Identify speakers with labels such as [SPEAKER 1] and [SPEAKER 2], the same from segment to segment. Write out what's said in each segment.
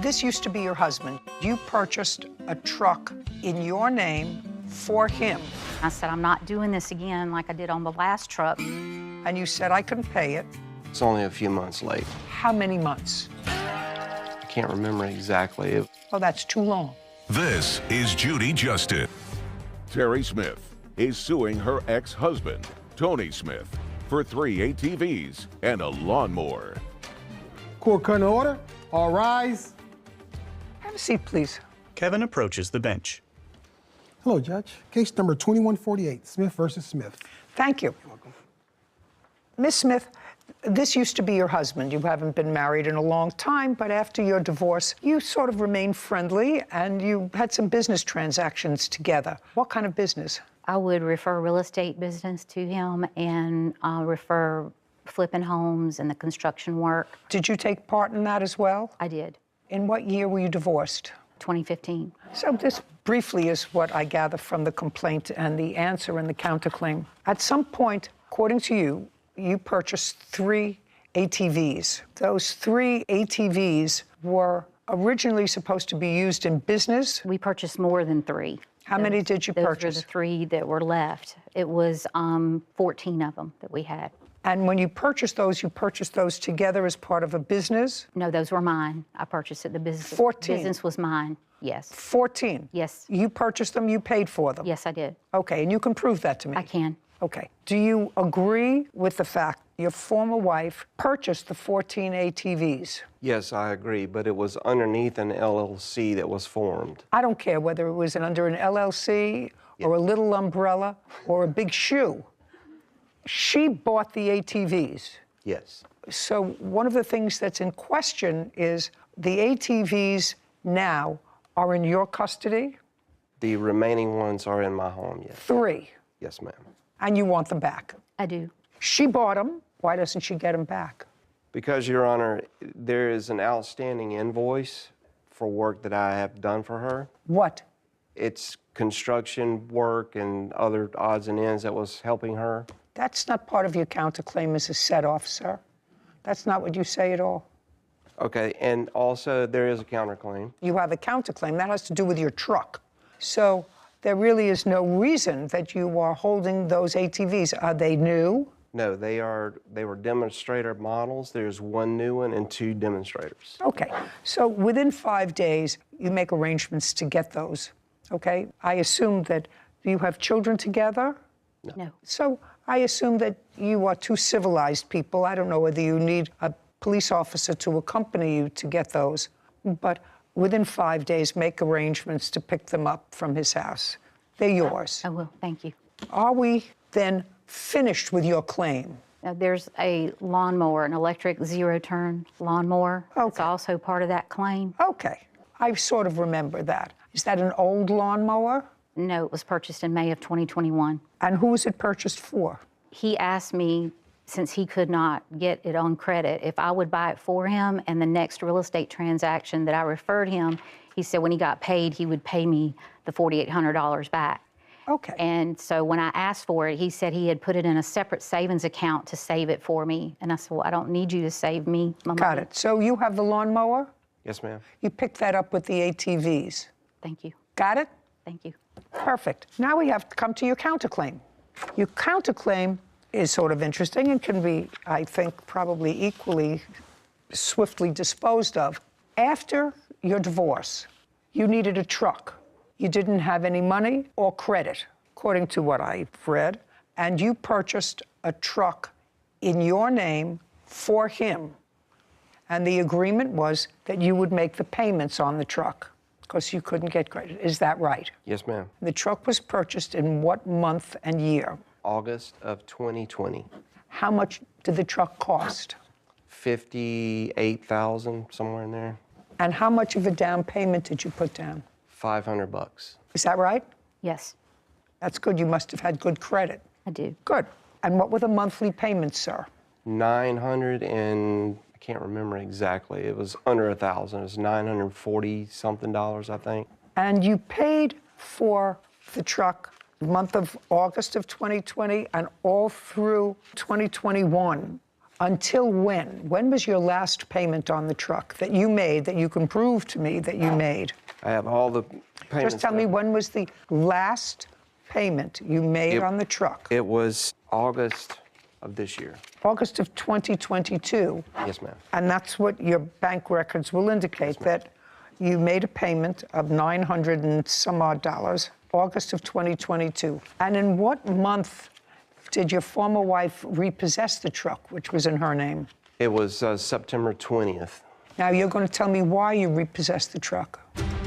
[SPEAKER 1] This used to be your husband. You purchased a truck in your name for him.
[SPEAKER 2] I said, I'm not doing this again like I did on the last truck.
[SPEAKER 1] And you said, I couldn't pay it.
[SPEAKER 3] It's only a few months late.
[SPEAKER 1] How many months?
[SPEAKER 3] I can't remember exactly.
[SPEAKER 1] Oh, that's too long.
[SPEAKER 4] This is Judy Justice.
[SPEAKER 5] Terry Smith is suing her ex-husband, Tony Smith, for 3 ATVs and a lawnmower.
[SPEAKER 6] Court cut in order. All rise.
[SPEAKER 1] Have a seat, please.
[SPEAKER 7] Kevin approaches the bench.
[SPEAKER 6] Hello, Judge. Case number 2148, Smith versus Smith.
[SPEAKER 1] Thank you.
[SPEAKER 6] You're welcome.
[SPEAKER 1] Miss Smith, this used to be your husband. You haven't been married in a long time, but after your divorce, you sort of remained friendly and you had some business transactions together. What kind of business?
[SPEAKER 2] I would refer real estate business to him and refer flipping homes and the construction work.
[SPEAKER 1] Did you take part in that as well?
[SPEAKER 2] I did.
[SPEAKER 1] In what year were you divorced?
[SPEAKER 2] 2015.
[SPEAKER 1] So this briefly is what I gather from the complaint and the answer and the counterclaim. At some point, according to you, you purchased 3 ATVs. Those 3 ATVs were originally supposed to be used in business.
[SPEAKER 2] We purchased more than 3.
[SPEAKER 1] How many did you purchase?
[SPEAKER 2] Those were the 3 that were left. It was 14 of them that we had.
[SPEAKER 1] And when you purchased those together as part of a business?
[SPEAKER 2] No, those were mine. I purchased it. The business.
[SPEAKER 1] 14.
[SPEAKER 2] Business was mine. Yes.
[SPEAKER 1] 14?
[SPEAKER 2] Yes.
[SPEAKER 1] You purchased them, you paid for them?
[SPEAKER 2] Yes, I did.
[SPEAKER 1] Okay, and you can prove that to me?
[SPEAKER 2] I can.
[SPEAKER 1] Okay. Do you agree with the fact your former wife purchased the 14 ATVs?
[SPEAKER 3] Yes, I agree, but it was underneath an LLC that was formed.
[SPEAKER 1] I don't care whether it was under an LLC or a little umbrella or a big shoe. She bought the ATVs.
[SPEAKER 3] Yes.
[SPEAKER 1] So one of the things that's in question is the ATVs now are in your custody?
[SPEAKER 3] The remaining ones are in my home, yes.
[SPEAKER 1] 3.
[SPEAKER 3] Yes, ma'am.
[SPEAKER 1] And you want them back?
[SPEAKER 2] I do.
[SPEAKER 1] She bought them. Why doesn't she get them back?
[SPEAKER 3] Because, Your Honor, there is an outstanding invoice for work that I have done for her.
[SPEAKER 1] What?
[SPEAKER 3] It's construction work and other odds and ends that was helping her.
[SPEAKER 1] That's not part of your counterclaim as a set-off, sir. That's not what you say at all.
[SPEAKER 3] Okay, and also there is a counterclaim.
[SPEAKER 1] You have a counterclaim. That has to do with your truck. So there really is no reason that you are holding those ATVs. Are they new?
[SPEAKER 3] No, they were demonstrator models. There's 1 new one and 2 demonstrators.
[SPEAKER 1] Okay, so within 5 days, you make arrangements to get those, okay? I assume that you have children together?
[SPEAKER 2] No.
[SPEAKER 1] So I assume that you are 2 civilized people. I don't know whether you need a police officer to accompany you to get those, but within 5 days, make arrangements to pick them up from his house. They're yours.
[SPEAKER 2] I will. Thank you.
[SPEAKER 1] Are we then finished with your claim?
[SPEAKER 2] Now, there's a lawnmower, an electric zero-turn lawnmower.
[SPEAKER 1] Okay.
[SPEAKER 2] It's also part of that claim.
[SPEAKER 1] Okay, I sort of remember that. Is that an old lawnmower?
[SPEAKER 2] No, it was purchased in May of 2021.
[SPEAKER 1] And who was it purchased for?
[SPEAKER 2] He asked me, since he could not get it on credit, if I would buy it for him, and the next real estate transaction that I referred him, he said when he got paid, he would pay me the $4,800 back.
[SPEAKER 1] Okay.
[SPEAKER 2] And so when I asked for it, he said he had put it in a separate savings account to save it for me. And I said, well, I don't need you to save me my money.
[SPEAKER 1] Got it. So you have the lawnmower?
[SPEAKER 3] Yes, ma'am.
[SPEAKER 1] You picked that up with the ATVs.
[SPEAKER 2] Thank you.
[SPEAKER 1] Got it?
[SPEAKER 2] Thank you.
[SPEAKER 1] Perfect. Now we have to come to your counterclaim. Your counterclaim is sort of interesting and can be, I think, probably equally swiftly disposed of. After your divorce, you needed a truck. You didn't have any money or credit, according to what I've read, and you purchased a truck in your name for him. And the agreement was that you would make the payments on the truck because you couldn't get credit. Is that right?
[SPEAKER 3] Yes, ma'am.
[SPEAKER 1] The truck was purchased in what month and year?
[SPEAKER 3] August of 2020.
[SPEAKER 1] How much did the truck cost?
[SPEAKER 3] $58,000, somewhere in there.
[SPEAKER 1] And how much of a down payment did you put down?
[SPEAKER 3] $500.
[SPEAKER 1] Is that right?
[SPEAKER 2] Yes,
[SPEAKER 1] That's good. You must have had good credit.
[SPEAKER 2] I do.
[SPEAKER 1] Good. And what were the monthly payments, sir?
[SPEAKER 3] 900 and I can't remember exactly. It was under 1,000. It was 940 something dollars, I think.
[SPEAKER 1] And you paid for the truck the month of August of 2020 and all through 2021. Until when? When was your last payment on the truck that you made, that you can prove to me that you made?
[SPEAKER 3] I have all the payments.
[SPEAKER 1] Just tell me, when was the last payment you made on the truck?
[SPEAKER 3] It was August of this year.
[SPEAKER 1] August of 2022.
[SPEAKER 3] Yes, ma'am.
[SPEAKER 1] And that's what your bank records will indicate, that you made a payment of $900 and some odd, August of 2022. And in what month did your former wife repossess the truck, which was in her name?
[SPEAKER 3] It was September 20th.
[SPEAKER 1] Now you're going to tell me why you repossessed the truck.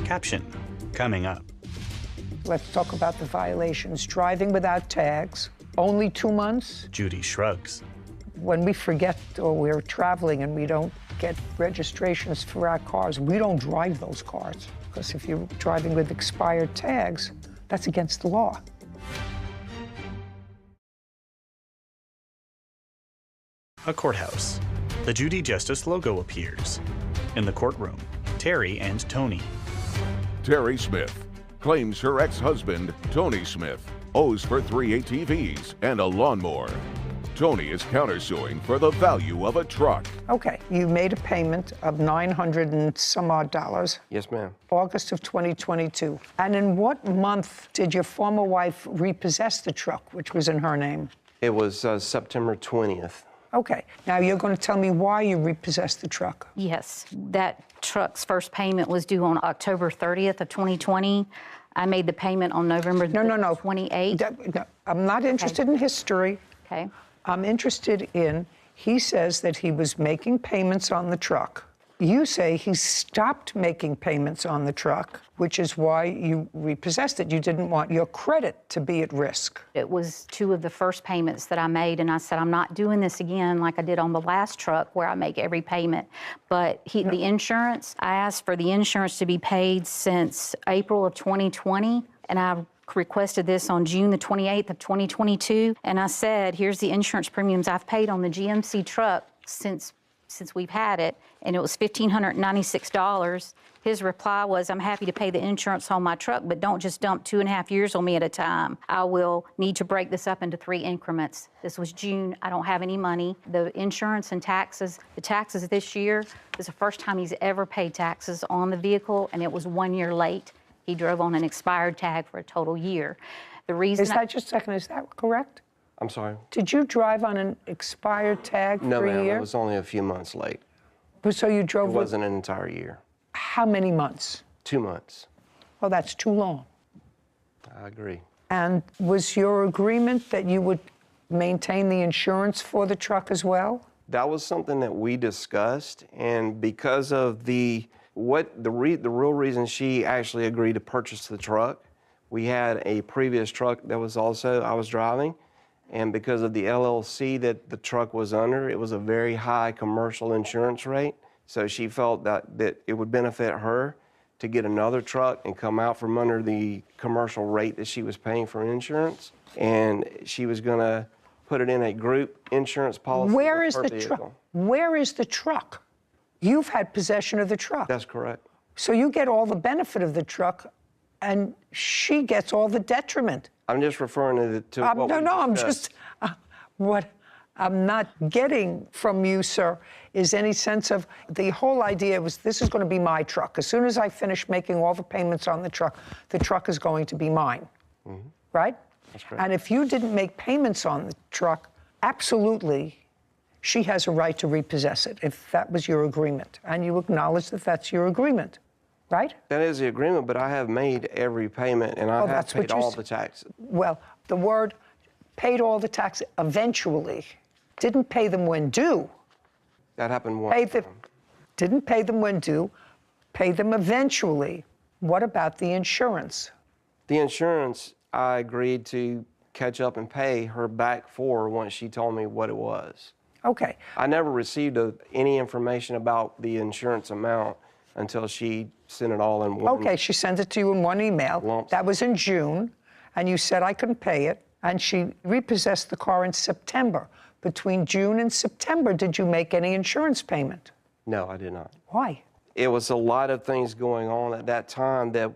[SPEAKER 7] Caption, coming up.
[SPEAKER 1] Let's talk about the violations. Driving without tags, only 2 months.
[SPEAKER 7] Judy shrugs.
[SPEAKER 1] When we forget or we're traveling and we don't get registrations for our cars, we don't drive those cars. Because if you're driving with expired tags, that's against the law.
[SPEAKER 7] A courthouse. The Judy Justice logo appears. In the courtroom, Terry and Tony.
[SPEAKER 5] Terry Smith claims her ex-husband, Tony Smith, owes for 3 ATVs and a lawnmower. Tony is countersuing for the value of a truck.
[SPEAKER 1] Okay, you made a payment of $900 and some odd,
[SPEAKER 3] Yes, ma'am.
[SPEAKER 1] August of 2022. And in what month did your former wife repossess the truck, which was in her name?
[SPEAKER 3] It was September 20th.
[SPEAKER 1] Okay, now you're going to tell me why you repossessed the truck.
[SPEAKER 2] Yes, that truck's first payment was due on October 30th of 2020. I made the payment on November
[SPEAKER 1] No.
[SPEAKER 2] 28th.
[SPEAKER 1] No, I'm not interested in history.
[SPEAKER 2] Okay.
[SPEAKER 1] I'm interested in, he says that he was making payments on the truck. You say he stopped making payments on the truck, which is why you repossessed it. You didn't want your credit to be at risk.
[SPEAKER 2] It was 2 of the first payments that I made, and I said, I'm not doing this again like I did on the last truck where I make every payment. But the insurance, I asked for the insurance to be paid since April of 2020, and I requested this on June the 28th of 2022, and I said, here's the insurance premiums I've paid on the GMC truck since we've had it, and it was $1,596. His reply was, I'm happy to pay the insurance on my truck, but don't just dump 2.5 years on me at a time. I will need to break this up into 3 increments. This was June. I don't have any money. The insurance and taxes, the taxes this year is the first time he's ever paid taxes on the vehicle, and it was 1 year late. He drove on an expired tag for a total year. The reason
[SPEAKER 1] Is that just a second, is that correct?
[SPEAKER 3] I'm sorry.
[SPEAKER 1] Did you drive on an expired tag
[SPEAKER 3] No,
[SPEAKER 1] for a
[SPEAKER 3] ma'am.
[SPEAKER 1] year?
[SPEAKER 3] It was only a few months late.
[SPEAKER 1] So you drove
[SPEAKER 3] It
[SPEAKER 1] with
[SPEAKER 3] wasn't an entire year.
[SPEAKER 1] how many months?
[SPEAKER 3] 2 months.
[SPEAKER 1] Well, that's too long.
[SPEAKER 3] I agree.
[SPEAKER 1] And was your agreement that you would maintain the insurance for the truck as well?
[SPEAKER 3] That was something that we discussed, and because of the real reason she actually agreed to purchase the truck, we had a previous truck that was also I was driving, and because of the LLC that the truck was under, it was a very high commercial insurance rate. So she felt that it would benefit her to get another truck and come out from under the commercial rate that she was paying for insurance, and she was going to put it in a group insurance policy.
[SPEAKER 1] Where
[SPEAKER 3] with
[SPEAKER 1] is
[SPEAKER 3] her
[SPEAKER 1] the
[SPEAKER 3] vehicle.
[SPEAKER 1] truck? Where is the truck? You've had possession of the truck.
[SPEAKER 3] That's correct.
[SPEAKER 1] So you get all the benefit of the truck, and she gets all the detriment.
[SPEAKER 3] I'm just referring to what we
[SPEAKER 1] I'm
[SPEAKER 3] discussed.
[SPEAKER 1] just, what I'm not getting from you, sir, is any sense of, the whole idea was this is going to be my truck. As soon as I finish making all the payments on the truck is going to be mine, right?
[SPEAKER 3] That's correct.
[SPEAKER 1] And if you didn't make payments on the truck, absolutely, she has a right to repossess it, if that was your agreement. And you acknowledge that that's your agreement, right?
[SPEAKER 3] That is the agreement, but I have made every payment, and I have
[SPEAKER 1] that's what
[SPEAKER 3] paid
[SPEAKER 1] you
[SPEAKER 3] all
[SPEAKER 1] s-
[SPEAKER 3] the taxes.
[SPEAKER 1] Well, the word paid all the taxes eventually, didn't pay them when due.
[SPEAKER 3] That happened once.
[SPEAKER 1] Didn't pay them when due, pay them eventually. What about the insurance?
[SPEAKER 3] The insurance, I agreed to catch up and pay her back for once she told me what it was.
[SPEAKER 1] Okay,
[SPEAKER 3] I never received any information about the insurance amount until she sent it all in one.
[SPEAKER 1] okay, she sent it to you in one email.
[SPEAKER 3] Lump.
[SPEAKER 1] That was in June, and you said I couldn't pay it, and she repossessed the car in September. Between June and September, did you make any insurance payment?
[SPEAKER 3] No, I did not.
[SPEAKER 1] Why?
[SPEAKER 3] It was a lot of things going on at that time that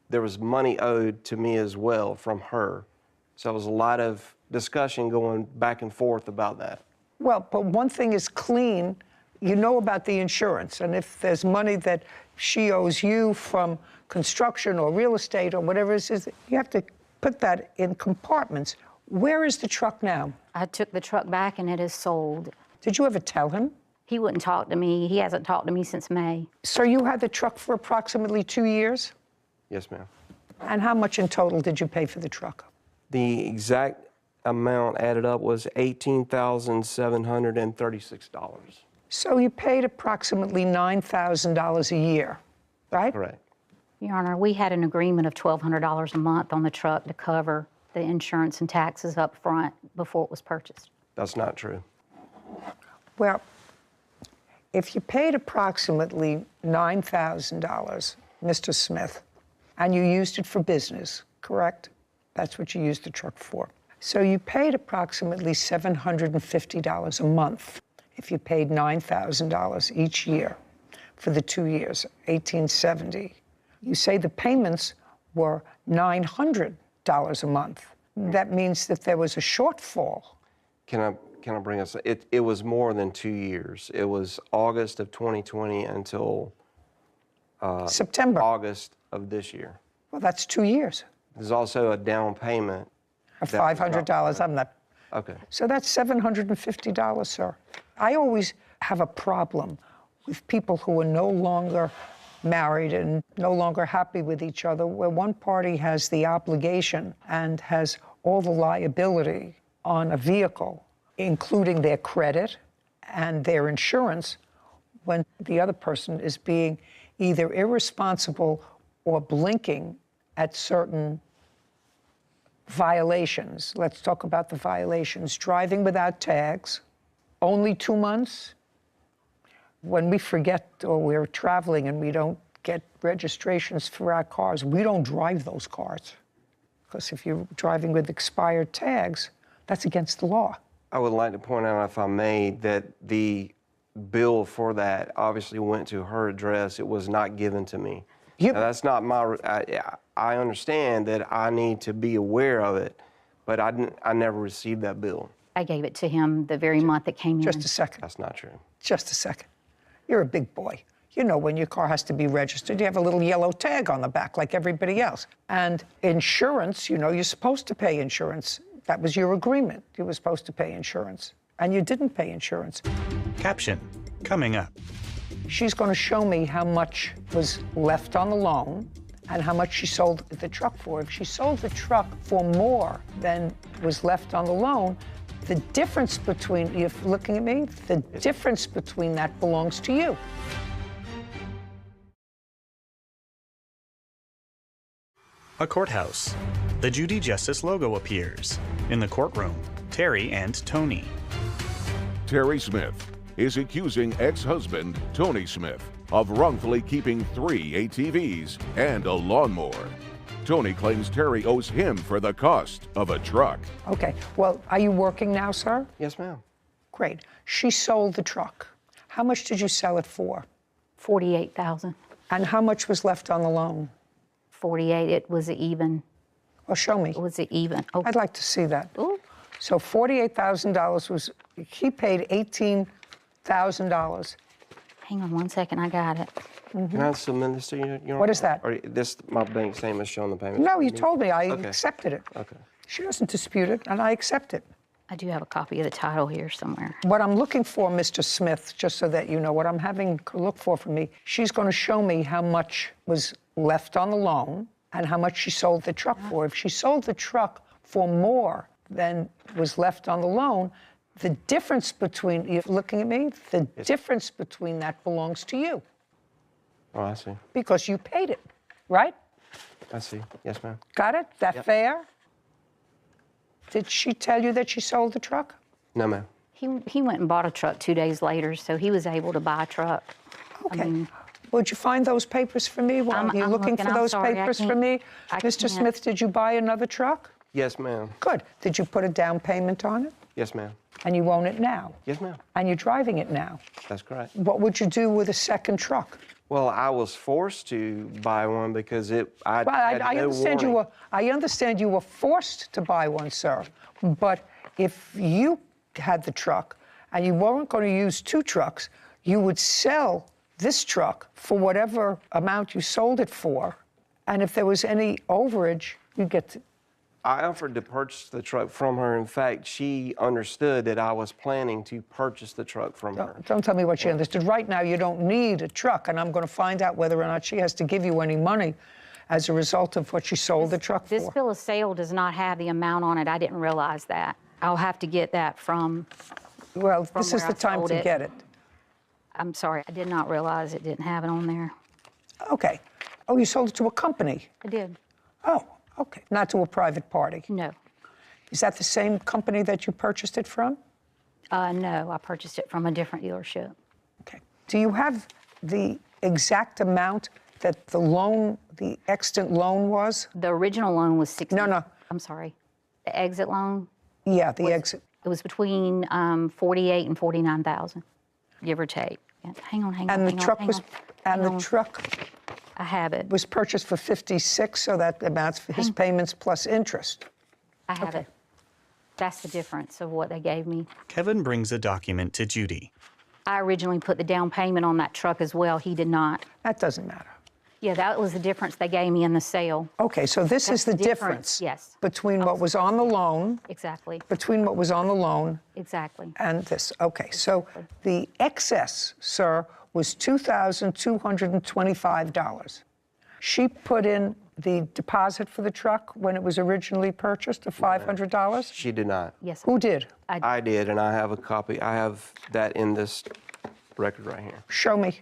[SPEAKER 3] there was money owed to me as well from her. So it was a lot of discussion going back and forth about that.
[SPEAKER 1] Well, but one thing is clean. You know about the insurance, and if there's money that she owes you from construction or real estate or whatever it is, you have to put that in compartments. Where is the truck now?
[SPEAKER 2] I took the truck back and it is sold.
[SPEAKER 1] Did you ever tell him?
[SPEAKER 2] He wouldn't talk to me. He hasn't talked to me since May.
[SPEAKER 1] Sir, you had the truck for approximately 2 years?
[SPEAKER 3] Yes, ma'am.
[SPEAKER 1] And how much in total did you pay for the truck?
[SPEAKER 3] The exact amount added up was $18,736.
[SPEAKER 1] So you paid approximately $9,000 a year, right?
[SPEAKER 3] Correct.
[SPEAKER 2] Your Honor, we had an agreement of $1,200 a month on the truck to cover the insurance and taxes up front before it was purchased.
[SPEAKER 3] That's not true.
[SPEAKER 1] Well, if you paid approximately $9,000, Mr. Smith, and you used it for business, correct? That's what you used the truck for. So you paid approximately $750 a month if you paid $9,000 each year for the 2 years, $1,870. You say the payments were $900 a month. That means that there was a shortfall.
[SPEAKER 3] Can I bring us? It was more than 2 years. It was August of 2020 until
[SPEAKER 1] September.
[SPEAKER 3] August of this year.
[SPEAKER 1] Well, that's 2 years.
[SPEAKER 3] There's also a down payment.
[SPEAKER 1] Of
[SPEAKER 3] that was not
[SPEAKER 1] $500.
[SPEAKER 3] paid.
[SPEAKER 1] I'm not.
[SPEAKER 3] Okay.
[SPEAKER 1] So that's $750, sir. I always have a problem with people who are no longer married and no longer happy with each other, where one party has the obligation and has all the liability on a vehicle, including their credit and their insurance, when the other person is being either irresponsible or blinking at certain violations. Let's talk about the violations. Driving without tags, only 2 months. When we forget or we're traveling and we don't get registrations for our cars, we don't drive those cars. Because if you're driving with expired tags, that's against the law.
[SPEAKER 3] I would like to point out, if I may, that the bill for that obviously went to her address. It was not given to me. Now, that's not my. I understand that I need to be aware of it, but I never received that bill.
[SPEAKER 2] I gave it to him the very month it came in.
[SPEAKER 1] Just a second.
[SPEAKER 3] That's not true.
[SPEAKER 1] Just a second. You're a big boy. You know when your car has to be registered, you have a little yellow tag on the back like everybody else. And insurance, you know, you're supposed to pay insurance. That was your agreement. You were supposed to pay insurance. And you didn't pay insurance.
[SPEAKER 7] Caption coming up.
[SPEAKER 1] She's going to show me how much was left on the loan and how much she sold the truck for. If she sold the truck for more than was left on the loan, the difference between, you're looking at me, the difference between that belongs to you.
[SPEAKER 7] A courthouse. The Judy Justice logo appears. In the courtroom, Terry and Tony.
[SPEAKER 5] Terry Smith is accusing ex-husband Tony Smith of wrongfully keeping 3 ATVs and a lawnmower. Tony claims Terry owes him for the cost of a truck.
[SPEAKER 1] Okay, well, are you working now, sir?
[SPEAKER 3] Yes, ma'am.
[SPEAKER 1] Great. She sold the truck. How much did you sell it for?
[SPEAKER 2] $48,000.
[SPEAKER 1] And how much was left on the loan?
[SPEAKER 2] 48. It was even.
[SPEAKER 1] Well, show me.
[SPEAKER 2] It was even. Oh,
[SPEAKER 1] I'd like to see that.
[SPEAKER 2] ooh.
[SPEAKER 1] So $48,000 was, he paid $18,000.
[SPEAKER 2] Hang on 1 second. I got it.
[SPEAKER 3] Can I submit this to you?
[SPEAKER 1] What is that?
[SPEAKER 3] Or this, my bank statement showing the payment.
[SPEAKER 1] No, you told me. I
[SPEAKER 3] Okay.
[SPEAKER 1] accepted it.
[SPEAKER 3] Okay.
[SPEAKER 1] She doesn't dispute it, and I accept it.
[SPEAKER 2] I do have a copy of the title here somewhere.
[SPEAKER 1] What I'm looking for, Mr. Smith, just so that you know, what I'm having her look for from me, she's going to show me how much was left on the loan and how much she sold the truck for. If she sold the truck for more than was left on the loan, the difference between, you're looking at me, the difference between that belongs to you
[SPEAKER 3] Oh, I see.
[SPEAKER 1] because you paid it, right?
[SPEAKER 3] I see. Yes, ma'am.
[SPEAKER 1] Got it? That
[SPEAKER 3] Yep.
[SPEAKER 1] fair? Did she tell you that she sold the truck?
[SPEAKER 3] No, ma'am.
[SPEAKER 2] He went and bought a truck 2 days later, so he was able to buy a truck.
[SPEAKER 1] Okay. Would you find those papers for me while
[SPEAKER 2] I'm
[SPEAKER 1] you're looking
[SPEAKER 2] looking.
[SPEAKER 1] for
[SPEAKER 2] I'm
[SPEAKER 1] those
[SPEAKER 2] sorry, I
[SPEAKER 1] papers for
[SPEAKER 2] can't-
[SPEAKER 1] me?
[SPEAKER 2] I
[SPEAKER 1] Mr.
[SPEAKER 2] can't.
[SPEAKER 1] Smith, did you buy another truck?
[SPEAKER 3] Yes, ma'am.
[SPEAKER 1] Good. Did you put a down payment on it?
[SPEAKER 3] Yes, ma'am.
[SPEAKER 1] And you own it now?
[SPEAKER 3] Yes, ma'am.
[SPEAKER 1] And you're driving it now?
[SPEAKER 3] That's correct.
[SPEAKER 1] What would you do with a second truck?
[SPEAKER 3] Well, I was forced to buy one because I
[SPEAKER 1] Well,
[SPEAKER 3] had
[SPEAKER 1] I
[SPEAKER 3] no
[SPEAKER 1] understand
[SPEAKER 3] warning.
[SPEAKER 1] I understand you were forced to buy one, sir. But if you had the truck and you weren't going to use 2 trucks, you would sell this truck for whatever amount you sold it for, and if there was any overage, you'd get to...
[SPEAKER 3] I offered to purchase the truck from her. In fact, she understood that I was planning to purchase the truck from her.
[SPEAKER 1] Don't tell me what she understood. Right now, you don't need a truck, and I'm going to find out whether or not she has to give you any money as a result of what she sold the truck for.
[SPEAKER 2] This bill of sale does not have the amount on it. I didn't realize that. I'll have to get that from...
[SPEAKER 1] Well, this is
[SPEAKER 2] where
[SPEAKER 1] the
[SPEAKER 2] I
[SPEAKER 1] time
[SPEAKER 2] sold
[SPEAKER 1] to
[SPEAKER 2] it.
[SPEAKER 1] get it.
[SPEAKER 2] I'm sorry, I did not realize it didn't have it on there.
[SPEAKER 1] Okay. Oh, you sold it to a company?
[SPEAKER 2] I did.
[SPEAKER 1] Oh, okay. Not to a private party?
[SPEAKER 2] No.
[SPEAKER 1] Is that the same company that you purchased it from?
[SPEAKER 2] No, I purchased it from a different dealership.
[SPEAKER 1] Okay. Do you have the exact amount that the loan, the extant loan was?
[SPEAKER 2] The original loan was 60.
[SPEAKER 1] No.
[SPEAKER 2] I'm sorry. The exit loan,
[SPEAKER 1] Yeah, the exit.
[SPEAKER 2] it was between 48 and 49,000, give or take. Yeah, hang on.
[SPEAKER 1] And the
[SPEAKER 2] hang
[SPEAKER 1] truck
[SPEAKER 2] on,
[SPEAKER 1] was,
[SPEAKER 2] hang
[SPEAKER 1] and the
[SPEAKER 2] on.
[SPEAKER 1] truck
[SPEAKER 2] I have it.
[SPEAKER 1] was purchased for 56, so that amounts for his payments plus interest.
[SPEAKER 2] I have it. That's the difference of what they gave me.
[SPEAKER 7] Kevin brings a document to Judy.
[SPEAKER 2] I originally put the down payment on that truck as well. He did not.
[SPEAKER 1] That doesn't matter.
[SPEAKER 2] Yeah, that was the difference they gave me in the sale.
[SPEAKER 1] Okay, so this
[SPEAKER 2] That's
[SPEAKER 1] is the
[SPEAKER 2] the difference,
[SPEAKER 1] difference.
[SPEAKER 2] yes.
[SPEAKER 1] Between what was on the loan,
[SPEAKER 2] Exactly.
[SPEAKER 1] between what was on the loan
[SPEAKER 2] Exactly.
[SPEAKER 1] and this. Okay, so the excess, sir, was $2,225. She put in the deposit for the truck when it was originally purchased of $500?
[SPEAKER 3] She did not.
[SPEAKER 2] Yes.
[SPEAKER 1] Who did?
[SPEAKER 3] I did, and I have a copy. I have that in this record right here.
[SPEAKER 1] Show me.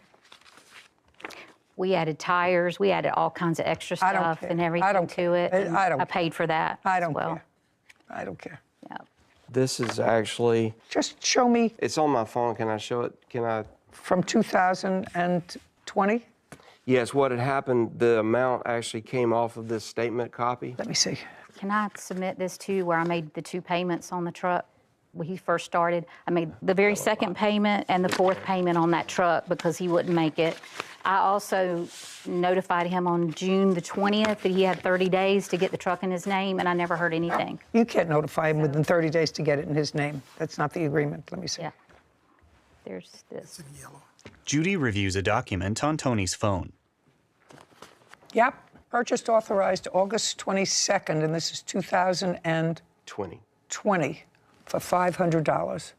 [SPEAKER 2] We added tires, we added all kinds of extra
[SPEAKER 1] I don't
[SPEAKER 2] stuff
[SPEAKER 1] care.
[SPEAKER 2] and
[SPEAKER 1] I
[SPEAKER 2] everything
[SPEAKER 1] don't
[SPEAKER 2] to
[SPEAKER 1] care.
[SPEAKER 2] it. and
[SPEAKER 1] I don't
[SPEAKER 2] I paid for that
[SPEAKER 1] I
[SPEAKER 2] as
[SPEAKER 1] don't
[SPEAKER 2] well.
[SPEAKER 1] care. I don't care.
[SPEAKER 2] Yeah.
[SPEAKER 3] This is actually,
[SPEAKER 1] Just show me
[SPEAKER 3] it's on my phone. Can I show it? Can I?
[SPEAKER 1] from 2020.
[SPEAKER 3] Yes, what had happened, the amount actually came off of this statement copy.
[SPEAKER 1] Let me see.
[SPEAKER 2] Can I submit this to you where I made the 2 payments on the truck? When he first started, I made the very second payment and the 4th payment on that truck because he wouldn't make it. I also notified him on June the 20th that he had 30 days to get the truck in his name, and I never heard anything.
[SPEAKER 1] You can't notify him within 30 days to get it in his name. That's not the agreement. Let me see.
[SPEAKER 2] Yeah. There's this.
[SPEAKER 7] Judy reviews a document on Tony's phone.
[SPEAKER 1] Yep. Purchased authorized August 22nd, and this is 2020
[SPEAKER 3] 20.
[SPEAKER 1] for $500.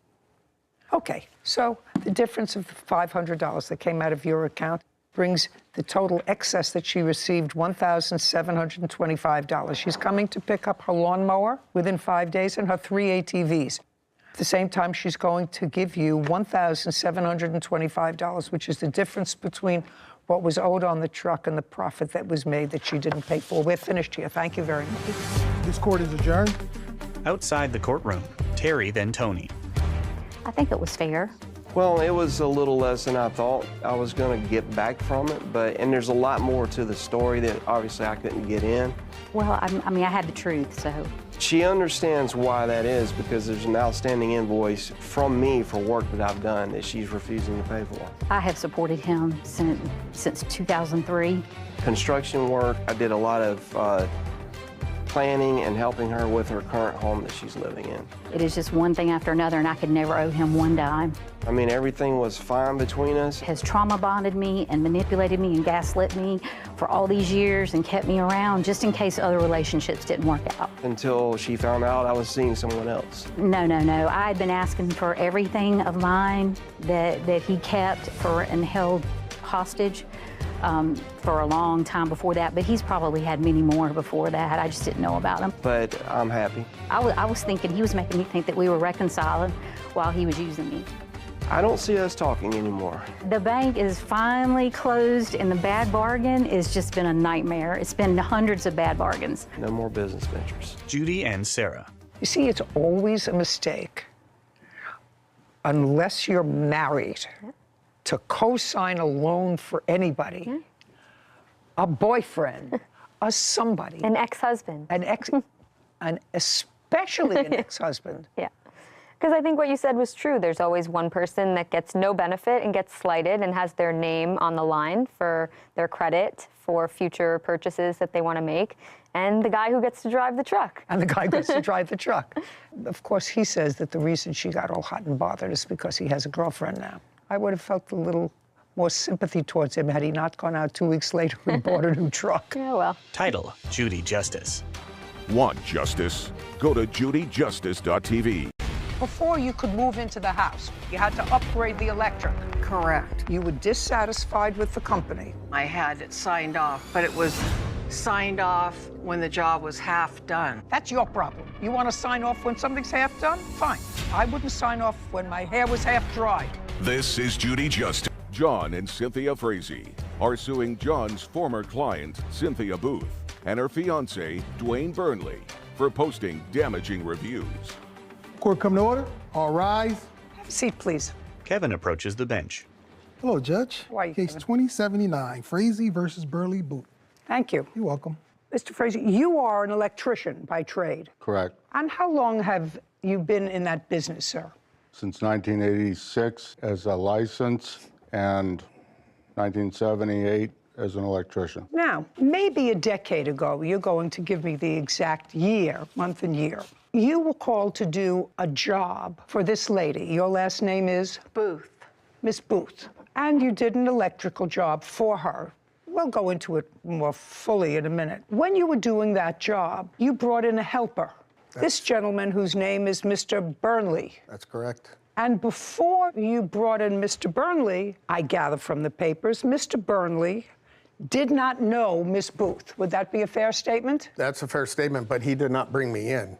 [SPEAKER 1] Okay, so the difference of $500 that came out of your account brings the total excess that she received $1,725. She's coming to pick up her lawnmower within 5 days and her 3 ATVs. At the same time, she's going to give you $1,725, which is the difference between what was owed on the truck and the profit that was made that she didn't pay for. We're finished here. Thank you very much.
[SPEAKER 6] This court is adjourned.
[SPEAKER 7] Outside the courtroom, Terry then Tony.
[SPEAKER 2] I think it was fair.
[SPEAKER 3] Well, it was a little less than I thought I was going to get back from it, and there's a lot more to the story that obviously I couldn't get in.
[SPEAKER 2] Well, I mean, I had the truth, so.
[SPEAKER 3] She understands why that is because there's an outstanding invoice from me for work that I've done that she's refusing to pay for.
[SPEAKER 2] I have supported him since 2003.
[SPEAKER 3] Construction work, I did a lot of planning and helping her with her current home that she's living in.
[SPEAKER 2] It is just one thing after another, and I could never owe him one dime.
[SPEAKER 3] I mean, everything was fine between us.
[SPEAKER 2] Has trauma bonded me and manipulated me and gaslit me for all these years and kept me around just in case other relationships didn't work out.
[SPEAKER 3] Until she found out I was seeing someone else.
[SPEAKER 2] No. I had been asking for everything of mine that he kept and held hostage for a long time before that, but he's probably had many more before that. I just didn't know about them.
[SPEAKER 3] But I'm happy.
[SPEAKER 2] I was thinking he was making me think that we were reconciling while he was using me.
[SPEAKER 3] I don't see us talking anymore.
[SPEAKER 2] The bank is finally closed, and the bad bargain has just been a nightmare. It's been hundreds of bad bargains.
[SPEAKER 3] No more business ventures.
[SPEAKER 7] Judy and Sarah.
[SPEAKER 1] You see, it's always a mistake, unless you're married, to co-sign a loan for anybody, a boyfriend, a somebody,
[SPEAKER 8] An ex-husband.
[SPEAKER 1] and especially an ex-husband.
[SPEAKER 8] Yeah. Because I think what you said was true. There's always one person that gets no benefit and gets slighted and has their name on the line for their credit for future purchases that they want to make, and the guy who gets to drive the truck.
[SPEAKER 1] And the guy gets to drive the truck. Of course, he says that the reason she got all hot and bothered is because he has a girlfriend now. I would have felt a little more sympathy towards him had he not gone out 2 weeks later and bought a new truck.
[SPEAKER 8] Yeah, well.
[SPEAKER 7] Title: Judy Justice.
[SPEAKER 5] Want justice? Go to judyjustice.tv.
[SPEAKER 1] Before you could move into the house, you had to upgrade the electric.
[SPEAKER 9] Correct.
[SPEAKER 1] You were dissatisfied with the company.
[SPEAKER 9] I had it signed off, but it was signed off when the job was half done.
[SPEAKER 1] That's your problem. You want to sign off when something's half done? Fine. I wouldn't sign off when my hair was half dried.
[SPEAKER 4] This is Judy Justice.
[SPEAKER 5] John and Cynthia Frazee are suing John's former client, Cynthia Booth, and her fiancé, Dwayne Burnley, for posting damaging reviews.
[SPEAKER 6] Court come to order. All rise.
[SPEAKER 1] Have a seat, please.
[SPEAKER 7] Kevin approaches the bench.
[SPEAKER 6] Hello, Judge.
[SPEAKER 1] How are you,
[SPEAKER 6] Case
[SPEAKER 1] Kevin?
[SPEAKER 6] 2079, Frazee versus Burley Booth.
[SPEAKER 1] Thank you.
[SPEAKER 6] You're welcome.
[SPEAKER 1] Mr. Frazee, you are an electrician by trade.
[SPEAKER 10] Correct.
[SPEAKER 1] And how long have you been in that business, sir?
[SPEAKER 10] Since 1986 as a license and 1978 as an electrician.
[SPEAKER 1] Now, maybe a decade ago, you're going to give me the exact year, month and year. You were called to do a job for this lady. Your last name is?
[SPEAKER 9] Booth.
[SPEAKER 1] Miss Booth. And you did an electrical job for her. We'll go into it more fully in a minute. When you were doing that job, you brought in a helper. This gentleman whose name is Mr. Burnley.
[SPEAKER 10] That's correct.
[SPEAKER 1] And before you brought in Mr. Burnley, I gather from the papers, Mr. Burnley did not know Miss Booth. Would that be a fair statement?
[SPEAKER 11] That's a fair statement, but he did not bring me in.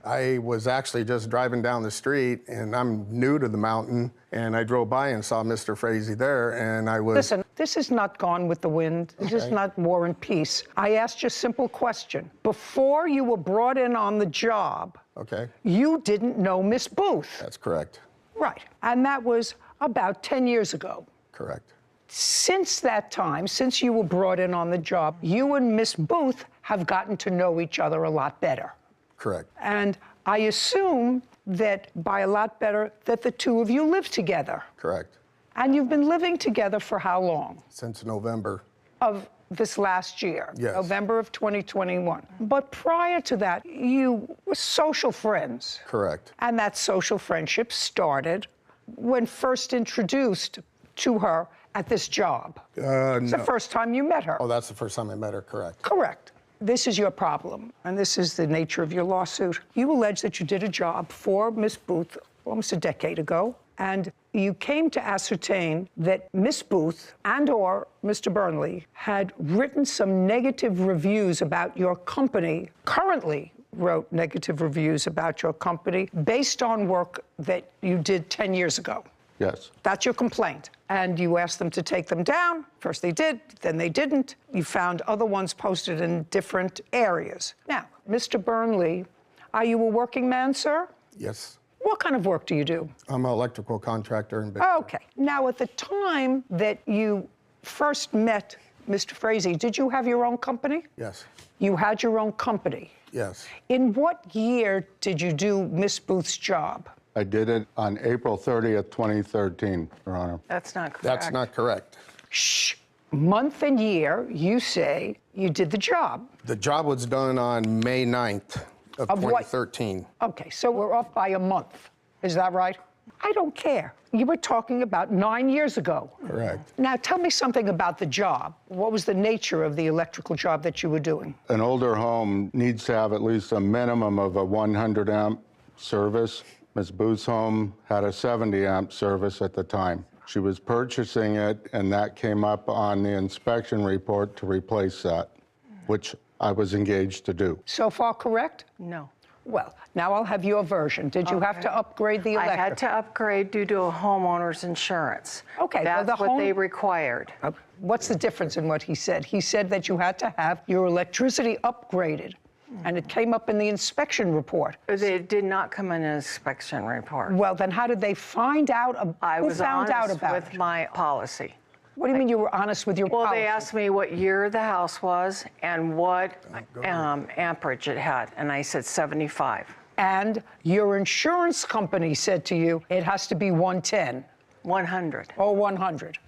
[SPEAKER 11] I was actually just driving down the street, and I'm new to the mountain, and I drove by and saw Mr. Frazee there, and I was...
[SPEAKER 1] Listen, this is not Gone with the Wind. This is not War and Peace. I asked you a simple question. Before you were brought in on the job,
[SPEAKER 11] Okay,
[SPEAKER 1] you didn't know Miss Booth.
[SPEAKER 11] that's correct.
[SPEAKER 1] Right. And that was about 10 years ago.
[SPEAKER 11] Correct.
[SPEAKER 1] Since that time, since you were brought in on the job, you and Miss Booth have gotten to know each other a lot better.
[SPEAKER 11] Correct.
[SPEAKER 1] And I assume that by a lot better, that the two of you live together.
[SPEAKER 11] Correct.
[SPEAKER 1] And you've been living together for how long?
[SPEAKER 11] Since November.
[SPEAKER 1] Of this last year,
[SPEAKER 11] Yes.
[SPEAKER 1] November of 2021. But prior to that, you were social friends.
[SPEAKER 11] Correct.
[SPEAKER 1] And that social friendship started when first introduced to her at this job. It's the first time you met her.
[SPEAKER 11] Oh, that's the first time I met her, correct.
[SPEAKER 1] Correct. This is your problem, and this is the nature of your lawsuit. You allege that you did a job for Miss Booth almost a decade ago, and you came to ascertain that Miss Booth and/or Mr. Burnley had written some negative reviews about your company, currently wrote negative reviews about your company based on work that you did 10 years ago.
[SPEAKER 10] Yes.
[SPEAKER 1] That's your complaint. And you asked them to take them down. First they did, then they didn't. You found other ones posted in different areas. Now, Mr. Burnley, are you a working man, sir?
[SPEAKER 11] Yes.
[SPEAKER 1] What kind of work do you do?
[SPEAKER 11] I'm an electrical contractor in Big
[SPEAKER 1] Okay. Now, at the time that you first met Mr. Frazee, did you have your own company?
[SPEAKER 11] Yes.
[SPEAKER 1] You had your own company.
[SPEAKER 11] Yes.
[SPEAKER 1] In what year did you do Miss Booth's job?
[SPEAKER 10] I did it on April 30th, 2013, Your Honor.
[SPEAKER 9] That's not correct.
[SPEAKER 11] That's not correct.
[SPEAKER 1] Shh. Month and year, you say you did the job.
[SPEAKER 11] The job was done on May 9th of
[SPEAKER 1] Of what?
[SPEAKER 11] 2013.
[SPEAKER 1] Okay, so we're off by a month. Is that right? I don't care. You were talking about 9 years ago.
[SPEAKER 11] Correct.
[SPEAKER 1] Now, tell me something about the job. What was the nature of the electrical job that you were doing?
[SPEAKER 10] An older home needs to have at least a minimum of a 100 amp service. Ms. Booth's home had a 70 amp service at the time. She was purchasing it, and that came up on the inspection report to replace that, which I was engaged to do.
[SPEAKER 1] So far, correct?
[SPEAKER 9] No.
[SPEAKER 1] Well, now I'll have your version. Did you have to upgrade the
[SPEAKER 9] I
[SPEAKER 1] electric?
[SPEAKER 9] had to upgrade due to a homeowner's insurance.
[SPEAKER 1] Okay, well,
[SPEAKER 9] That's
[SPEAKER 1] the
[SPEAKER 9] what they
[SPEAKER 1] home-
[SPEAKER 9] required.
[SPEAKER 1] What's the difference in what he said? He said that you had to have your electricity upgraded, and it came up in the inspection report.
[SPEAKER 9] It did not come in an inspection report.
[SPEAKER 1] Well, then how did they find out?
[SPEAKER 9] I
[SPEAKER 1] Who
[SPEAKER 9] was
[SPEAKER 1] found out
[SPEAKER 9] honest
[SPEAKER 1] about
[SPEAKER 9] with
[SPEAKER 1] it?
[SPEAKER 9] my policy.
[SPEAKER 1] What do you mean you were honest with your
[SPEAKER 9] Well,
[SPEAKER 1] policy?
[SPEAKER 9] they asked me what year the house was and what amperage it had, and I said 75.
[SPEAKER 1] And your insurance company said to you, it has to be 110
[SPEAKER 9] 100.
[SPEAKER 1] or 100.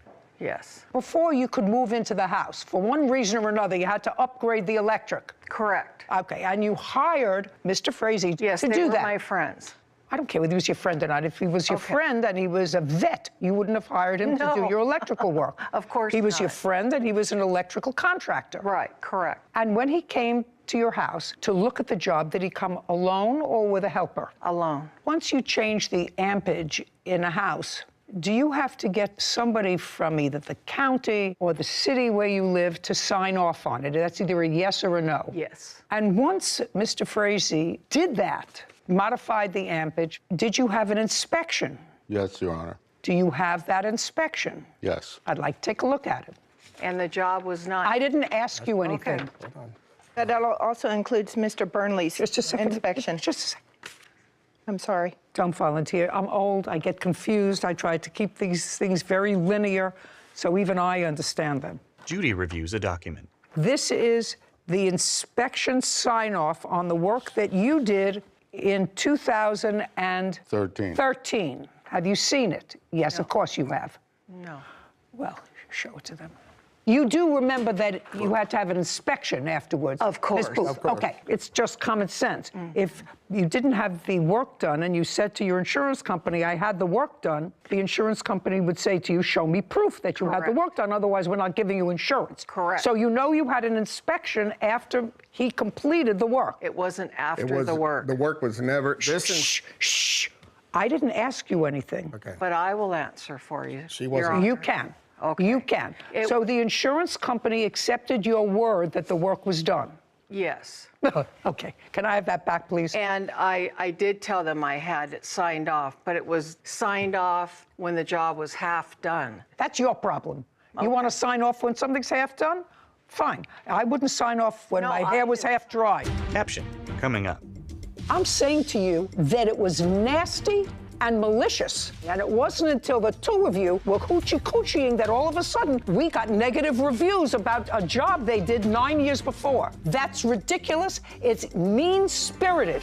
[SPEAKER 9] Yes.
[SPEAKER 1] Before you could move into the house, for one reason or another, you had to upgrade the electric.
[SPEAKER 9] Correct.
[SPEAKER 1] Okay, and you hired Mr. Frazee
[SPEAKER 9] Yes,
[SPEAKER 1] to
[SPEAKER 9] they
[SPEAKER 1] do
[SPEAKER 9] were
[SPEAKER 1] that.
[SPEAKER 9] my friends.
[SPEAKER 1] I don't care whether he was your friend or not. If he was your
[SPEAKER 9] Okay.
[SPEAKER 1] friend and he was a vet, you wouldn't have hired him to do
[SPEAKER 9] No.
[SPEAKER 1] your electrical work.
[SPEAKER 9] Of course
[SPEAKER 1] He was your
[SPEAKER 9] not.
[SPEAKER 1] friend and he was an electrical contractor.
[SPEAKER 9] Right, correct.
[SPEAKER 1] And when he came to your house to look at the job, did he come alone or with a helper?
[SPEAKER 9] Alone.
[SPEAKER 1] Once you change the ampage in a house, do you have to get somebody from either the county or the city where you live to sign off on it? That's either a yes or a no.
[SPEAKER 9] Yes.
[SPEAKER 1] And once Mr. Frazee did that, modified the ampage, did you have an inspection?
[SPEAKER 10] Yes, Your Honor.
[SPEAKER 1] Do you have that inspection?
[SPEAKER 10] Yes.
[SPEAKER 1] I'd like to take a look at it.
[SPEAKER 9] And the job was not.
[SPEAKER 1] I didn't ask you anything.
[SPEAKER 9] Okay.
[SPEAKER 12] That also includes Mr. Burnley's
[SPEAKER 1] Just a second.
[SPEAKER 12] inspection.
[SPEAKER 1] Just a second.
[SPEAKER 12] I'm sorry.
[SPEAKER 1] Don't volunteer. I'm old. I get confused. I try to keep these things very linear, so even I understand them.
[SPEAKER 7] Judy reviews a document.
[SPEAKER 1] This is the inspection sign-off on the work that you did in 2013. Have you seen it? Yes, of course you have.
[SPEAKER 9] No.
[SPEAKER 1] Well, show it to them. You do remember that you had to have an inspection afterwards.
[SPEAKER 9] Of course.
[SPEAKER 1] Ms. Booth.
[SPEAKER 11] Of course.
[SPEAKER 1] Okay, it's just common sense. If you didn't have the work done and you said to your insurance company, I had the work done, the insurance company would say to you, show me proof that you had the
[SPEAKER 9] Correct.
[SPEAKER 1] work done, otherwise we're not giving you insurance.
[SPEAKER 9] Correct.
[SPEAKER 1] So you know you had an inspection after he completed the work.
[SPEAKER 9] It wasn't after
[SPEAKER 11] It was,
[SPEAKER 9] the work.
[SPEAKER 11] The work was never,
[SPEAKER 1] Shh. I didn't ask you anything.
[SPEAKER 11] Okay.
[SPEAKER 9] But I will answer for you.
[SPEAKER 11] She
[SPEAKER 9] Your
[SPEAKER 11] wasn't-
[SPEAKER 9] Honor.
[SPEAKER 1] You can.
[SPEAKER 9] Okay.
[SPEAKER 1] You can.
[SPEAKER 9] It-
[SPEAKER 1] So the insurance company accepted your word that the work was done.
[SPEAKER 9] Yes.
[SPEAKER 1] Okay. Can I have that back, please?
[SPEAKER 9] And I did tell them I had it signed off, but it was signed off when the job was half done.
[SPEAKER 1] That's your problem. You want to sign off when something's half done? Fine. I wouldn't sign off when
[SPEAKER 9] No,
[SPEAKER 1] my
[SPEAKER 9] I
[SPEAKER 1] hair was
[SPEAKER 9] didn't.
[SPEAKER 1] half dry.
[SPEAKER 7] Caption coming up.
[SPEAKER 1] I'm saying to you that it was nasty and malicious. And it wasn't until the two of you were hoochie-coochieing that all of a sudden we got negative reviews about a job they did 9 years before. That's ridiculous. It's mean-spirited.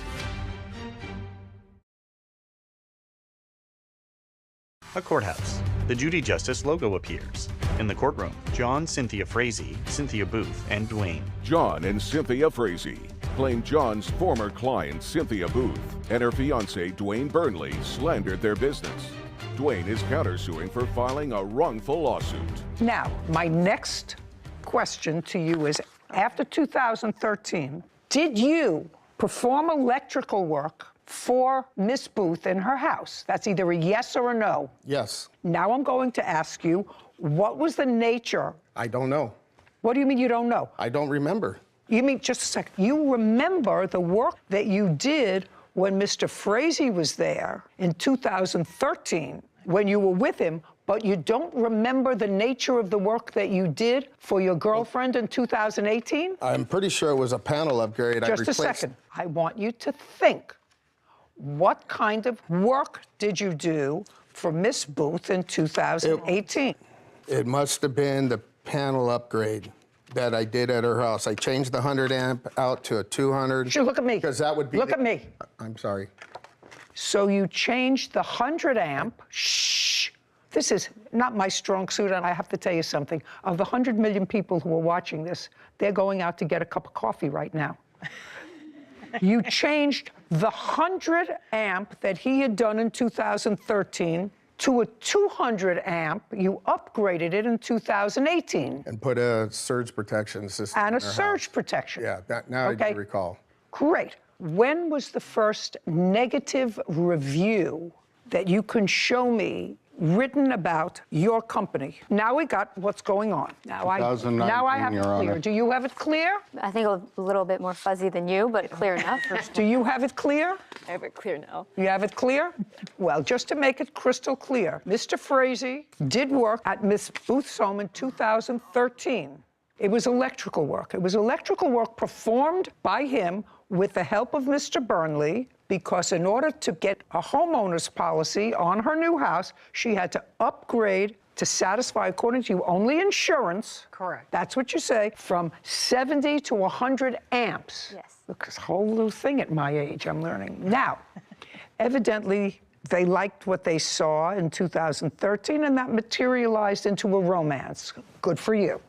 [SPEAKER 7] A courthouse. The Judy Justice logo appears. In the courtroom, John, Cynthia Frazee, Cynthia Booth, and Dwayne.
[SPEAKER 5] John and Cynthia Frazee claim John's former client, Cynthia Booth, and her fiancé, Dwayne Burnley, slandered their business. Dwayne is countersuing for filing a wrongful lawsuit.
[SPEAKER 1] Now, my next question to you is, after 2013, did you perform electrical work for Miss Booth in her house? That's either a yes or a no.
[SPEAKER 11] yes.
[SPEAKER 1] Now I'm going to ask you, what was the nature?
[SPEAKER 11] I don't know.
[SPEAKER 1] What do you mean you don't know?
[SPEAKER 11] I don't remember.
[SPEAKER 1] You mean, just a second, you remember the work that you did when Mr. Frazee was there in 2013, when you were with him, but you don't remember the nature of the work that you did for your girlfriend in 2018?
[SPEAKER 11] I'm pretty sure it was a panel upgrade.
[SPEAKER 1] Just a second. I want you to think. What kind of work did you do for Miss Booth in 2018?
[SPEAKER 11] It must have been the panel upgrade that I did at her house. I changed the 100 amp out to a 200.
[SPEAKER 1] Sure, look at me.
[SPEAKER 11] Because that would be.
[SPEAKER 1] Look at me.
[SPEAKER 11] I'm sorry.
[SPEAKER 1] So you changed the 100 amp. Shh. This is not my strong suit, and I have to tell you something. Of the 100 million people who are watching this, they're going out to get a cup of coffee right now. You changed the 100 amp that he had done in 2013 to a 200 amp. You upgraded it in 2018.
[SPEAKER 11] And put a surge protection system
[SPEAKER 1] And
[SPEAKER 11] in
[SPEAKER 1] a
[SPEAKER 11] her
[SPEAKER 1] surge
[SPEAKER 11] house.
[SPEAKER 1] protection.
[SPEAKER 11] Yeah, now I
[SPEAKER 1] Okay.
[SPEAKER 11] do recall.
[SPEAKER 1] Great. When was the first negative review that you can show me written about your company? Now we got what's going on. Now I have
[SPEAKER 10] 2019,
[SPEAKER 1] it
[SPEAKER 10] Your
[SPEAKER 1] clear.
[SPEAKER 10] Honor.
[SPEAKER 1] Do you have it clear?
[SPEAKER 8] I think a little bit more fuzzy than you, but clear enough.
[SPEAKER 1] Do you have it clear?
[SPEAKER 8] I have it clear now.
[SPEAKER 1] You have it clear? Well, just to make it crystal clear, Mr. Frazee did work at Miss Booth's home in 2013. It was electrical work. It was electrical work performed by him with the help of Mr. Burnley, because in order to get a homeowner's policy on her new house, she had to upgrade to satisfy, according to you, only insurance.
[SPEAKER 9] Correct.
[SPEAKER 1] That's what you say, from 70 to 100 amps.
[SPEAKER 8] Yes.
[SPEAKER 1] Look, this whole little thing at my age, I'm learning. Now, evidently, they liked what they saw in 2013, and that materialized into a romance. Good for you.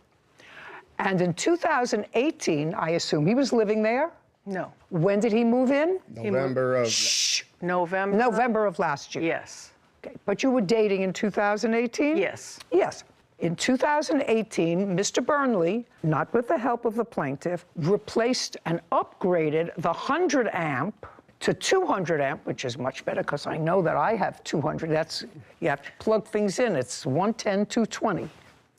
[SPEAKER 1] And in 2018, I assume he was living there?
[SPEAKER 9] No.
[SPEAKER 1] When did he move in?
[SPEAKER 11] November of.
[SPEAKER 1] Shh.
[SPEAKER 9] November?
[SPEAKER 1] November of last year.
[SPEAKER 9] Yes.
[SPEAKER 1] Okay. But you were dating in 2018?
[SPEAKER 9] Yes.
[SPEAKER 1] Yes. In 2018, Mr. Burnley, not with the help of the plaintiff, replaced and upgraded the 100 amp to 200 amp, which is much better because I know that I have 200. That's, you have to plug things in. It's 110, 220,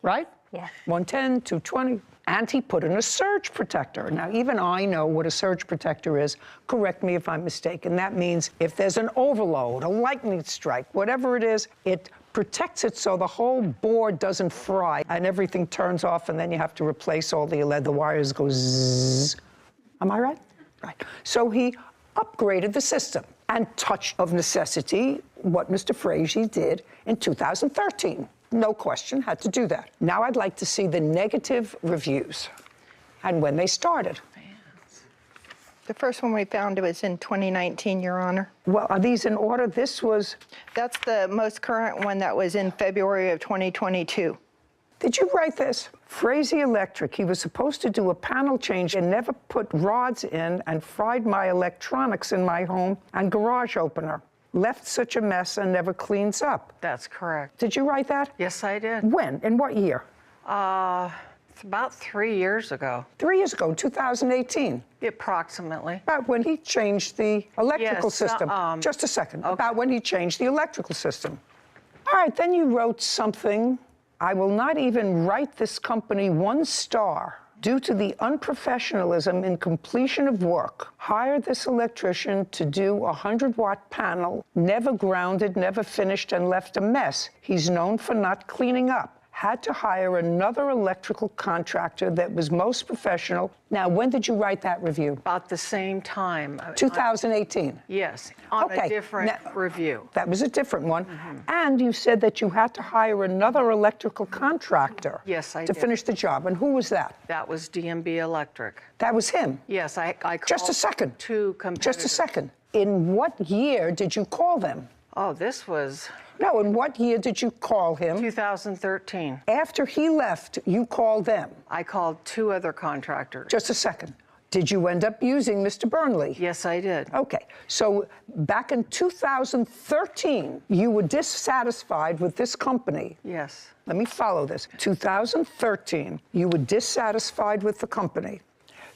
[SPEAKER 1] right?
[SPEAKER 8] Yeah.
[SPEAKER 1] 110, 220. And he put in a surge protector. Now, even I know what a surge protector is. Correct me if I'm mistaken. That means if there's an overload, a lightning strike, whatever it is, it protects it so the whole board doesn't fry and everything turns off, and then you have to replace all the wires go zzz. Am I right? Right. So he upgraded the system and touch of necessity what Mr. Frazee did in 2013. No question, had to do that. Now I'd like to see the negative reviews and when they started.
[SPEAKER 12] The first one we found was in 2019, Your Honor.
[SPEAKER 1] Well, are these in order? This was...
[SPEAKER 12] That's the most current one that was in February of 2022.
[SPEAKER 1] Did you write this? Frazee Electric, he was supposed to do a panel change and never put rods in and fried my electronics in my home and garage opener. Left such a mess and never cleans up.
[SPEAKER 9] That's correct.
[SPEAKER 1] Did you write that?
[SPEAKER 9] Yes, I did.
[SPEAKER 1] When? In what year?
[SPEAKER 9] It's about 3 years ago.
[SPEAKER 1] 3 years ago, 2018.
[SPEAKER 9] Approximately.
[SPEAKER 1] About when he changed the electrical
[SPEAKER 9] Yes,
[SPEAKER 1] system. Just a second.
[SPEAKER 9] okay.
[SPEAKER 1] About when he changed the electrical system. All right, then you wrote something. I will not even write this company 1 star due to the unprofessionalism in completion of work. Hired this electrician to do a 100-watt panel, never grounded, never finished, and left a mess. He's known for not cleaning up. Had to hire another electrical contractor that was most professional. Now, when did you write that review?
[SPEAKER 9] About the same time.
[SPEAKER 1] 2018.
[SPEAKER 9] Yes, on a different review.
[SPEAKER 1] That was a different one. And you said that you had to hire another electrical contractor.
[SPEAKER 9] Yes, I
[SPEAKER 1] to
[SPEAKER 9] did.
[SPEAKER 1] finish the job. And who was that?
[SPEAKER 9] That was DMB Electric.
[SPEAKER 1] That was him.
[SPEAKER 9] Yes, I called
[SPEAKER 1] Just a second.
[SPEAKER 9] 2 competitors.
[SPEAKER 1] Just a second. In what year did you call them?
[SPEAKER 9] Oh, this was...
[SPEAKER 1] No, in what year did you call him?
[SPEAKER 9] 2013.
[SPEAKER 1] After he left, you called them.
[SPEAKER 9] I called 2 other contractors.
[SPEAKER 1] Just a second. Did you end up using Mr. Burnley?
[SPEAKER 9] Yes, I did.
[SPEAKER 1] Okay, so back in 2013, you were dissatisfied with this company.
[SPEAKER 9] Yes.
[SPEAKER 1] Let me follow this. 2013, you were dissatisfied with the company.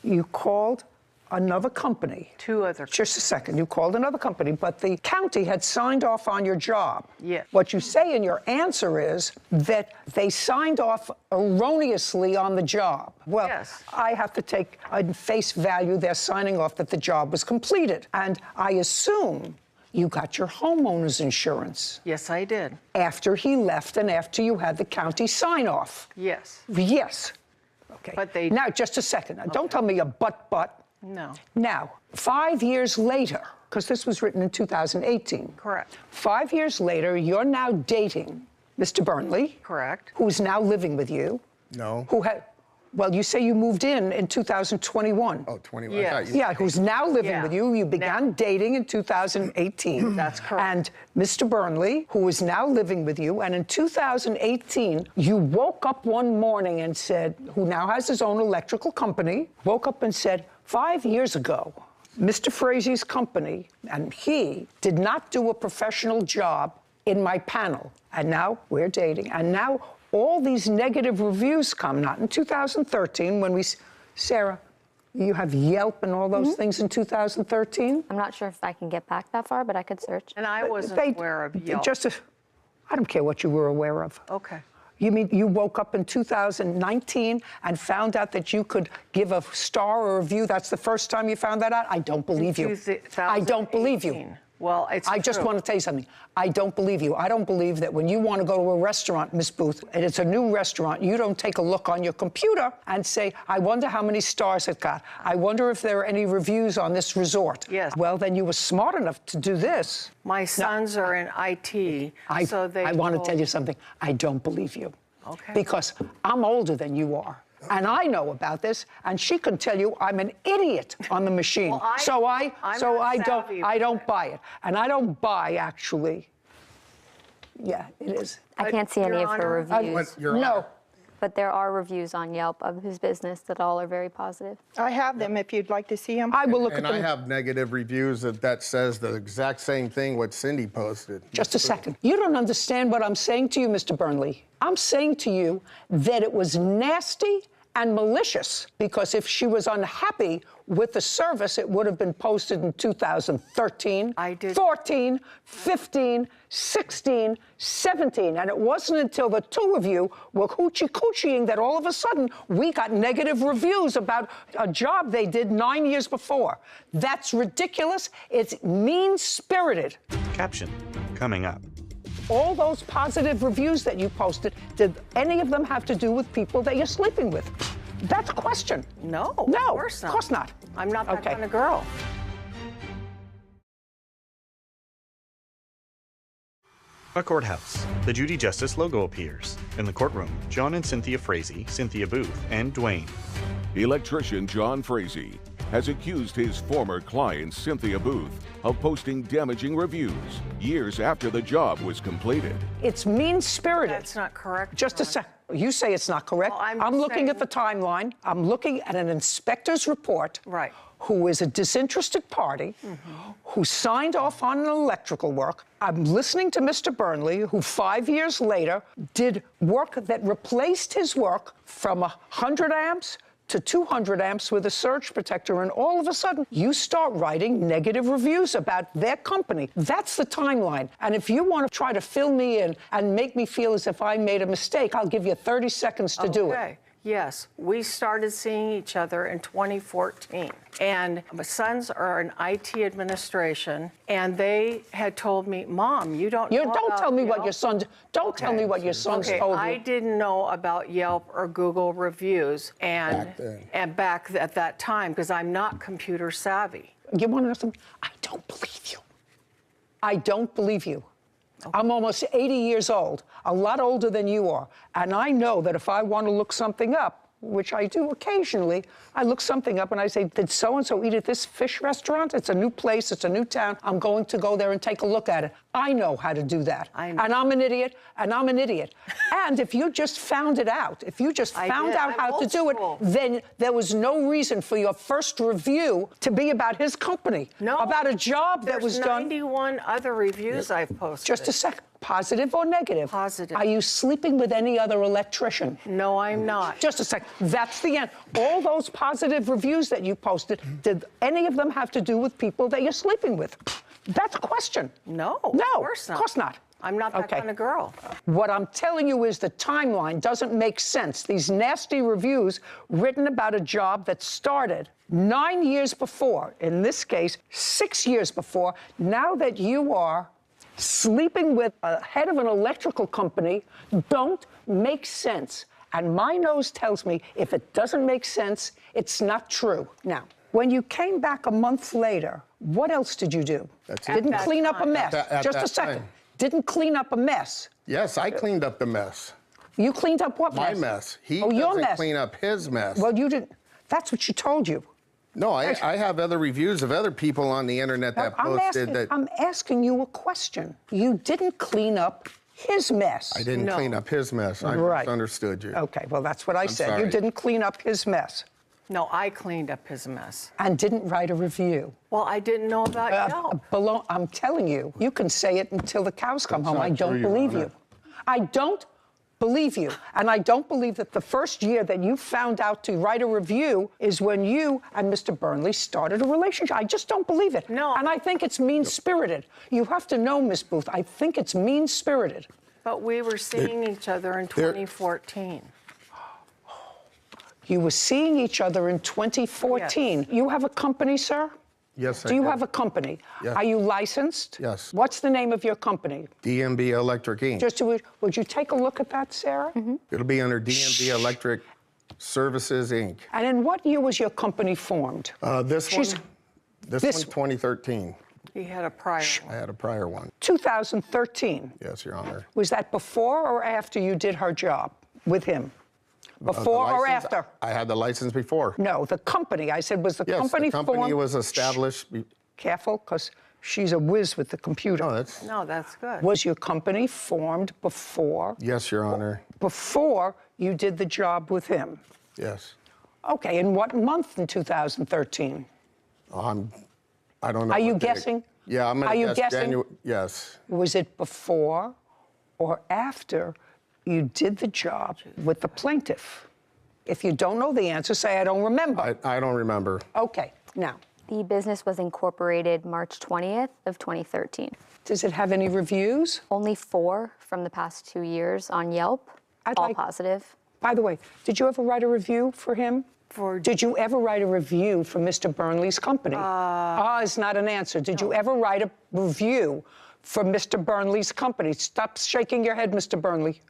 [SPEAKER 1] You called another company.
[SPEAKER 9] 2 other.
[SPEAKER 1] Just a second. You called another company, but the county had signed off on your job.
[SPEAKER 9] Yes.
[SPEAKER 1] What you say in your answer is that they signed off erroneously on the job. Well,
[SPEAKER 9] Yes.
[SPEAKER 1] I have to take at face value they're signing off that the job was completed. And I assume you got your homeowner's insurance
[SPEAKER 9] Yes, I did.
[SPEAKER 1] after he left and after you had the county sign off.
[SPEAKER 9] Yes.
[SPEAKER 1] Yes. Okay.
[SPEAKER 9] But they-
[SPEAKER 1] Now, just a second. Now, don't tell me a but.
[SPEAKER 9] No.
[SPEAKER 1] Now, 5 years later, because this was written in 2018.
[SPEAKER 9] Correct.
[SPEAKER 1] 5 years later, you're now dating Mr. Burnley.
[SPEAKER 9] Correct.
[SPEAKER 1] Who's now living with you.
[SPEAKER 11] No.
[SPEAKER 1] Who had, well, you say you moved in 2021.
[SPEAKER 11] Oh, 21.
[SPEAKER 9] Yes.
[SPEAKER 11] I thought you
[SPEAKER 1] Yeah, who's now living
[SPEAKER 9] Yeah.
[SPEAKER 1] with you. You began
[SPEAKER 9] Now.
[SPEAKER 1] dating in 2018.
[SPEAKER 9] That's correct.
[SPEAKER 1] And Mr. Burnley, who is now living with you, and in 2018, you woke up one morning and said, who now has his own electrical company, woke up and said, 5 years ago, Mr. Frazee's company and he did not do a professional job in my panel. And now we're dating. And now all these negative reviews come, not in 2013 when Sarah, you have Yelp and all those things in 2013?
[SPEAKER 8] I'm not sure if I can get back that far, but I could search.
[SPEAKER 9] And I wasn't aware of Yelp.
[SPEAKER 1] I don't care what you were aware of.
[SPEAKER 9] Okay.
[SPEAKER 1] You mean you woke up in 2019 and found out that you could give a star or review? That's the first time you found that out? I don't believe you. I don't believe you.
[SPEAKER 9] Well, it's
[SPEAKER 1] I just
[SPEAKER 9] true.
[SPEAKER 1] want to tell you something. I don't believe you. I don't believe that when you want to go to a restaurant, Miss Booth, and it's a new restaurant, you don't take a look on your computer and say, I wonder how many stars it got. I wonder if there are any reviews on this resort.
[SPEAKER 9] Yes.
[SPEAKER 1] Well, then you were smart enough to do this.
[SPEAKER 9] My sons are in IT, so they
[SPEAKER 1] I want to
[SPEAKER 9] told-
[SPEAKER 1] tell you something. I don't believe you.
[SPEAKER 9] Okay.
[SPEAKER 1] Because I'm older than you are. And I know about this, and she can tell you I'm an idiot on the machine.
[SPEAKER 9] Well, I'm not savvy
[SPEAKER 1] I
[SPEAKER 9] with
[SPEAKER 1] don't
[SPEAKER 9] it.
[SPEAKER 1] buy it. And I don't buy actually. Yeah, it is.
[SPEAKER 8] I can't see any
[SPEAKER 9] Your
[SPEAKER 8] of
[SPEAKER 9] Honor,
[SPEAKER 8] her reviews.
[SPEAKER 1] No.
[SPEAKER 8] But there are reviews on Yelp of his business that all are very positive.
[SPEAKER 12] I have them if you'd like to see them.
[SPEAKER 1] I will look
[SPEAKER 11] And
[SPEAKER 1] at
[SPEAKER 11] I
[SPEAKER 1] them.
[SPEAKER 11] have negative reviews that says the exact same thing what Cindy posted.
[SPEAKER 1] Just a second. You don't understand what I'm saying to you, Mr. Burnley. I'm saying to you that it was nasty and malicious, because if she was unhappy with the service, it would have been posted in 2013,
[SPEAKER 9] I did.
[SPEAKER 1] 14, 15, 16, 17. And it wasn't until the two of you were hoochie-coochieing that all of a sudden we got negative reviews about a job they did 9 years before. That's ridiculous. It's mean-spirited.
[SPEAKER 7] Caption coming up.
[SPEAKER 1] All those positive reviews that you posted, did any of them have to do with people that you're sleeping with? That's a question.
[SPEAKER 9] No,
[SPEAKER 1] No,
[SPEAKER 9] of course not.
[SPEAKER 1] Of course not.
[SPEAKER 9] I'm not that
[SPEAKER 1] Okay.
[SPEAKER 9] kind of girl.
[SPEAKER 7] A courthouse. The Judy Justice logo appears. In the courtroom, John and Cynthia Frazee, Cynthia Booth, and Dwayne.
[SPEAKER 5] Electrician John Frazee has accused his former client, Cynthia Booth, of posting damaging reviews years after the job was completed.
[SPEAKER 1] It's mean-spirited.
[SPEAKER 9] That's not correct.
[SPEAKER 1] Just a
[SPEAKER 9] John.
[SPEAKER 1] sec. You say it's not correct.
[SPEAKER 9] Well, I'm
[SPEAKER 1] I'm
[SPEAKER 9] just
[SPEAKER 1] looking at the
[SPEAKER 9] saying-
[SPEAKER 1] timeline. I'm looking at an inspector's report.
[SPEAKER 9] Right.
[SPEAKER 1] Who is a disinterested party, who signed off on an electrical work. I'm listening to Mr. Burnley, who 5 years later did work that replaced his work from 100 amps to 200 amps with a surge protector, and all of a sudden, you start writing negative reviews about their company. That's the timeline. And if you want to try to fill me in and make me feel as if I made a mistake, I'll give you 30 seconds to do it.
[SPEAKER 9] Okay. Yes, we started seeing each other in 2014. And my sons are in IT administration, and they had told me, Mom, you don't know
[SPEAKER 1] Don't
[SPEAKER 9] about
[SPEAKER 1] tell me what
[SPEAKER 9] Yelp?"
[SPEAKER 1] your son. Don't tell me what your sons
[SPEAKER 9] Okay,
[SPEAKER 1] told you.
[SPEAKER 9] I didn't know about Yelp or Google reviews back at that time, because I'm not computer savvy.
[SPEAKER 1] You want to know something? I don't believe you. I don't believe you. I'm almost 80 years old, a lot older than you are. And I know that if I want to look something up, which I do occasionally, I look something up and I say, did so-and-so eat at this fish restaurant? It's a new place, it's a new town. I'm going to go there and take a look at it. I know how to do that.
[SPEAKER 9] I know.
[SPEAKER 1] And I'm an idiot, and I'm an idiot. And if you just found it out, if you just
[SPEAKER 9] I
[SPEAKER 1] found
[SPEAKER 9] did.
[SPEAKER 1] out
[SPEAKER 9] I'm
[SPEAKER 1] how to
[SPEAKER 9] old
[SPEAKER 1] do it,
[SPEAKER 9] school.
[SPEAKER 1] then there was no reason for your first review to be about his company.
[SPEAKER 9] No.
[SPEAKER 1] About a job that was
[SPEAKER 9] There's
[SPEAKER 1] done.
[SPEAKER 9] 91 other reviews I've posted.
[SPEAKER 1] Just a second. Positive or negative?
[SPEAKER 9] Positive.
[SPEAKER 1] Are you sleeping with any other electrician?
[SPEAKER 9] No, I'm not.
[SPEAKER 1] Just a second. That's the end. All those positive reviews that you posted, did any of them have to do with people that you're sleeping with? That's a question.
[SPEAKER 9] No,
[SPEAKER 1] No,
[SPEAKER 9] of course not.
[SPEAKER 1] Of course not.
[SPEAKER 9] I'm not that
[SPEAKER 1] Okay.
[SPEAKER 9] kind of girl.
[SPEAKER 1] What I'm telling you is the timeline doesn't make sense. These nasty reviews written about a job that started 9 years before, in this case, 6 years before, now that you are sleeping with a head of an electrical company, don't make sense. And my nose tells me if it doesn't make sense, it's not true. Now, when you came back a month later, what else did you do?
[SPEAKER 11] That's it.
[SPEAKER 1] Didn't
[SPEAKER 9] At that
[SPEAKER 1] clean up a
[SPEAKER 9] time.
[SPEAKER 1] mess.
[SPEAKER 11] At
[SPEAKER 1] Just a
[SPEAKER 11] that
[SPEAKER 1] second.
[SPEAKER 11] time.
[SPEAKER 1] Didn't clean up a mess.
[SPEAKER 11] Yes, I cleaned up the mess.
[SPEAKER 1] You cleaned up what
[SPEAKER 11] My
[SPEAKER 1] mess?
[SPEAKER 11] mess. He
[SPEAKER 1] your
[SPEAKER 11] doesn't
[SPEAKER 1] mess.
[SPEAKER 11] clean up his mess.
[SPEAKER 1] Well, you didn't. That's what she told you.
[SPEAKER 11] No, I have other reviews of other people on the internet that posted that.
[SPEAKER 1] I'm asking you a question. You didn't clean up his mess.
[SPEAKER 11] I didn't
[SPEAKER 9] No.
[SPEAKER 11] clean up his mess. I
[SPEAKER 1] Right.
[SPEAKER 11] misunderstood you.
[SPEAKER 1] Okay, well, that's what I said. You
[SPEAKER 11] sorry.
[SPEAKER 1] didn't clean up his mess
[SPEAKER 9] No, I cleaned up his mess.
[SPEAKER 1] and didn't write a review.
[SPEAKER 9] Well, I didn't know about Yelp.
[SPEAKER 1] I'm telling you, you can say it until the cows come home.
[SPEAKER 11] not
[SPEAKER 1] I don't
[SPEAKER 11] true, Your
[SPEAKER 1] believe
[SPEAKER 11] Honor.
[SPEAKER 1] you. I don't believe you. And I don't believe that the first year that you found out to write a review is when you and Mr. Burnley started a relationship. I just don't believe it.
[SPEAKER 9] No.
[SPEAKER 1] And I think it's mean-spirited. You have to know, Miss Booth, I think it's mean-spirited.
[SPEAKER 9] But we were seeing each other in 2014.
[SPEAKER 1] You were seeing each other in 2014.
[SPEAKER 9] Yes.
[SPEAKER 1] You have a company, sir?
[SPEAKER 11] Yes, I
[SPEAKER 1] Do you
[SPEAKER 11] do.
[SPEAKER 1] have a company?
[SPEAKER 11] Yes.
[SPEAKER 1] Are you licensed?
[SPEAKER 11] Yes.
[SPEAKER 1] What's the name of your company?
[SPEAKER 11] DMB Electric Inc.
[SPEAKER 1] Would you take a look at that, Sarah?
[SPEAKER 11] It'll be under DMB Electric Services Inc.
[SPEAKER 1] And in what year was your company formed?
[SPEAKER 11] This
[SPEAKER 1] She's-
[SPEAKER 11] one, this
[SPEAKER 1] this-
[SPEAKER 11] one's 2013.
[SPEAKER 9] He had a prior
[SPEAKER 11] I
[SPEAKER 9] one.
[SPEAKER 11] had a prior one.
[SPEAKER 1] 2013.
[SPEAKER 11] Yes, Your Honor.
[SPEAKER 1] Was that before or after you did her job with him?
[SPEAKER 11] The
[SPEAKER 1] Before or
[SPEAKER 11] license-
[SPEAKER 1] after?
[SPEAKER 11] I had the license before.
[SPEAKER 1] No, the company. I said, was the
[SPEAKER 11] Yes,
[SPEAKER 1] company
[SPEAKER 11] the company
[SPEAKER 1] formed?
[SPEAKER 11] was established.
[SPEAKER 1] Careful, because she's a whiz with the computer.
[SPEAKER 11] No, that's
[SPEAKER 9] No, that's good.
[SPEAKER 1] Was your company formed before
[SPEAKER 11] yes, Your Honor.
[SPEAKER 1] you did the job with him?
[SPEAKER 11] Yes.
[SPEAKER 1] Okay, in what month in 2013?
[SPEAKER 11] I don't know.
[SPEAKER 1] Are you
[SPEAKER 11] what date.
[SPEAKER 1] guessing?
[SPEAKER 11] Yeah, I'm
[SPEAKER 1] Are
[SPEAKER 11] gonna
[SPEAKER 1] you
[SPEAKER 11] guess
[SPEAKER 1] guessing?
[SPEAKER 11] January. Yes.
[SPEAKER 1] Was it before or after you did the job with the plaintiff? If you don't know the answer, say, I don't remember.
[SPEAKER 11] I don't remember.
[SPEAKER 1] Okay, now,
[SPEAKER 8] The business was incorporated March 20th of 2013.
[SPEAKER 1] does it have any reviews?
[SPEAKER 8] Only 4 from the past 2 years on Yelp,
[SPEAKER 1] I'd
[SPEAKER 8] all
[SPEAKER 1] like-
[SPEAKER 8] positive.
[SPEAKER 1] By the way, did you ever write a review for him? Did you ever write a review for Mr. Burnley's company? Is not an answer. Did you ever write a review for Mr. Burnley's company? Stop shaking your head, Mr. Burnley.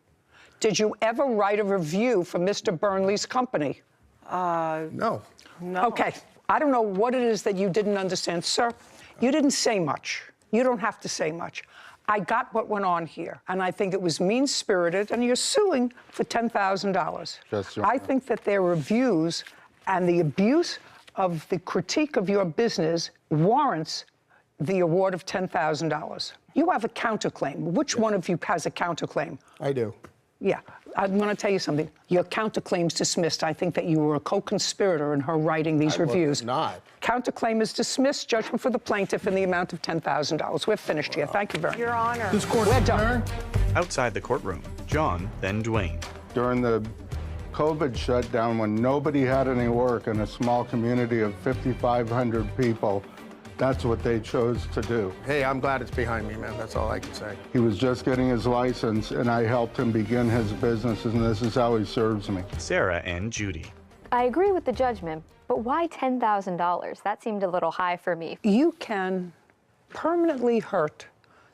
[SPEAKER 1] Did you ever write a review for Mr. Burnley's company?
[SPEAKER 11] No.
[SPEAKER 1] Okay, I don't know what it is that you didn't understand. Sir, you didn't say much. You don't have to say much. I got what went on here, and I think it was mean-spirited, and you're suing for $10,000.
[SPEAKER 10] Yes, Your
[SPEAKER 1] I
[SPEAKER 10] Honor.
[SPEAKER 1] think that their reviews and the abuse of the critique of your business warrants the award of $10,000. You have a counterclaim. Which one of you has a counterclaim?
[SPEAKER 11] I do.
[SPEAKER 1] Yeah, I'm going to tell you something. Your counterclaim's dismissed. I think that you were a co-conspirator in her writing these
[SPEAKER 11] I was
[SPEAKER 1] reviews.
[SPEAKER 11] not.
[SPEAKER 1] Counterclaim is dismissed. Judgment for the plaintiff in the amount of $10,000. We're finished here. Thank you very much.
[SPEAKER 9] Your Honor.
[SPEAKER 6] This court
[SPEAKER 1] We're
[SPEAKER 6] is
[SPEAKER 1] done.
[SPEAKER 6] adjourned.
[SPEAKER 7] Outside the courtroom, John, then Dwayne.
[SPEAKER 10] During the COVID shutdown, when nobody had any work in a small community of 5,500 people, that's what they chose to do.
[SPEAKER 11] Hey, I'm glad it's behind me, man. That's all I can say.
[SPEAKER 10] He was just getting his license, and I helped him begin his business, and this is how he serves me.
[SPEAKER 7] Sarah and Judy.
[SPEAKER 8] I agree with the judgment, but why $10,000? That seemed a little high for me.
[SPEAKER 1] You can permanently hurt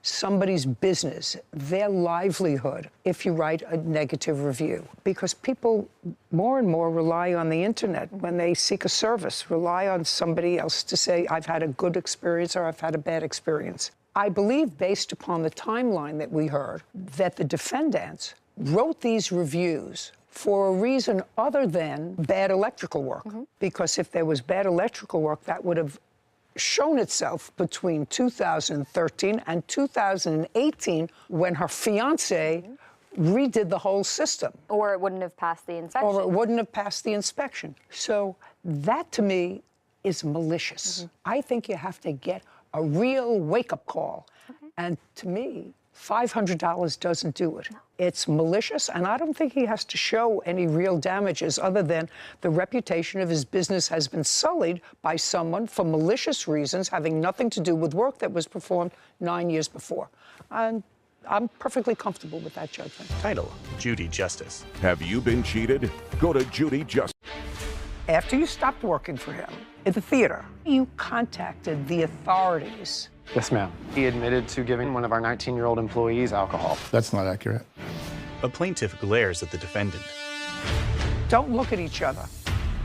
[SPEAKER 1] somebody's business, their livelihood, if you write a negative review. Because people more and more rely on the internet when they seek a service, rely on somebody else to say, I've had a good experience or I've had a bad experience. I believe, based upon the timeline that we heard, that the defendants wrote these reviews for a reason other than bad electrical work. Because if there was bad electrical work, that would have shown itself between 2013 and 2018 when her fiance redid the whole system.
[SPEAKER 8] Or it wouldn't have passed the inspection.
[SPEAKER 1] Or it wouldn't have passed the inspection. So that to me is malicious. I think you have to get a real wake-up call. And to me, $500 doesn't do it. It's malicious, and I don't think he has to show any real damages other than the reputation of his business has been sullied by someone for malicious reasons having nothing to do with work that was performed 9 years before. And I'm perfectly comfortable with that judgment.
[SPEAKER 7] Title, Judy Justice.
[SPEAKER 5] Have you been cheated? Go to Judy Justice.
[SPEAKER 1] After you stopped working for him at the theater, you contacted the authorities.
[SPEAKER 13] Yes, ma'am. He admitted to giving one of our 19-year-old employees alcohol.
[SPEAKER 6] That's not accurate.
[SPEAKER 7] A plaintiff glares at the defendant.
[SPEAKER 1] Don't look at each other.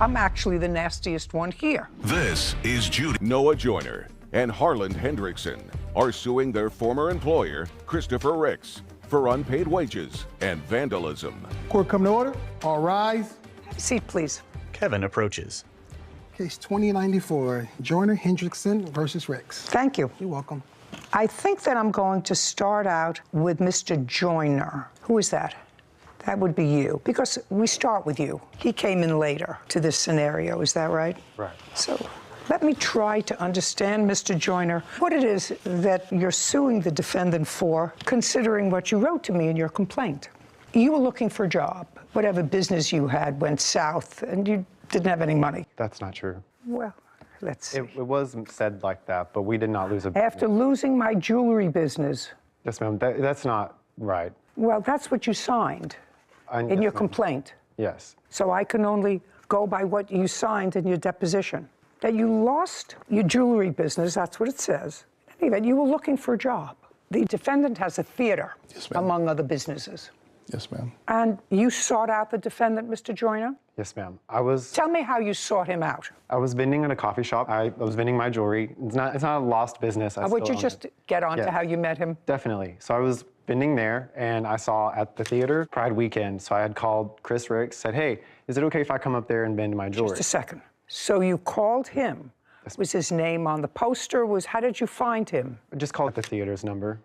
[SPEAKER 1] I'm actually the nastiest one here.
[SPEAKER 4] This is Judy.
[SPEAKER 5] Noah Joyner and Harland Hendrickson are suing their former employer, Christopher Ricks, for unpaid wages and vandalism.
[SPEAKER 6] Court come to order. All rise.
[SPEAKER 1] Have a seat, please.
[SPEAKER 7] Kevin approaches.
[SPEAKER 6] Case 2094, Joyner Hendrickson versus Ricks.
[SPEAKER 1] Thank you.
[SPEAKER 6] You're welcome.
[SPEAKER 1] I think that I'm going to start out with Mr. Joyner. Who is that? That would be you, because we start with you. He came in later to this scenario, is that right?
[SPEAKER 13] Right.
[SPEAKER 1] So let me try to understand, Mr. Joyner, what it is that you're suing the defendant for, considering what you wrote to me in your complaint. You were looking for a job. Whatever business you had went south, and you didn't have any money.
[SPEAKER 13] That's not true.
[SPEAKER 1] Well, let's see.
[SPEAKER 13] It was said like that, but we did not lose a...
[SPEAKER 1] After losing my jewelry business,
[SPEAKER 13] Yes, ma'am. That's not right.
[SPEAKER 1] well, that's what you signed in
[SPEAKER 13] Yes,
[SPEAKER 1] your
[SPEAKER 13] ma'am.
[SPEAKER 1] complaint.
[SPEAKER 13] Yes.
[SPEAKER 1] So I can only go by what you signed in your deposition. that you lost your jewelry business, that's what it says. In any event, you were looking for a job. The defendant has a theater, among other businesses.
[SPEAKER 14] Yes, ma'am.
[SPEAKER 1] And you sought out the defendant, Mr. Joyner?
[SPEAKER 13] Yes, ma'am.
[SPEAKER 1] Tell me how you sought him out.
[SPEAKER 13] I was vending at a coffee shop. I was vending my jewelry. It's not a lost business.
[SPEAKER 1] Would you just get on to how you met him?
[SPEAKER 13] Definitely. So I was vending there, and I saw at the theater Pride Weekend. So I had called Chris Ricks, said, hey, is it okay if I come up there and vend my jewelry?
[SPEAKER 1] Just a second. So you called him. Was his name on the poster? How did you find him?
[SPEAKER 13] I just called the theater's number,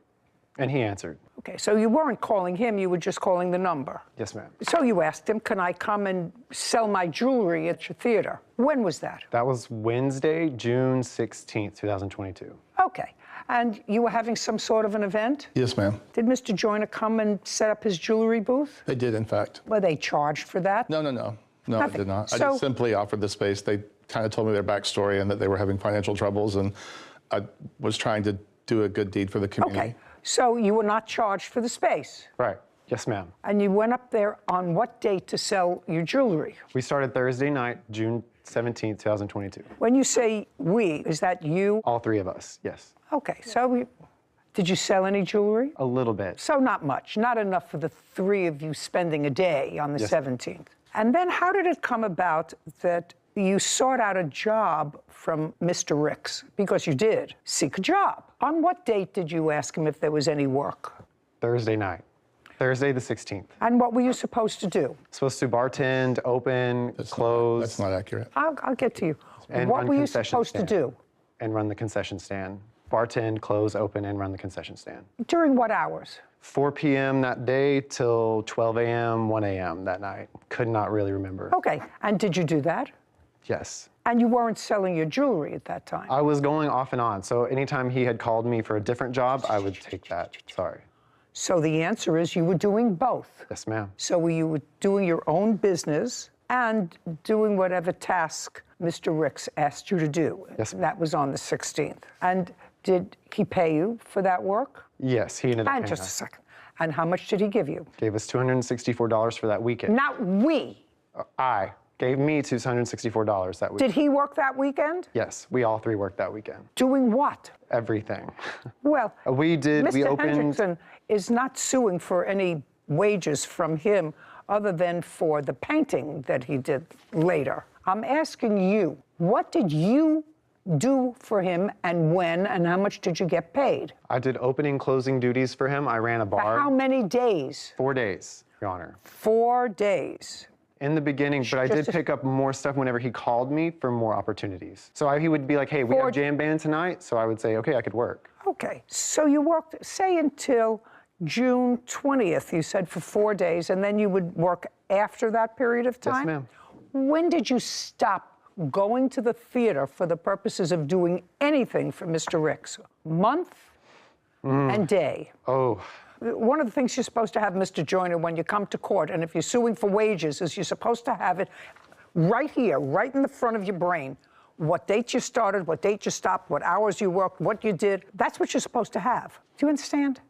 [SPEAKER 13] and he answered.
[SPEAKER 1] Okay, so you weren't calling him, you were just calling the number.
[SPEAKER 13] Yes, ma'am.
[SPEAKER 1] So you asked him, can I come and sell my jewelry at your theater? When was that?
[SPEAKER 13] That was Wednesday, June 16th, 2022.
[SPEAKER 1] Okay, and you were having some sort of an event?
[SPEAKER 14] Yes, ma'am.
[SPEAKER 1] Did Mr. Joyner come and set up his jewelry booth?
[SPEAKER 14] They did, in fact.
[SPEAKER 1] Were they charged for that?
[SPEAKER 14] No, I did not. I just simply offered the space. They kind of told me their backstory and that they were having financial troubles, and I was trying to do a good deed for the community.
[SPEAKER 1] Okay, so you were not charged for the space?
[SPEAKER 13] Right. Yes, ma'am.
[SPEAKER 1] And you went up there on what date to sell your jewelry?
[SPEAKER 13] We started Thursday night, June 17th, 2022.
[SPEAKER 1] When you say we, is that you?
[SPEAKER 13] All three of us, yes.
[SPEAKER 1] Okay, so did you sell any jewelry?
[SPEAKER 13] A little bit.
[SPEAKER 1] So not much, not enough for the three of you spending a day on the 17th. And then how did it come about that you sought out a job from Mr. Ricks? Because you did seek a job. On what date did you ask him if there was any work?
[SPEAKER 13] Thursday night. Thursday the 16th.
[SPEAKER 1] And what were you supposed to do?
[SPEAKER 13] Supposed to bartend, open, close.
[SPEAKER 14] That's not accurate.
[SPEAKER 1] I'll get to you.
[SPEAKER 13] And
[SPEAKER 1] what were you supposed to do?
[SPEAKER 13] And run the concession stand. Bartend, close, open, and run the concession stand.
[SPEAKER 1] During what hours?
[SPEAKER 13] 4 p.m. that day till 12 a.m., 1 a.m. that night. Could not really remember.
[SPEAKER 1] Okay, and did you do that?
[SPEAKER 13] Yes.
[SPEAKER 1] And you weren't selling your jewelry at that time?
[SPEAKER 13] I was going off and on, so anytime he had called me for a different job, I would take that. Sorry.
[SPEAKER 1] So the answer is you were doing both.
[SPEAKER 13] Yes, ma'am.
[SPEAKER 1] So you were doing your own business and doing whatever task Mr. Ricks asked you to do.
[SPEAKER 13] Yes, ma'am.
[SPEAKER 1] That was on the 16th. And did he pay you for that work?
[SPEAKER 13] Yes, he ended up paying
[SPEAKER 1] just
[SPEAKER 13] us.
[SPEAKER 1] a second. And how much did he give you?
[SPEAKER 13] Gave us $264 for that weekend.
[SPEAKER 1] Not we.
[SPEAKER 13] I gave me $264 that weekend.
[SPEAKER 1] Did he work that weekend?
[SPEAKER 13] Yes, we all three worked that weekend.
[SPEAKER 1] Doing what?
[SPEAKER 13] Everything.
[SPEAKER 1] Well,
[SPEAKER 13] we
[SPEAKER 1] Mr.
[SPEAKER 13] opened.
[SPEAKER 1] Hendrickson is not suing for any wages from him other than for the painting that he did later. I'm asking you, what did you do for him and when, and how much did you get paid?
[SPEAKER 13] I did opening, closing duties for him. I ran a bar.
[SPEAKER 1] For how many days?
[SPEAKER 13] 4 days, Your Honor.
[SPEAKER 1] 4 days.
[SPEAKER 13] In the beginning, but I did pick up more stuff whenever he called me for more opportunities. So he would be like, hey, we have jam band tonight. So I would say, okay, I could work.
[SPEAKER 1] Okay, so you worked, say, until June 20th, you said, for 4 days, and then you would work after that period of time?
[SPEAKER 13] Yes, ma'am.
[SPEAKER 1] When did you stop going to the theater for the purposes of doing anything for Mr. Ricks? Month and day?
[SPEAKER 13] Oh.
[SPEAKER 1] One of the things you're supposed to have, Mr. Joyner, when you come to court, and if you're suing for wages, is you're supposed to have it right here, right in the front of your brain. What date you started, what date you stopped, what hours you worked, what you did. That's what you're supposed to have. Do you understand?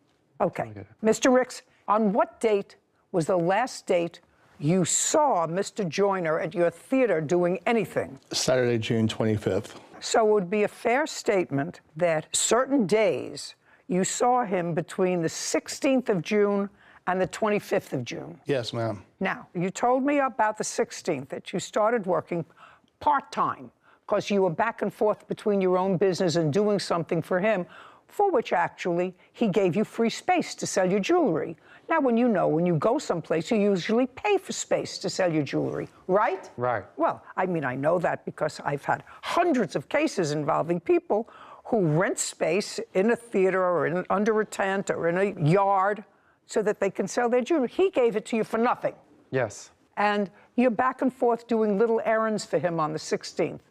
[SPEAKER 1] Okay. Mr. Ricks, on what date was the last date you saw Mr. Joyner at your theater doing anything?
[SPEAKER 14] Saturday, June 25th.
[SPEAKER 1] So it would be a fair statement that certain days you saw him between the 16th of June and the 25th of June.
[SPEAKER 14] Yes, ma'am.
[SPEAKER 1] Now, you told me about the 16th that you started working part-time because you were back and forth between your own business and doing something for him, for which actually he gave you free space to sell your jewelry. Now, when you go someplace, you usually pay for space to sell your jewelry, right?
[SPEAKER 13] Right.
[SPEAKER 1] Well, I mean, I know that because I've had hundreds of cases involving people who rent space in a theater or under a tent or in a yard so that they can sell their jewelry. He gave it to you for nothing.
[SPEAKER 13] Yes.
[SPEAKER 1] And you're back and forth doing little errands for him on the 16th.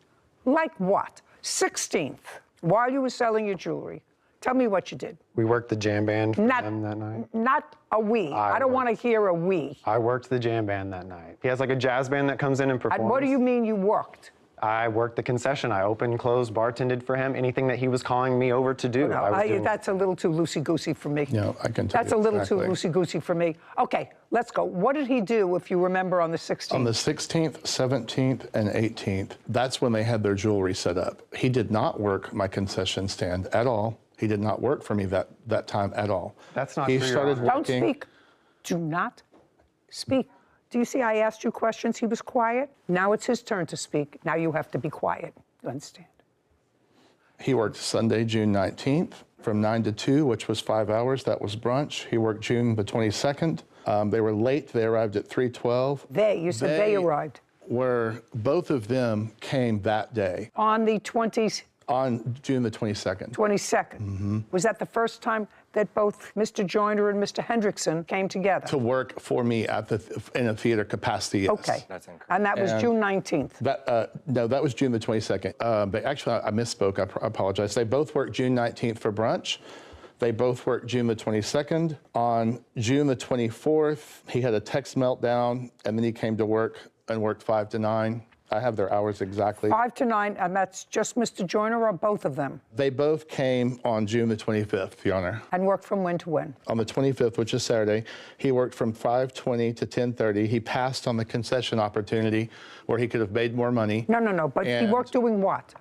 [SPEAKER 1] Like what? 16th, while you were selling your jewelry. Tell me what you did.
[SPEAKER 13] We worked the jam band for them that night.
[SPEAKER 1] Not a we. I don't want to hear a we.
[SPEAKER 13] I worked the jam band that night. He has like a jazz band that comes in and performs.
[SPEAKER 1] And what do you mean you worked?
[SPEAKER 13] I worked the concession. I opened, closed, bartended for him, anything that he was calling me over to do.
[SPEAKER 1] That's a little too loosey-goosey for me.
[SPEAKER 10] No, I can tell
[SPEAKER 1] That's
[SPEAKER 10] you
[SPEAKER 1] a little
[SPEAKER 10] exactly.
[SPEAKER 1] too loosey-goosey for me. Okay, let's go. What did he do, if you remember, on the 16th?
[SPEAKER 14] On the 16th, 17th, and 18th, that's when they had their jewelry set up. He did not work my concession stand at all. He did not work for me that time at all.
[SPEAKER 13] That's not
[SPEAKER 14] He
[SPEAKER 13] true, Your
[SPEAKER 14] started
[SPEAKER 13] Honor.
[SPEAKER 1] Don't
[SPEAKER 14] working.
[SPEAKER 1] speak. Do not speak. Do you see I asked you questions? He was quiet. Now it's his turn to speak. Now you have to be quiet. You understand?
[SPEAKER 14] He worked Sunday, June 19th, from 9 to 2, which was 5 hours. That was brunch. He worked June the 22nd. They were late. They arrived at 3:12.
[SPEAKER 1] You said they arrived.
[SPEAKER 14] Both of them came that day.
[SPEAKER 1] On the 20s?
[SPEAKER 14] On June the 22nd.
[SPEAKER 1] 22nd.
[SPEAKER 14] Mm-hmm.
[SPEAKER 1] Was that the first time that both Mr. Joyner and Mr. Hendrickson came together?
[SPEAKER 14] To work for me in a theater capacity, yes.
[SPEAKER 1] Okay. And that was June 19th?
[SPEAKER 14] No, that was June the 22nd. But actually, I misspoke. I apologize. They both worked June 19th for brunch. They both worked June the 22nd. On June the 24th, he had a text meltdown, and then he came to work and worked 5 to 9. I have their hours exactly.
[SPEAKER 1] 5 to 9, and that's just Mr. Joyner or both of them?
[SPEAKER 14] They both came on June the 25th, Your Honor.
[SPEAKER 1] And worked from when to when?
[SPEAKER 14] On the 25th, which is Saturday, he worked from 5:20 to 10:30. He passed on the concession opportunity where he could have made more money.
[SPEAKER 1] No, but he worked doing what?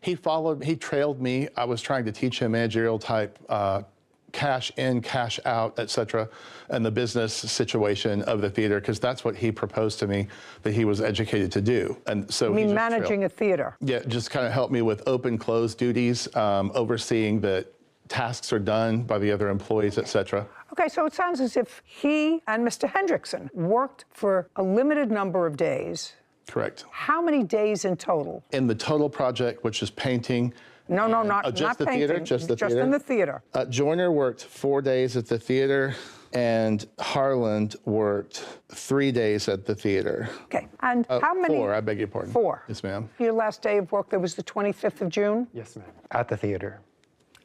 [SPEAKER 14] He trailed me. I was trying to teach him managerial type cash in, cash out, et cetera, and the business situation of the theater, because that's what he proposed to me that he was educated to do. And so
[SPEAKER 1] You mean managing a theater?
[SPEAKER 14] Yeah, just kind of helped me with open, close duties, overseeing that tasks are done by the other employees, et cetera.
[SPEAKER 1] Okay, so it sounds as if he and Mr. Hendrickson worked for a limited number of days.
[SPEAKER 14] Correct.
[SPEAKER 1] How many days in total?
[SPEAKER 14] In the total project, which is painting.
[SPEAKER 1] No, not
[SPEAKER 14] just the
[SPEAKER 1] painting.
[SPEAKER 14] theater. Just the
[SPEAKER 1] just
[SPEAKER 14] theater.
[SPEAKER 1] in the theater.
[SPEAKER 14] Joyner worked 4 days at the theater, and Harland worked 3 days at the theater.
[SPEAKER 1] Okay, and how many?
[SPEAKER 14] 4, I beg your pardon.
[SPEAKER 1] 4.
[SPEAKER 14] Yes, ma'am.
[SPEAKER 1] Your last day of work, there was the 25th of June?
[SPEAKER 13] Yes, ma'am. At the theater.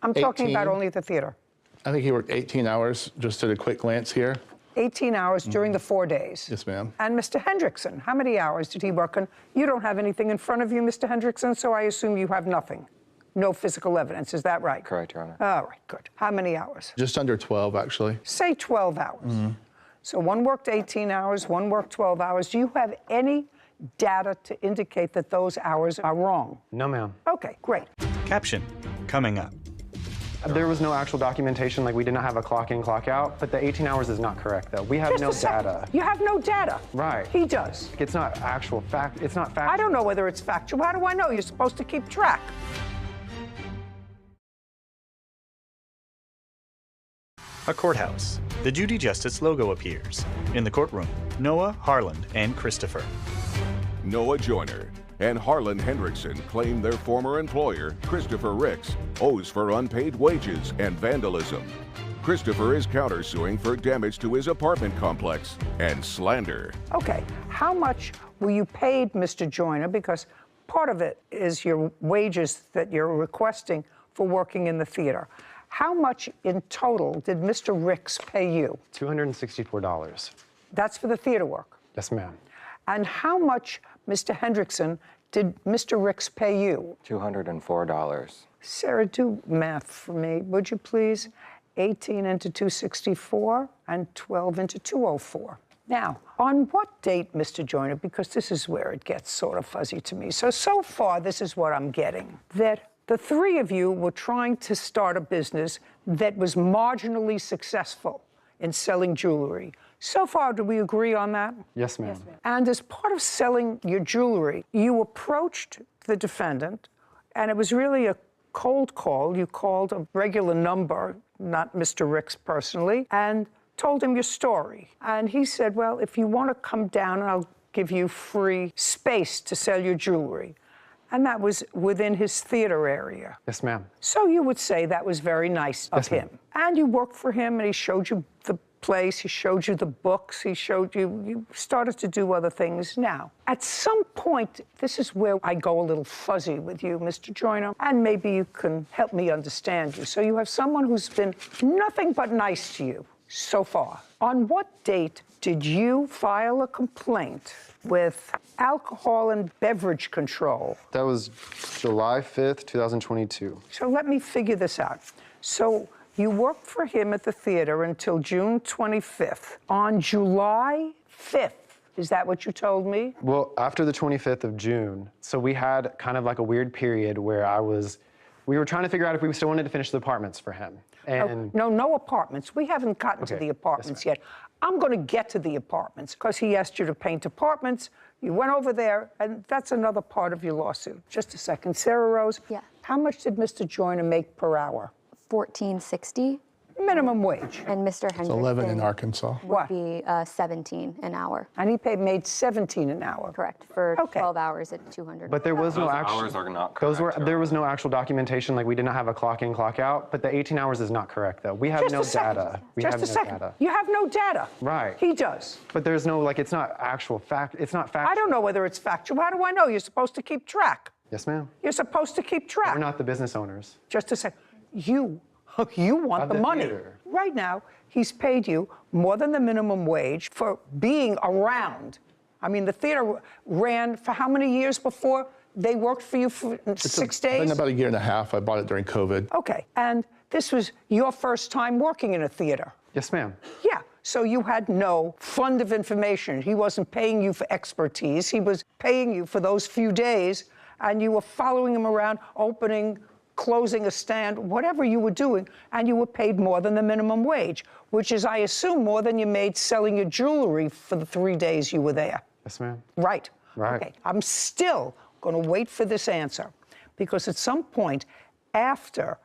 [SPEAKER 1] I'm talking
[SPEAKER 14] 18.
[SPEAKER 1] about only at the theater.
[SPEAKER 14] I think he worked 18 hours, just at a quick glance here.
[SPEAKER 1] 18 hours during the 4 days.
[SPEAKER 14] Yes, ma'am.
[SPEAKER 1] And Mr. Hendrickson, how many hours did he work on? You don't have anything in front of you, Mr. Hendrickson, so I assume you have nothing. No physical evidence, is that right?
[SPEAKER 15] Correct, Your Honor.
[SPEAKER 1] All right, good. How many hours?
[SPEAKER 14] Just under 12, actually.
[SPEAKER 1] Say 12 hours. So one worked 18 hours, one worked 12 hours. Do you have any data to indicate that those hours are wrong?
[SPEAKER 13] No, ma'am.
[SPEAKER 1] Okay, great.
[SPEAKER 7] Caption coming up.
[SPEAKER 13] There was no actual documentation, like we did not have a clock in, clock out, but the 18 hours is not correct, though. We have
[SPEAKER 1] Just
[SPEAKER 13] no
[SPEAKER 1] a second.
[SPEAKER 13] data.
[SPEAKER 1] You have no data.
[SPEAKER 13] Right.
[SPEAKER 1] He does.
[SPEAKER 13] It's not actual fact. It's not fact.
[SPEAKER 1] I don't know whether it's factual. How do I know? You're supposed to keep track.
[SPEAKER 7] A courthouse. The Judy Justice logo appears. In the courtroom, Noah, Harland, and Christopher.
[SPEAKER 5] Noah Joyner and Harlan Hendrickson claim their former employer, Christopher Ricks, owes for unpaid wages and vandalism. Christopher is countersuing for damage to his apartment complex and slander.
[SPEAKER 1] Okay, how much were you paid, Mr. Joyner? Because part of it is your wages that you're requesting for working in the theater. How much in total did Mr. Ricks pay you?
[SPEAKER 13] $264.
[SPEAKER 1] That's for the theater work?
[SPEAKER 13] Yes, ma'am.
[SPEAKER 1] And how much, Mr. Hendrickson, did Mr. Ricks pay you?
[SPEAKER 15] $204.
[SPEAKER 1] Sarah, do math for me, would you please? 18 into 264 and 12 into 204. Now, on what date, Mr. Joyner, because this is where it gets sort of fuzzy to me. So far, this is what I'm getting, that the three of you were trying to start a business that was marginally successful in selling jewelry. So far, do we agree on that?
[SPEAKER 13] Yes, ma'am.
[SPEAKER 1] And as part of selling your jewelry, you approached the defendant, and it was really a cold call. You called a regular number, not Mr. Ricks personally, and told him your story. And he said, well, if you want to come down, I'll give you free space to sell your jewelry. And that was within his theater area.
[SPEAKER 13] Yes, ma'am.
[SPEAKER 1] So you would say that was very nice of him. And you worked for him, and he showed you the place, he showed you the books, he showed you, you started to do other things. Now, at some point, this is where I go a little fuzzy with you, Mr. Joyner, and maybe you can help me understand you. So you have someone who's been nothing but nice to you so far. On what date did you file a complaint with Alcohol and Beverage Control?
[SPEAKER 13] That was July 5th, 2022.
[SPEAKER 1] So let me figure this out. So you worked for him at the theater until June 25th. On July 5th, is that what you told me?
[SPEAKER 13] Well, after the 25th of June, so we had kind of like a weird period where we were trying to figure out if we still wanted to finish the apartments for him. And
[SPEAKER 1] No apartments. We haven't gotten to the apartments yet. I'm going to get to the apartments because he asked you to paint apartments. You went over there, and that's another part of your lawsuit. Just a second. Sarah Rose, how much did Mr. Joyner make per hour?
[SPEAKER 15] $14.60.
[SPEAKER 1] Minimum wage.
[SPEAKER 15] And Mr.
[SPEAKER 10] It's
[SPEAKER 15] Hendrickson
[SPEAKER 10] 11 in Arkansas.
[SPEAKER 15] would be 17 an hour.
[SPEAKER 1] And he made 17 an hour.
[SPEAKER 15] Correct, for 12 hours at $200.
[SPEAKER 13] But there was no
[SPEAKER 16] Those
[SPEAKER 13] actual
[SPEAKER 16] hours are not
[SPEAKER 13] Those
[SPEAKER 16] correct,
[SPEAKER 13] were there was no actual documentation. Like we did not have a clock in, clock out. But the 18 hours is not correct, though. We have
[SPEAKER 1] Just
[SPEAKER 13] no
[SPEAKER 1] a second.
[SPEAKER 13] data. We
[SPEAKER 1] Just
[SPEAKER 13] have
[SPEAKER 1] a
[SPEAKER 13] no
[SPEAKER 1] second.
[SPEAKER 13] data.
[SPEAKER 1] You have no data.
[SPEAKER 13] Right.
[SPEAKER 1] He does.
[SPEAKER 13] But there's no it's not actual fact. It's not fact.
[SPEAKER 1] I don't know whether it's factual. How do I know? You're supposed to keep track.
[SPEAKER 13] Yes, ma'am.
[SPEAKER 1] You're supposed to keep track.
[SPEAKER 13] We're not the business owners.
[SPEAKER 1] Just a second. You want the money.
[SPEAKER 13] Theater.
[SPEAKER 1] Right now, he's paid you more than the minimum wage for being around. I mean, the theater ran for how many years before they worked for you for 6 days?
[SPEAKER 14] Been about a year and a half. I bought it during COVID.
[SPEAKER 1] Okay, and this was your first time working in a theater.
[SPEAKER 13] Yes, ma'am.
[SPEAKER 1] Yeah, so you had no fund of information. He wasn't paying you for expertise. He was paying you for those few days, and you were following him around, opening, closing a stand, whatever you were doing, and you were paid more than the minimum wage, which is, I assume, more than you made selling your jewelry for the 3 days you were there.
[SPEAKER 13] Yes, ma'am.
[SPEAKER 1] Right.
[SPEAKER 13] Right.
[SPEAKER 1] Okay. I'm still going to wait for this answer, because at some point after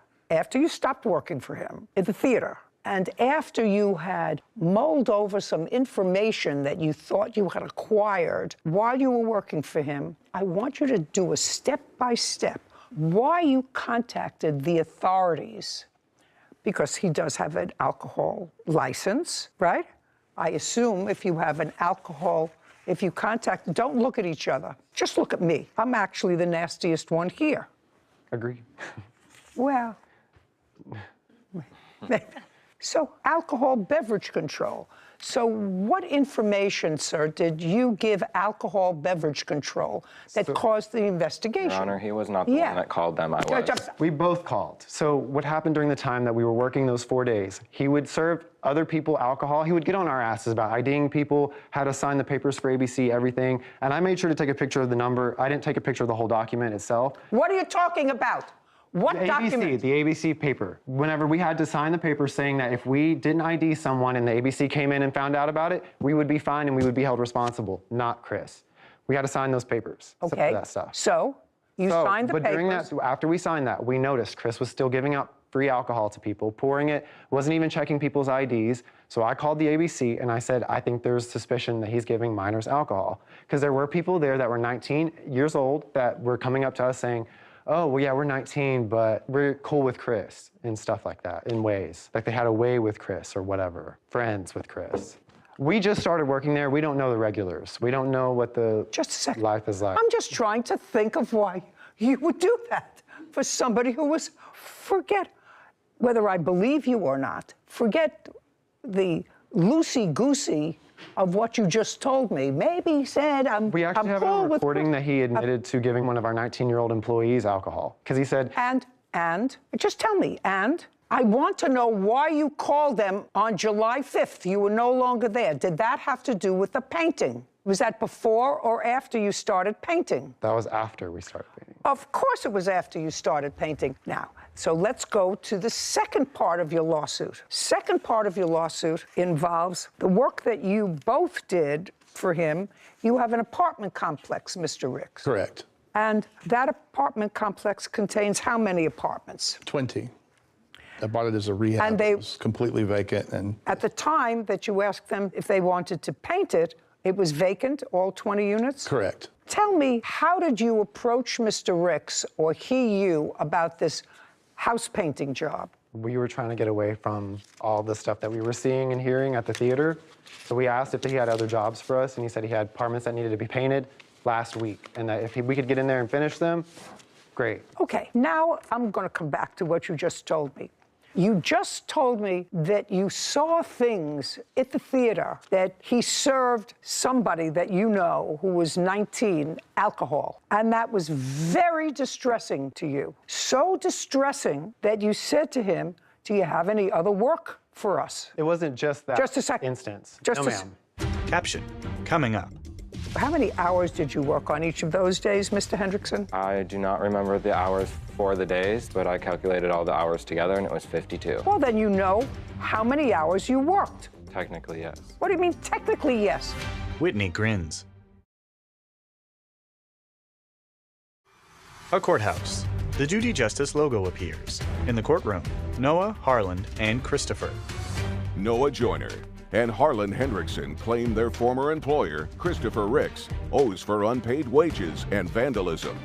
[SPEAKER 1] you stopped working for him at the theater, and after you had mulled over some information that you thought you had acquired while you were working for him, I want you to do a step-by-step why you contacted the authorities, because he does have an alcohol license, right? I assume if you have an alcohol, if you contact, don't look at each other. Just look at me. I'm actually the nastiest one here.
[SPEAKER 13] Agree.
[SPEAKER 1] Well, so alcohol beverage control. So what information, sir, did you give alcohol beverage control that caused the investigation?
[SPEAKER 16] Your Honor, he was not the one that called them. I was.
[SPEAKER 13] We both called. So what happened during the time that we were working those 4 days, he would serve other people alcohol. He would get on our asses about IDing people, how to sign the papers for ABC, everything. And I made sure to take a picture of the number. I didn't take a picture of the whole document itself.
[SPEAKER 1] What are you talking about? What document?
[SPEAKER 13] The ABC paper. Whenever we had to sign the paper saying that if we didn't ID someone and the ABC came in and found out about it, we would be fined and we would be held responsible, not Chris. We had to sign those papers.
[SPEAKER 1] Okay.
[SPEAKER 13] For that stuff.
[SPEAKER 1] So you signed the papers.
[SPEAKER 13] But during that, after we signed that, we noticed Chris was still giving out free alcohol to people, pouring it, wasn't even checking people's IDs. So I called the ABC and I said, I think there's suspicion that he's giving minors alcohol. Because there were people there that were 19 years old that were coming up to us saying, oh, well, yeah, we're 19, but we're cool with Chris and stuff like that in ways. Like they had a way with Chris or whatever, friends with Chris. We just started working there. We don't know the regulars. We don't know what the life is like.
[SPEAKER 1] I'm just trying to think of why you would do that for somebody who was, forget whether I believe you or not, forget the loosey-goosey of what you just told me. Maybe he said,
[SPEAKER 13] We actually have a recording that he admitted to giving one of our 19-year-old employees alcohol. Because he said...
[SPEAKER 1] And? Just tell me, and? I want to know why you called them on July 5th. You were no longer there. Did that have to do with the painting? Was that before or after you started painting?
[SPEAKER 13] That was after we started painting.
[SPEAKER 1] Of course it was after you started painting. Now, so let's go to the second part of your lawsuit. Second part of your lawsuit involves the work that you both did for him. You have an apartment complex, Mr. Ricks.
[SPEAKER 14] Correct.
[SPEAKER 1] And that apartment complex contains how many apartments?
[SPEAKER 14] 20. I bought it as a rehab.
[SPEAKER 1] And
[SPEAKER 14] it was completely vacant. And
[SPEAKER 1] at the time that you asked them if they wanted to paint it, it was vacant, all 20 units?
[SPEAKER 14] Correct.
[SPEAKER 1] Tell me, how did you approach Mr. Ricks or he you about this house painting job?
[SPEAKER 13] We were trying to get away from all the stuff that we were seeing and hearing at the theater. So we asked if he had other jobs for us, and he said he had apartments that needed to be painted last week, and that if we could get in there and finish them, great.
[SPEAKER 1] Okay, now I'm going to come back to what you just told me. You just told me that you saw things at the theater that he served somebody that you know who was 19 alcohol. And that was very distressing to you. So distressing that you said to him, do you have any other work for us?
[SPEAKER 13] It wasn't just that
[SPEAKER 1] Just a second.
[SPEAKER 13] instance.
[SPEAKER 1] Just
[SPEAKER 13] no,
[SPEAKER 1] a
[SPEAKER 13] ma'am.
[SPEAKER 7] Caption, coming up.
[SPEAKER 1] How many hours did you work on each of those days, Mr. Hendrickson?
[SPEAKER 16] I do not remember the hours for the days, but I calculated all the hours together and it was 52.
[SPEAKER 1] Well, then you know how many hours you worked.
[SPEAKER 16] Technically, yes.
[SPEAKER 1] What do you mean, technically, yes?
[SPEAKER 7] Whitney grins. A courthouse. The Judy Justice logo appears. In the courtroom, Noah, Harland, and Christopher.
[SPEAKER 5] Noah Joyner and Harlan Hendrickson claim their former employer, Christopher Ricks, owes for unpaid wages and vandalism.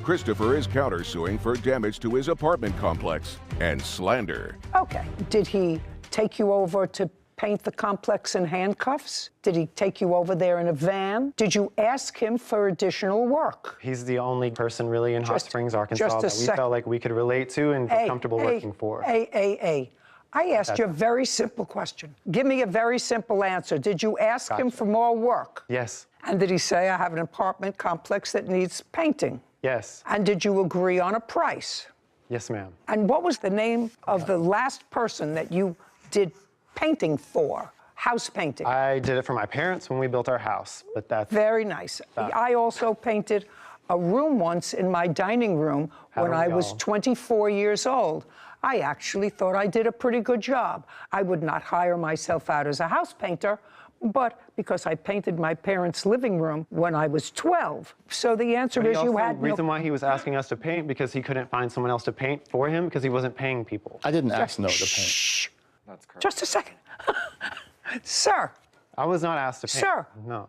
[SPEAKER 5] Christopher is countersuing for damage to his apartment complex and slander.
[SPEAKER 1] Okay. Did he take you over to paint the complex in handcuffs? Did he take you over there in a van? Did you ask him for additional work?
[SPEAKER 13] He's the only person really in Hot Springs, Arkansas that we felt like we could relate to and feel comfortable working for.
[SPEAKER 1] I asked you a very simple question. Give me a very simple answer. Did you ask him for more work?
[SPEAKER 13] Yes.
[SPEAKER 1] And did he say, I have an apartment complex that needs painting?
[SPEAKER 13] Yes.
[SPEAKER 1] And did you agree on a price?
[SPEAKER 13] Yes, ma'am.
[SPEAKER 1] And what was the name of the last person that you did painting for? House painting.
[SPEAKER 13] I did it for my parents when we built our house, but that's...
[SPEAKER 1] Very nice. I also painted a room once in my dining room when I was 24 years old. I actually thought I did a pretty good job. I would not hire myself out as a house painter, but because I painted my parents' living room when I was 12. So the answer is you had
[SPEAKER 13] The reason why he was asking us to paint because he couldn't find someone else to paint for him because he wasn't paying people.
[SPEAKER 14] I didn't ask Noah to paint.
[SPEAKER 1] Shh.
[SPEAKER 16] That's correct.
[SPEAKER 1] Just a second. Sir.
[SPEAKER 13] I was not asked to paint.
[SPEAKER 1] Sir.
[SPEAKER 13] No.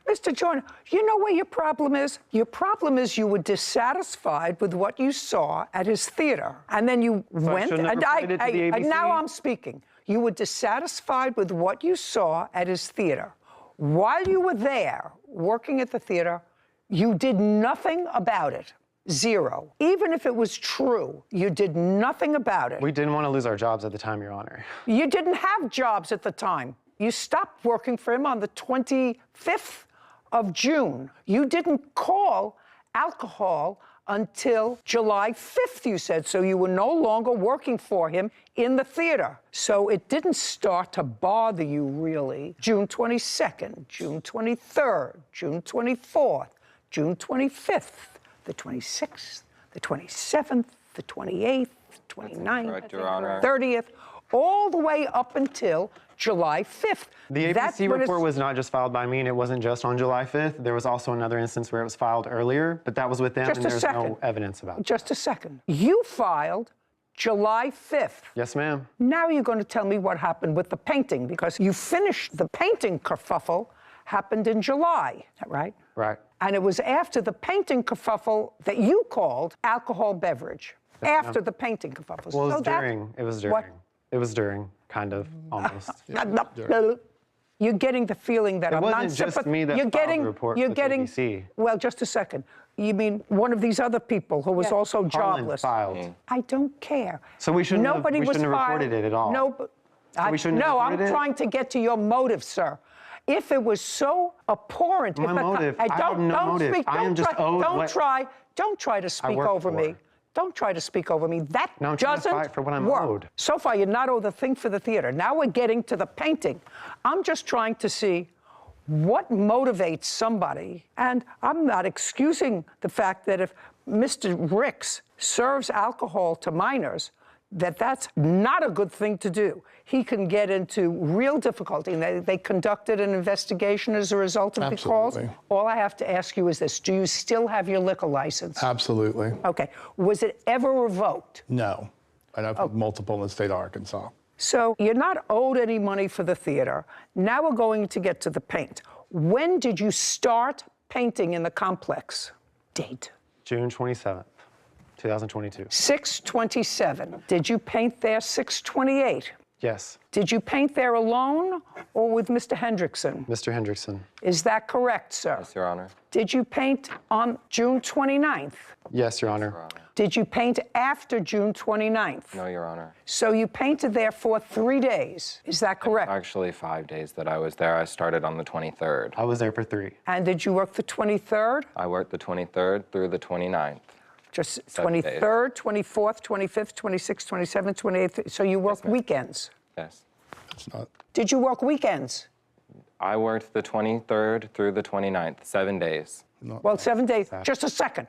[SPEAKER 1] Mr. Joyner, you know where your problem is? Your problem is you were dissatisfied with what you saw at his theater. And then you went, and now I'm speaking. You were dissatisfied with what you saw at his theater. While you were there, working at the theater, you did nothing about it. Zero. Even if it was true, you did nothing about it.
[SPEAKER 13] We didn't want to lose our jobs at the time, Your Honor.
[SPEAKER 1] You didn't have jobs at the time. You stopped working for him on the 25th of June. You didn't call alcohol until July 5th, you said, so you were no longer working for him in the theater. So it didn't start to bother you, really. June 22nd, June 23rd, June 24th, June 25th, the 26th, the 27th, the 28th, the 29th,
[SPEAKER 16] Your Honor.
[SPEAKER 1] 30th, all the way up until July 5th.
[SPEAKER 13] The ABC report was not just filed by me, and it wasn't just on July 5th. There was also another instance where it was filed earlier, but that was with them, and there's no evidence about it.
[SPEAKER 1] Just a second. You filed July 5th.
[SPEAKER 13] Yes, ma'am.
[SPEAKER 1] Now you're going to tell me what happened with the painting, because you finished the painting kerfuffle happened in July, is that right?
[SPEAKER 13] Right.
[SPEAKER 1] And it was after the painting kerfuffle that you called alcohol beverage.
[SPEAKER 13] Yes,
[SPEAKER 1] after the painting kerfuffle.
[SPEAKER 13] Well, it was
[SPEAKER 1] So
[SPEAKER 13] during. It was during.
[SPEAKER 1] What?
[SPEAKER 13] It was during, kind of, almost.
[SPEAKER 1] You're getting the feeling that
[SPEAKER 13] It
[SPEAKER 1] I'm
[SPEAKER 13] wasn't
[SPEAKER 1] not
[SPEAKER 13] just
[SPEAKER 1] sympathetic.
[SPEAKER 13] me that filed the report with ABC.
[SPEAKER 1] Well, just a second. You mean one of these other people who was also jobless?
[SPEAKER 13] Filed.
[SPEAKER 1] I don't care.
[SPEAKER 13] So we shouldn't have reported it at all.
[SPEAKER 1] No,
[SPEAKER 13] I'm
[SPEAKER 1] trying to get to your motive, sir. If it was so abhorrent,
[SPEAKER 13] My motive. I have no motive.
[SPEAKER 1] Speak,
[SPEAKER 13] I am just owed what-
[SPEAKER 1] don't try to speak
[SPEAKER 13] worked
[SPEAKER 1] over
[SPEAKER 13] for.
[SPEAKER 1] me. Don't try to speak over me. That
[SPEAKER 13] No, I'm trying to
[SPEAKER 1] doesn't
[SPEAKER 13] fight for what I'm
[SPEAKER 1] work.
[SPEAKER 13] owed.
[SPEAKER 1] So far, you're not owed a thing for the theater. Now we're getting to the painting. I'm just trying to see what motivates somebody. And I'm not excusing the fact that if Mr. Ricks serves alcohol to minors, that's not a good thing to do. He can get into real difficulty. And they conducted an investigation as a result of the calls. All I have to ask you is this. Do you still have your liquor license?
[SPEAKER 14] Absolutely.
[SPEAKER 1] Okay. Was it ever revoked?
[SPEAKER 14] No. And I've had multiple in the state of Arkansas.
[SPEAKER 1] So you're not owed any money for the theater. Now we're going to get to the paint. When did you start painting in the complex? Date.
[SPEAKER 13] June 27th, 2022.
[SPEAKER 1] 6/27. Did you paint there 6/28?
[SPEAKER 13] Yes.
[SPEAKER 1] Did you paint there alone or with Mr. Hendrickson?
[SPEAKER 13] Mr. Hendrickson.
[SPEAKER 1] Is that correct, sir?
[SPEAKER 16] Yes, Your Honor.
[SPEAKER 1] Did you paint on June 29th?
[SPEAKER 13] Yes, Your Honor.
[SPEAKER 16] Your Honor.
[SPEAKER 1] Did you paint after June 29th?
[SPEAKER 16] No, Your Honor.
[SPEAKER 1] So you painted there for 3 days. Is that correct?
[SPEAKER 16] Actually, 5 days that I was there. I started on the 23rd.
[SPEAKER 13] I was there for 3.
[SPEAKER 1] And did you work the 23rd?
[SPEAKER 16] I worked the 23rd through the 29th.
[SPEAKER 1] Just
[SPEAKER 16] 7 days.
[SPEAKER 1] 23rd, 24th, 25th, 26th, 27th, 28th. So you worked weekends?
[SPEAKER 16] Yes.
[SPEAKER 14] It's not.
[SPEAKER 1] Did you work weekends?
[SPEAKER 16] I worked the 23rd through the 29th, 7 days.
[SPEAKER 1] Well, 7 days. Just a second.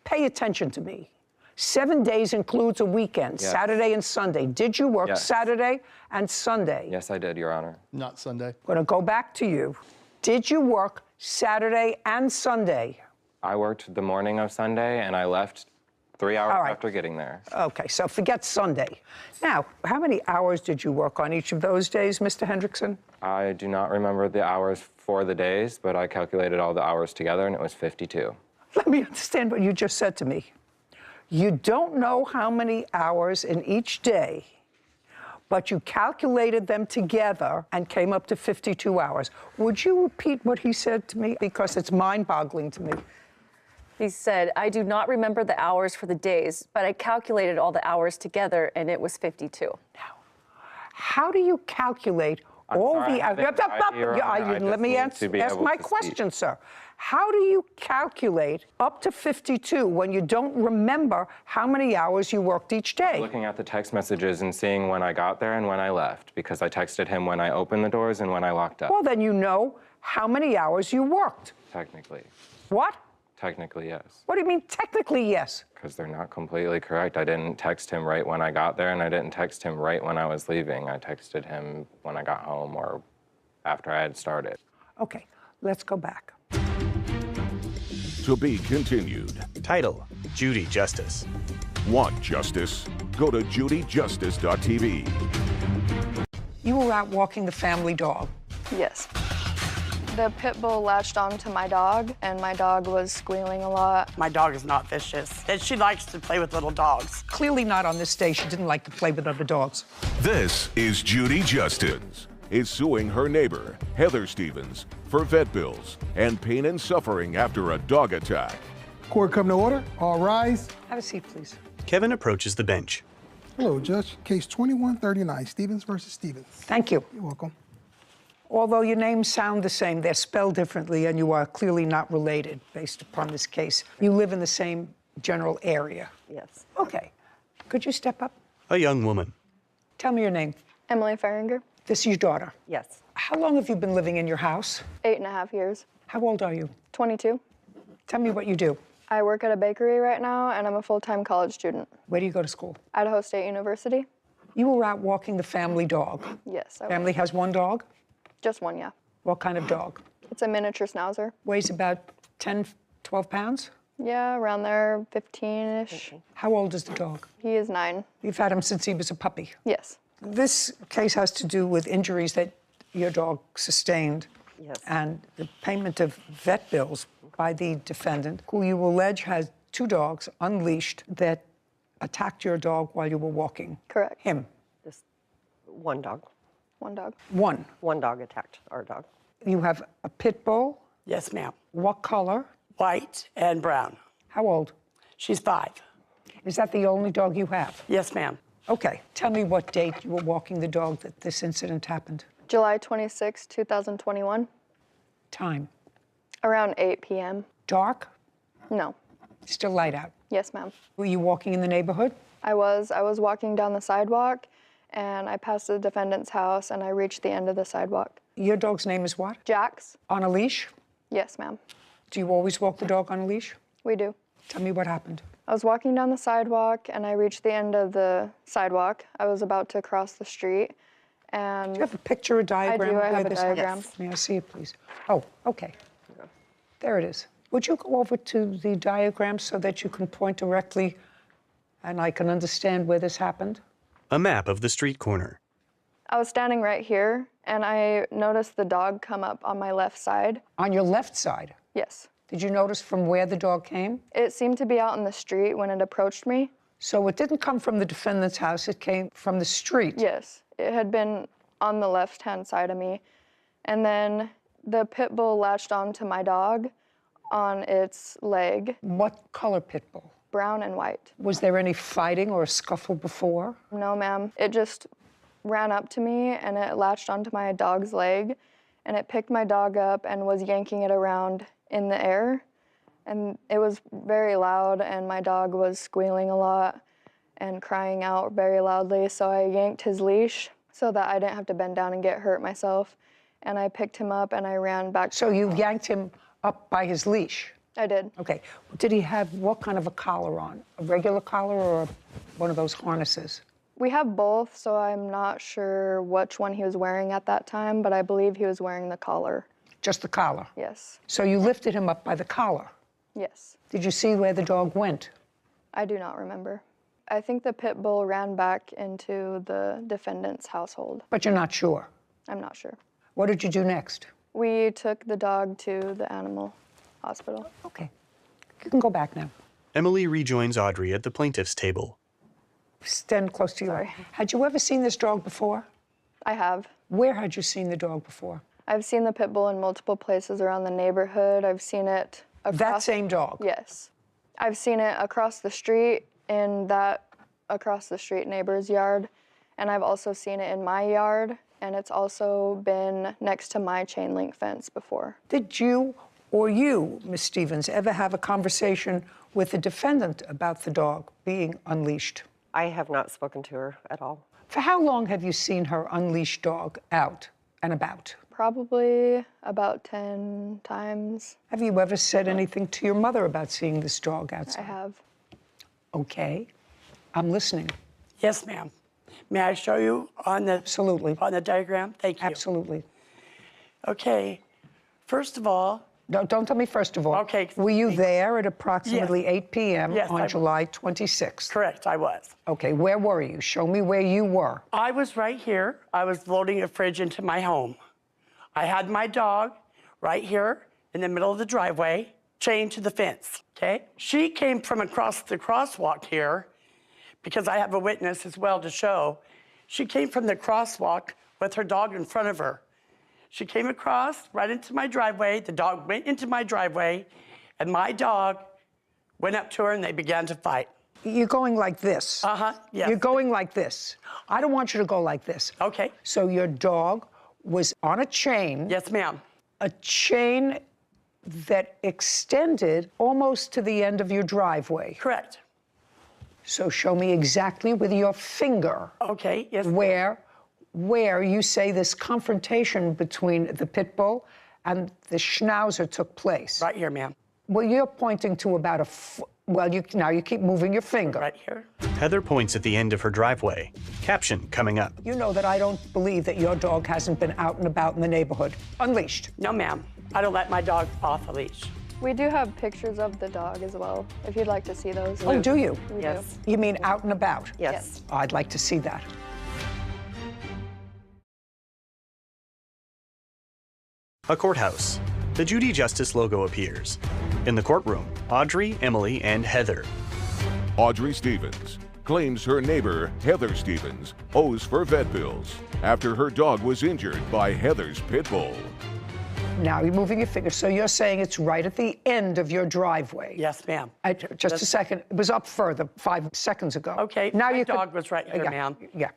[SPEAKER 1] Pay attention to me. 7 days includes a weekend,
[SPEAKER 16] Yes.
[SPEAKER 1] Saturday and Sunday. Did you work
[SPEAKER 16] Yes.
[SPEAKER 1] Saturday and Sunday?
[SPEAKER 16] Yes, I did, Your Honor.
[SPEAKER 14] Not Sunday.
[SPEAKER 1] I'm going to go back to you. Did you work Saturday and Sunday?
[SPEAKER 16] I worked the morning of Sunday, and I left 3 hours
[SPEAKER 1] All right.
[SPEAKER 16] after getting there.
[SPEAKER 1] Okay, so forget Sunday. Now, how many hours did you work on each of those days, Mr. Hendrickson?
[SPEAKER 16] I do not remember the hours for the days, but I calculated all the hours together, and it was 52.
[SPEAKER 1] Let me understand what you just said to me. You don't know how many hours in each day, but you calculated them together and came up to 52 hours. Would you repeat what he said to me? Because it's mind-boggling to me.
[SPEAKER 17] He said, I do not remember the hours for the days, but I calculated all the hours together, and it was 52.
[SPEAKER 1] How do you calculate all
[SPEAKER 16] sorry,
[SPEAKER 1] the
[SPEAKER 16] I
[SPEAKER 1] hours?
[SPEAKER 16] have anxiety, Your Honor. I
[SPEAKER 1] Let
[SPEAKER 16] just
[SPEAKER 1] me
[SPEAKER 16] need
[SPEAKER 1] ask
[SPEAKER 16] to be able
[SPEAKER 1] my
[SPEAKER 16] to
[SPEAKER 1] question,
[SPEAKER 16] speak.
[SPEAKER 1] sir. How do you calculate up to 52 when you don't remember how many hours you worked each day?
[SPEAKER 16] Looking at the text messages and seeing when I got there and when I left, because I texted him when I opened the doors and when I locked up.
[SPEAKER 1] Well, then you know how many hours you worked.
[SPEAKER 16] Technically.
[SPEAKER 1] What?
[SPEAKER 16] Technically, yes.
[SPEAKER 1] What do you mean technically yes?
[SPEAKER 16] Because they're not completely correct. I didn't text him right when I got there, and I didn't text him right when I was leaving. I texted him when I got home or after I had started.
[SPEAKER 1] Okay, let's go back.
[SPEAKER 5] To be continued.
[SPEAKER 7] Title: Judy Justice.
[SPEAKER 5] Want justice? Go to judyjustice.tv.
[SPEAKER 1] You were out walking the family dog.
[SPEAKER 18] Yes. The pit bull latched onto my dog, and my dog was squealing a lot.
[SPEAKER 19] My dog is not vicious. She likes to play with little dogs.
[SPEAKER 1] Clearly not on this day. She didn't like to play with other dogs.
[SPEAKER 5] This is Judy Justice. Is suing her neighbor, Heather Stevens, for vet bills and pain and suffering after a dog attack.
[SPEAKER 6] Court come to order. All rise.
[SPEAKER 1] Have a seat, please.
[SPEAKER 7] Kevin approaches the bench.
[SPEAKER 6] Hello, Judge. Case 2139, Stevens versus Stevens.
[SPEAKER 1] Thank you.
[SPEAKER 6] You're welcome.
[SPEAKER 1] Although your names sound the same, they're spelled differently, and you are clearly not related based upon this case. You live in the same general area.
[SPEAKER 19] Yes.
[SPEAKER 1] Okay. Could you step up?
[SPEAKER 7] A young woman.
[SPEAKER 1] Tell me your name.
[SPEAKER 18] Emily Feringer,
[SPEAKER 1] This is your daughter.
[SPEAKER 19] Yes.
[SPEAKER 1] How long have you been living in your house?
[SPEAKER 18] 8.5 years.
[SPEAKER 1] How old are you?
[SPEAKER 18] 22.
[SPEAKER 1] Tell me what you do.
[SPEAKER 18] I work at a bakery right now, and I'm a full-time college student.
[SPEAKER 1] Where do you go to school?
[SPEAKER 18] Idaho State University.
[SPEAKER 1] You were out walking the family dog.
[SPEAKER 18] Yes. I
[SPEAKER 1] Family has one dog?
[SPEAKER 18] Just one, yeah.
[SPEAKER 1] What kind of dog?
[SPEAKER 18] It's a miniature schnauzer.
[SPEAKER 1] Weighs about 10, 12 pounds?
[SPEAKER 18] Yeah, around there, 15-ish.
[SPEAKER 1] How old is the dog?
[SPEAKER 18] He is 9.
[SPEAKER 1] You've had him since he was a puppy?
[SPEAKER 18] Yes.
[SPEAKER 1] This case has to do with injuries that your dog sustained.
[SPEAKER 19] Yes.
[SPEAKER 1] And the payment of vet bills by the defendant, who you allege has 2 dogs unleashed that attacked your dog while you were walking.
[SPEAKER 18] Correct.
[SPEAKER 1] Him.
[SPEAKER 19] Just one dog.
[SPEAKER 18] One dog.
[SPEAKER 1] One.
[SPEAKER 19] One dog attacked our dog.
[SPEAKER 1] You have a pit bull.
[SPEAKER 19] Yes, ma'am.
[SPEAKER 1] What color?
[SPEAKER 19] White and brown.
[SPEAKER 1] How old?
[SPEAKER 19] She's 5.
[SPEAKER 1] Is that the only dog you have?
[SPEAKER 19] Yes, ma'am.
[SPEAKER 1] Okay. Tell me what date you were walking the dog that this incident happened.
[SPEAKER 18] July 26, 2021.
[SPEAKER 1] Time.
[SPEAKER 18] Around 8 p.m.
[SPEAKER 1] Dark?
[SPEAKER 18] No.
[SPEAKER 1] Still light out.
[SPEAKER 18] Yes, ma'am.
[SPEAKER 1] Were you walking in the neighborhood?
[SPEAKER 18] I was walking down the sidewalk, and I passed the defendant's house, and I reached the end of the sidewalk.
[SPEAKER 1] Your dog's name is what?
[SPEAKER 18] Jax.
[SPEAKER 1] On a leash?
[SPEAKER 18] Yes, ma'am.
[SPEAKER 1] Do you always walk the dog on a leash?
[SPEAKER 18] We do.
[SPEAKER 1] Tell me what happened.
[SPEAKER 18] I was walking down the sidewalk, and I reached the end of the sidewalk. I was about to cross the street, and...
[SPEAKER 1] Do you have a picture or diagram?
[SPEAKER 18] I do. I
[SPEAKER 1] of where
[SPEAKER 18] have a
[SPEAKER 1] this
[SPEAKER 18] diagram.
[SPEAKER 1] happened? May I see it, please? Oh, okay. There it is. Would you go over to the diagram so that you can point directly and I can understand where this happened?
[SPEAKER 7] A map of the street corner.
[SPEAKER 18] I was standing right here, and I noticed the dog come up on my left side.
[SPEAKER 1] On your left side?
[SPEAKER 18] Yes.
[SPEAKER 1] Did you notice from where the dog came?
[SPEAKER 18] It seemed to be out in the street when it approached me.
[SPEAKER 1] So it didn't come from the defendant's house, it came from the street?
[SPEAKER 18] Yes. It had been on the left-hand side of me. And then the pit bull latched onto my dog on its leg.
[SPEAKER 1] What color pit bull?
[SPEAKER 18] Brown and white.
[SPEAKER 1] Was there any fighting or a scuffle before?
[SPEAKER 18] No, ma'am. It just ran up to me and it latched onto my dog's leg and it picked my dog up and was yanking it around in the air. And it was very loud and my dog was squealing a lot and crying out very loudly. So I yanked his leash so that I didn't have to bend down and get hurt myself. And I picked him up and I ran back.
[SPEAKER 1] So you yanked him up by his leash?
[SPEAKER 18] I did.
[SPEAKER 1] Okay. Did he have what kind of a collar on? A regular collar or one of those harnesses?
[SPEAKER 18] We have both, so I'm not sure which one he was wearing at that time, but I believe he was wearing the collar.
[SPEAKER 1] Just the collar?
[SPEAKER 18] Yes.
[SPEAKER 1] So you lifted him up by the collar?
[SPEAKER 18] Yes.
[SPEAKER 1] Did you see where the dog went?
[SPEAKER 18] I do not remember. I think the pit bull ran back into the defendant's household.
[SPEAKER 1] But you're not sure?
[SPEAKER 18] I'm not sure.
[SPEAKER 1] What did you do next?
[SPEAKER 18] We took the dog to the animal hospital.
[SPEAKER 1] Okay. You can go back now.
[SPEAKER 7] Emily rejoins Audrey at the plaintiff's table.
[SPEAKER 1] Stand close to you. Had you ever seen this dog before?
[SPEAKER 18] I have.
[SPEAKER 1] Where had you seen the dog before?
[SPEAKER 18] I've seen the pit bull in multiple places around the neighborhood. I've seen it across...
[SPEAKER 1] That same dog?
[SPEAKER 18] Yes. I've seen it across the street in that across the street neighbor's yard, and I've also seen it in my yard, and it's also been next to my chain link fence before.
[SPEAKER 1] Did you or you, Ms. Stevens, ever have a conversation with the defendant about the dog being unleashed?
[SPEAKER 20] I have not spoken to her at all.
[SPEAKER 1] For how long have you seen her unleashed dog out and about?
[SPEAKER 18] Probably about 10 times.
[SPEAKER 1] Have you ever said anything to your mother about seeing this dog outside?
[SPEAKER 18] I have.
[SPEAKER 1] Okay. I'm listening.
[SPEAKER 19] Yes, ma'am. May I show you on the
[SPEAKER 1] Absolutely.
[SPEAKER 19] On the diagram? Thank you.
[SPEAKER 1] Absolutely.
[SPEAKER 19] Okay. First of all.
[SPEAKER 1] No, don't tell me first of all.
[SPEAKER 19] Okay.
[SPEAKER 1] Were you there at approximately 8 p.m.
[SPEAKER 19] Yes,
[SPEAKER 1] on July 26th?
[SPEAKER 19] Correct, I was.
[SPEAKER 1] Okay, where were you? Show me where you were.
[SPEAKER 19] I was right here. I was loading a fridge into my home. I had my dog right here in the middle of the driveway, chained to the fence, okay? She came from across the crosswalk here, because I have a witness as well to show. She came from the crosswalk with her dog in front of her. She came across right into my driveway. The dog went into my driveway, and my dog went up to her, and they began to fight.
[SPEAKER 1] You're going like this.
[SPEAKER 19] Uh-huh, yes.
[SPEAKER 1] You're going like this. I don't want you to go like this.
[SPEAKER 19] Okay.
[SPEAKER 1] So your dog was on a chain.
[SPEAKER 19] Yes, ma'am.
[SPEAKER 1] A chain that extended almost to the end of your driveway.
[SPEAKER 19] Correct.
[SPEAKER 1] So show me exactly with your finger.
[SPEAKER 19] Okay, yes.
[SPEAKER 1] Where you say this confrontation between the pit bull and the schnauzer took place.
[SPEAKER 19] Right here, ma'am.
[SPEAKER 1] Well, you're pointing to about a now you keep moving your finger.
[SPEAKER 19] Right here.
[SPEAKER 7] Heather points at the end of her driveway. Caption coming up.
[SPEAKER 1] You know that I don't believe that your dog hasn't been out and about in the neighborhood, unleashed.
[SPEAKER 19] No, ma'am. I don't let my dog off a leash.
[SPEAKER 18] We do have pictures of the dog as well, if you'd like to see those.
[SPEAKER 1] Oh, do you?
[SPEAKER 18] We
[SPEAKER 20] Yes.
[SPEAKER 1] You mean out and about?
[SPEAKER 20] Yes.
[SPEAKER 1] Oh, I'd like to see that.
[SPEAKER 7] A courthouse. The Judy Justice logo appears. In the courtroom, Audrey, Emily, and Heather.
[SPEAKER 5] Audrey Stevens claims her neighbor, Heather Stevens, owes for vet bills after her dog was injured by Heather's pit bull.
[SPEAKER 1] Now you're moving your finger. So you're saying it's right at the end of your driveway.
[SPEAKER 19] Yes, ma'am.
[SPEAKER 1] Just a second. It was up further 5 seconds ago.
[SPEAKER 19] Okay,
[SPEAKER 1] Now
[SPEAKER 19] my dog was right here,
[SPEAKER 1] yeah,
[SPEAKER 19] ma'am.
[SPEAKER 1] Yeah.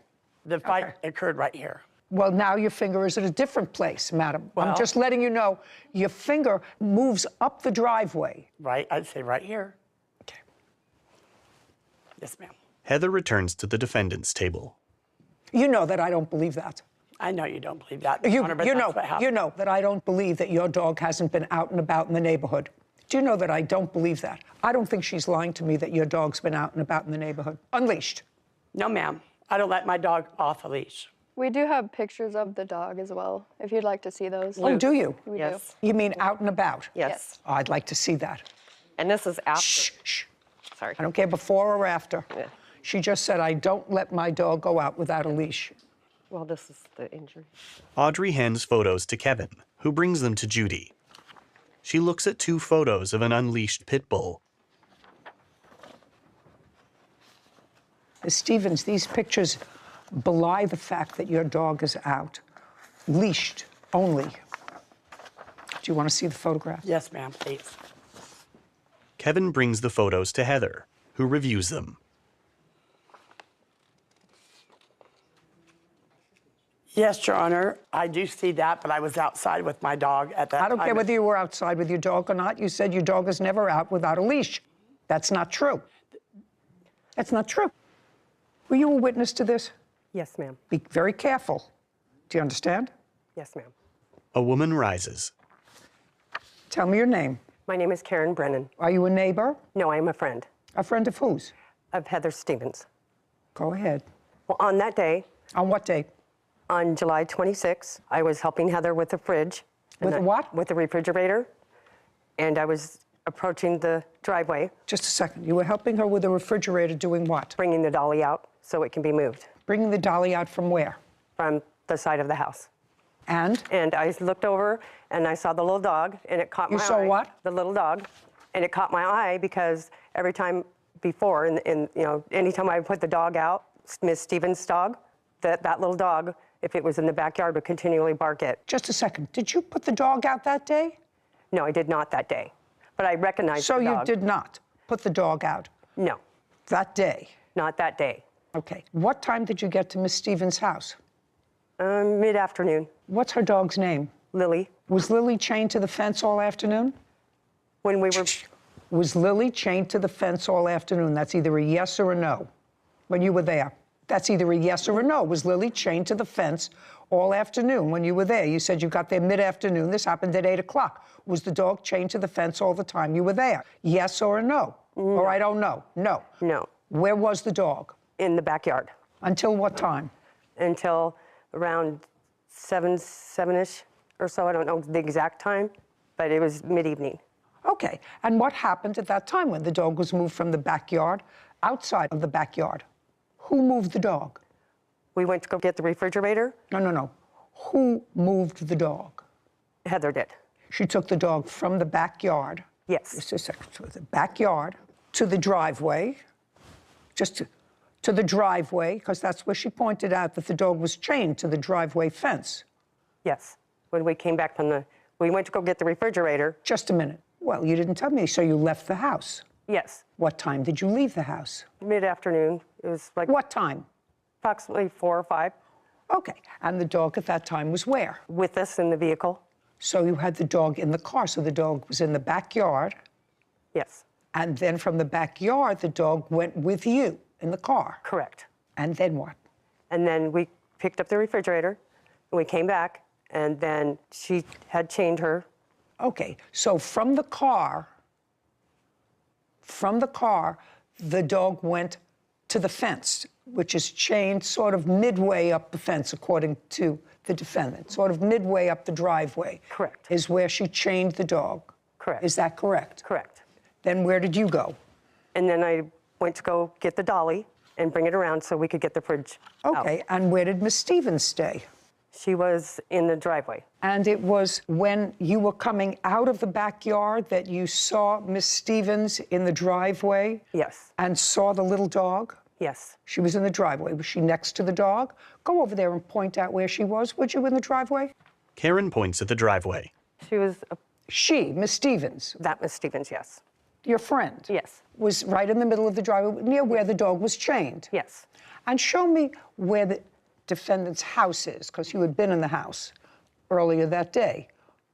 [SPEAKER 19] The fight occurred right here.
[SPEAKER 1] Well, now your finger is at a different place, madam. I'm
[SPEAKER 19] Well-
[SPEAKER 1] just letting you know your finger moves up the driveway.
[SPEAKER 19] Right, I'd say right here.
[SPEAKER 1] Okay.
[SPEAKER 19] Yes, ma'am.
[SPEAKER 7] Heather returns to the defendant's table.
[SPEAKER 1] You know that I don't believe that.
[SPEAKER 19] I know you don't believe that,
[SPEAKER 1] You,
[SPEAKER 19] Your Honor, but
[SPEAKER 1] you
[SPEAKER 19] that's
[SPEAKER 1] know,
[SPEAKER 19] what happened.
[SPEAKER 1] you know that I don't believe that your dog hasn't been out and about in the neighborhood. Do you know that I don't believe that? I don't think she's lying to me that your dog's been out and about in the neighborhood. Unleashed.
[SPEAKER 19] No, ma'am. I don't let my dog off a leash.
[SPEAKER 18] We do have pictures of the dog as well, if you'd like to see those.
[SPEAKER 1] Oh, do you?
[SPEAKER 18] We
[SPEAKER 20] Yes.
[SPEAKER 1] You mean out and about?
[SPEAKER 20] Yes.
[SPEAKER 1] Oh, I'd like to see that.
[SPEAKER 20] And this is after.
[SPEAKER 1] Shh.
[SPEAKER 20] Sorry.
[SPEAKER 1] I don't care before or after.
[SPEAKER 20] Yeah.
[SPEAKER 1] She just said, I don't let my dog go out without a leash.
[SPEAKER 20] Well, this is the injury.
[SPEAKER 7] Audrey hands photos to Kevin, who brings them to Judy. She looks at 2 photos of an unleashed pit bull.
[SPEAKER 1] Ms. Stevens, these pictures belie the fact that your dog is out, leashed only. Do you want to see the photograph?
[SPEAKER 19] Yes, ma'am, please.
[SPEAKER 7] Kevin brings the photos to Heather, who reviews them.
[SPEAKER 19] Yes, Your Honor, I do see that, but I was outside with my dog at that time.
[SPEAKER 1] I don't care whether you were outside with your dog or not. You said your dog is never out without a leash. That's not true. That's not true. Were you a witness to this?
[SPEAKER 20] Yes, ma'am.
[SPEAKER 1] Be very careful. Do you understand?
[SPEAKER 20] Yes, ma'am.
[SPEAKER 7] A woman rises.
[SPEAKER 1] Tell me your name.
[SPEAKER 20] My name is Karen Brennan.
[SPEAKER 1] Are you a neighbor?
[SPEAKER 20] No, I am a friend.
[SPEAKER 1] A friend of whose?
[SPEAKER 20] Of Heather Stevens.
[SPEAKER 1] Go ahead.
[SPEAKER 20] Well, on that day.
[SPEAKER 1] On what day?
[SPEAKER 20] On July 26, I was helping Heather with the fridge.
[SPEAKER 1] With what?
[SPEAKER 20] With the refrigerator. And I was approaching the driveway.
[SPEAKER 1] Just a second. You were helping her with the refrigerator doing what?
[SPEAKER 20] Bringing the dolly out so it can be moved.
[SPEAKER 1] Bringing the dolly out from where?
[SPEAKER 20] From the side of the house.
[SPEAKER 1] And?
[SPEAKER 20] And I looked over and I saw the little dog and it caught my eye.
[SPEAKER 1] You saw what?
[SPEAKER 20] The little dog. And it caught my eye because every time before, anytime I put the dog out, Miss Stevens' dog, that little dog, if it was in the backyard, would continually bark it.
[SPEAKER 1] Just a second. Did you put the dog out that day?
[SPEAKER 20] No, I did not that day. But I recognized the dog.
[SPEAKER 1] So you did not put the dog out?
[SPEAKER 20] No.
[SPEAKER 1] That day?
[SPEAKER 20] Not that day.
[SPEAKER 1] Okay. What time did you get to Miss Stevens' house?
[SPEAKER 20] Mid-afternoon.
[SPEAKER 1] What's her dog's name?
[SPEAKER 20] Lily.
[SPEAKER 1] Was Lily chained to the fence all afternoon?
[SPEAKER 20] When we were...
[SPEAKER 1] Was Lily chained to the fence all afternoon? That's either a yes or a no. When you were there. That's either a yes or a no. Was Lily chained to the fence all afternoon when you were there? You said you got there mid-afternoon. This happened at 8 o'clock. Was the dog chained to the fence all the time you were there? Yes or a no? Or I don't know. No.
[SPEAKER 20] No.
[SPEAKER 1] Where was the dog?
[SPEAKER 20] In the backyard.
[SPEAKER 1] Until what time?
[SPEAKER 20] Until around 7-ish or so. I don't know the exact time, but it was mid-evening.
[SPEAKER 1] Okay. And what happened at that time when the dog was moved from the backyard outside of the backyard? Who moved the dog?
[SPEAKER 20] We went to go get the refrigerator.
[SPEAKER 1] No. Who moved the dog?
[SPEAKER 20] Heather did.
[SPEAKER 1] She took the dog from the backyard.
[SPEAKER 20] Yes.
[SPEAKER 1] Just a second. To the backyard, to the driveway, to the driveway, because that's where she pointed out that the dog was chained to the driveway fence.
[SPEAKER 20] Yes. When we came back we went to go get the refrigerator.
[SPEAKER 1] Just a minute. Well, you didn't tell me, so you left the house.
[SPEAKER 20] Yes.
[SPEAKER 1] What time did you leave the house?
[SPEAKER 20] Mid-afternoon. It was like...
[SPEAKER 1] What time?
[SPEAKER 20] Approximately 4 or 5.
[SPEAKER 1] Okay. And the dog at that time was where?
[SPEAKER 20] With us in the vehicle.
[SPEAKER 1] So you had the dog in the car, so the dog was in the backyard.
[SPEAKER 20] Yes.
[SPEAKER 1] And then from the backyard, the dog went with you in the car.
[SPEAKER 20] Correct.
[SPEAKER 1] And then what?
[SPEAKER 20] And then we picked up the refrigerator, and we came back, and then she had chained her.
[SPEAKER 1] Okay. So from the car, the dog went to the fence, which is chained sort of midway up the fence, according to the defendant. Sort of midway up the driveway.
[SPEAKER 20] Correct.
[SPEAKER 1] Is where she chained the dog.
[SPEAKER 20] Correct.
[SPEAKER 1] Is that correct?
[SPEAKER 20] Correct.
[SPEAKER 1] Then where did you go?
[SPEAKER 20] And then I went to go get the dolly and bring it around so we could get the fridge
[SPEAKER 1] Okay.
[SPEAKER 20] out.
[SPEAKER 1] And where did Miss Stevens stay?
[SPEAKER 20] She was in the driveway.
[SPEAKER 1] And it was when you were coming out of the backyard that you saw Miss Stevens in the driveway?
[SPEAKER 20] Yes.
[SPEAKER 1] And saw the little dog?
[SPEAKER 20] Yes.
[SPEAKER 1] She was in the driveway. Was she next to the dog? Go over there and point out where she was, would you, in the driveway?
[SPEAKER 7] Karen points at the driveway.
[SPEAKER 20] She was...
[SPEAKER 1] She, Miss Stevens?
[SPEAKER 20] That Miss Stevens, yes.
[SPEAKER 1] Your friend?
[SPEAKER 20] Yes.
[SPEAKER 1] Was right in the middle of the driveway, near where the dog was chained?
[SPEAKER 20] Yes.
[SPEAKER 1] And show me where the defendant's house is, because you had been in the house earlier that day.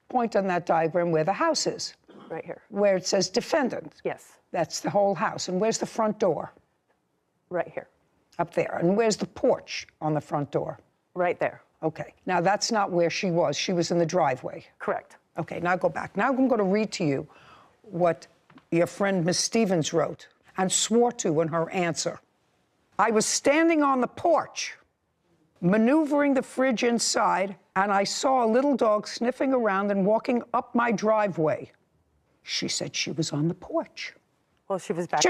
[SPEAKER 1] Point on that diagram where the house is.
[SPEAKER 20] Right here.
[SPEAKER 1] Where it says defendant.
[SPEAKER 20] Yes.
[SPEAKER 1] That's the whole house. And where's the front door?
[SPEAKER 20] Right here.
[SPEAKER 1] Up there. And where's the porch on the front door?
[SPEAKER 20] Right there.
[SPEAKER 1] Okay. Now, that's not where she was. She was in the driveway.
[SPEAKER 20] Correct.
[SPEAKER 1] Okay, now go back. Now I'm going to read to you what your friend Miss Stevens wrote and swore to in her answer. I was standing on the porch, maneuvering the fridge inside, and I saw a little dog sniffing around and walking up my driveway. She said she was on the porch.
[SPEAKER 20] Well, she was back.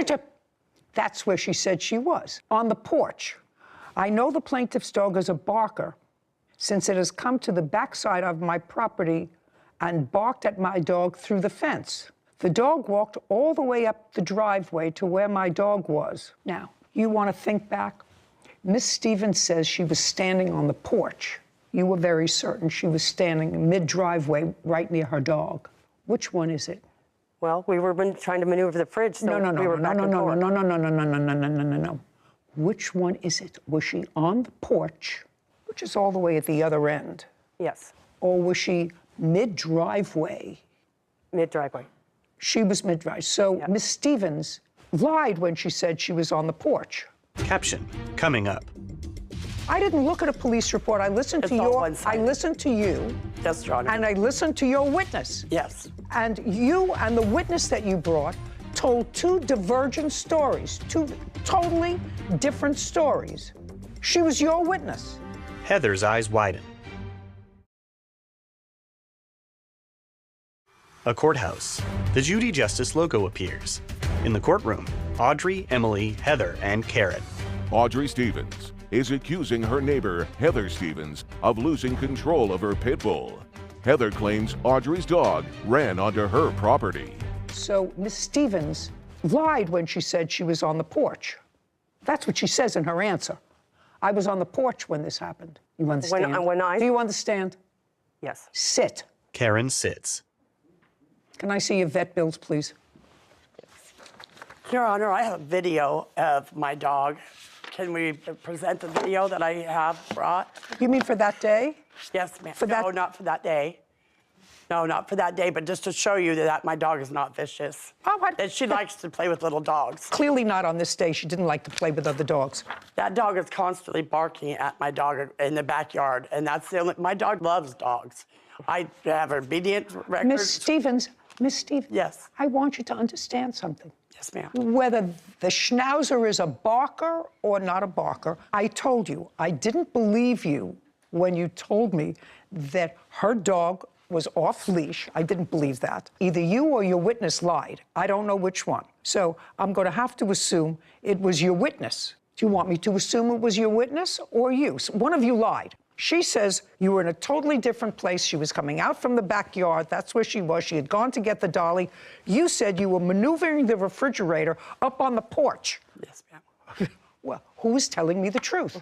[SPEAKER 1] That's where she said she was, on the porch. I know the plaintiff's dog is a barker since it has come to the backside of my property and barked at my dog through the fence. The dog walked all the way up the driveway to where my dog was. Now, you want to think back? Miss Stevens says she was standing on the porch. You were very certain she was standing mid-driveway right near her dog. Which one is it?
[SPEAKER 20] Well, we were trying to maneuver the fridge, so
[SPEAKER 1] No. Which one is it? Was she on the porch, which is all the way at the other end?
[SPEAKER 20] Yes.
[SPEAKER 1] Or was she mid-driveway?
[SPEAKER 20] Mid-driveway.
[SPEAKER 1] She was mid-driveway. So Miss Stevens lied when she said she was on the porch.
[SPEAKER 7] Caption coming up.
[SPEAKER 1] I didn't look at a police report. I listened to you.
[SPEAKER 19] Yes, Your Honor.
[SPEAKER 1] And I listened to your witness.
[SPEAKER 19] Yes.
[SPEAKER 1] And you and the witness that you brought told two divergent stories, two totally different stories. She was your witness.
[SPEAKER 7] Heather's eyes widen. A courthouse. The Judy Justice logo appears. In the courtroom, Audrey, Emily, Heather, and Karen.
[SPEAKER 5] Audrey Stevens is accusing her neighbor, Heather Stevens, of losing control of her pit bull. Heather claims Audrey's dog ran onto her property.
[SPEAKER 1] So Miss Stevens lied when she said she was on the porch. That's what she says in her answer. I was on the porch when this happened. You understand? Do you understand?
[SPEAKER 20] Yes.
[SPEAKER 1] Sit.
[SPEAKER 7] Karen sits.
[SPEAKER 1] Can I see your vet bills, please?
[SPEAKER 19] Your Honor, I have a video of my dog. Can we present the video that I have brought?
[SPEAKER 1] You mean for that day?
[SPEAKER 19] Yes, ma'am. No, not for that day. No, not for that day, but just to show you that my dog is not vicious. That she likes to play with little dogs.
[SPEAKER 1] Clearly not on this day. She didn't like to play with other dogs.
[SPEAKER 19] That dog is constantly barking at my dog in the backyard, and that's the only. My dog loves dogs. I have obedience records.
[SPEAKER 1] Miss Stevens.
[SPEAKER 19] Yes.
[SPEAKER 1] I want you to understand something.
[SPEAKER 19] Yes, ma'am.
[SPEAKER 1] Whether the Schnauzer is a barker or not a barker, I told you, I didn't believe you when you told me that her dog was off leash. I didn't believe that. Either you or your witness lied. I don't know which one. So I'm going to have to assume it was your witness. Do you want me to assume it was your witness or you? So one of you lied. She says you were in a totally different place. She was coming out from the backyard. That's where she was. She had gone to get the dolly. You said you were maneuvering the refrigerator up on the porch.
[SPEAKER 19] Yes, ma'am.
[SPEAKER 1] Well, who is telling me the truth?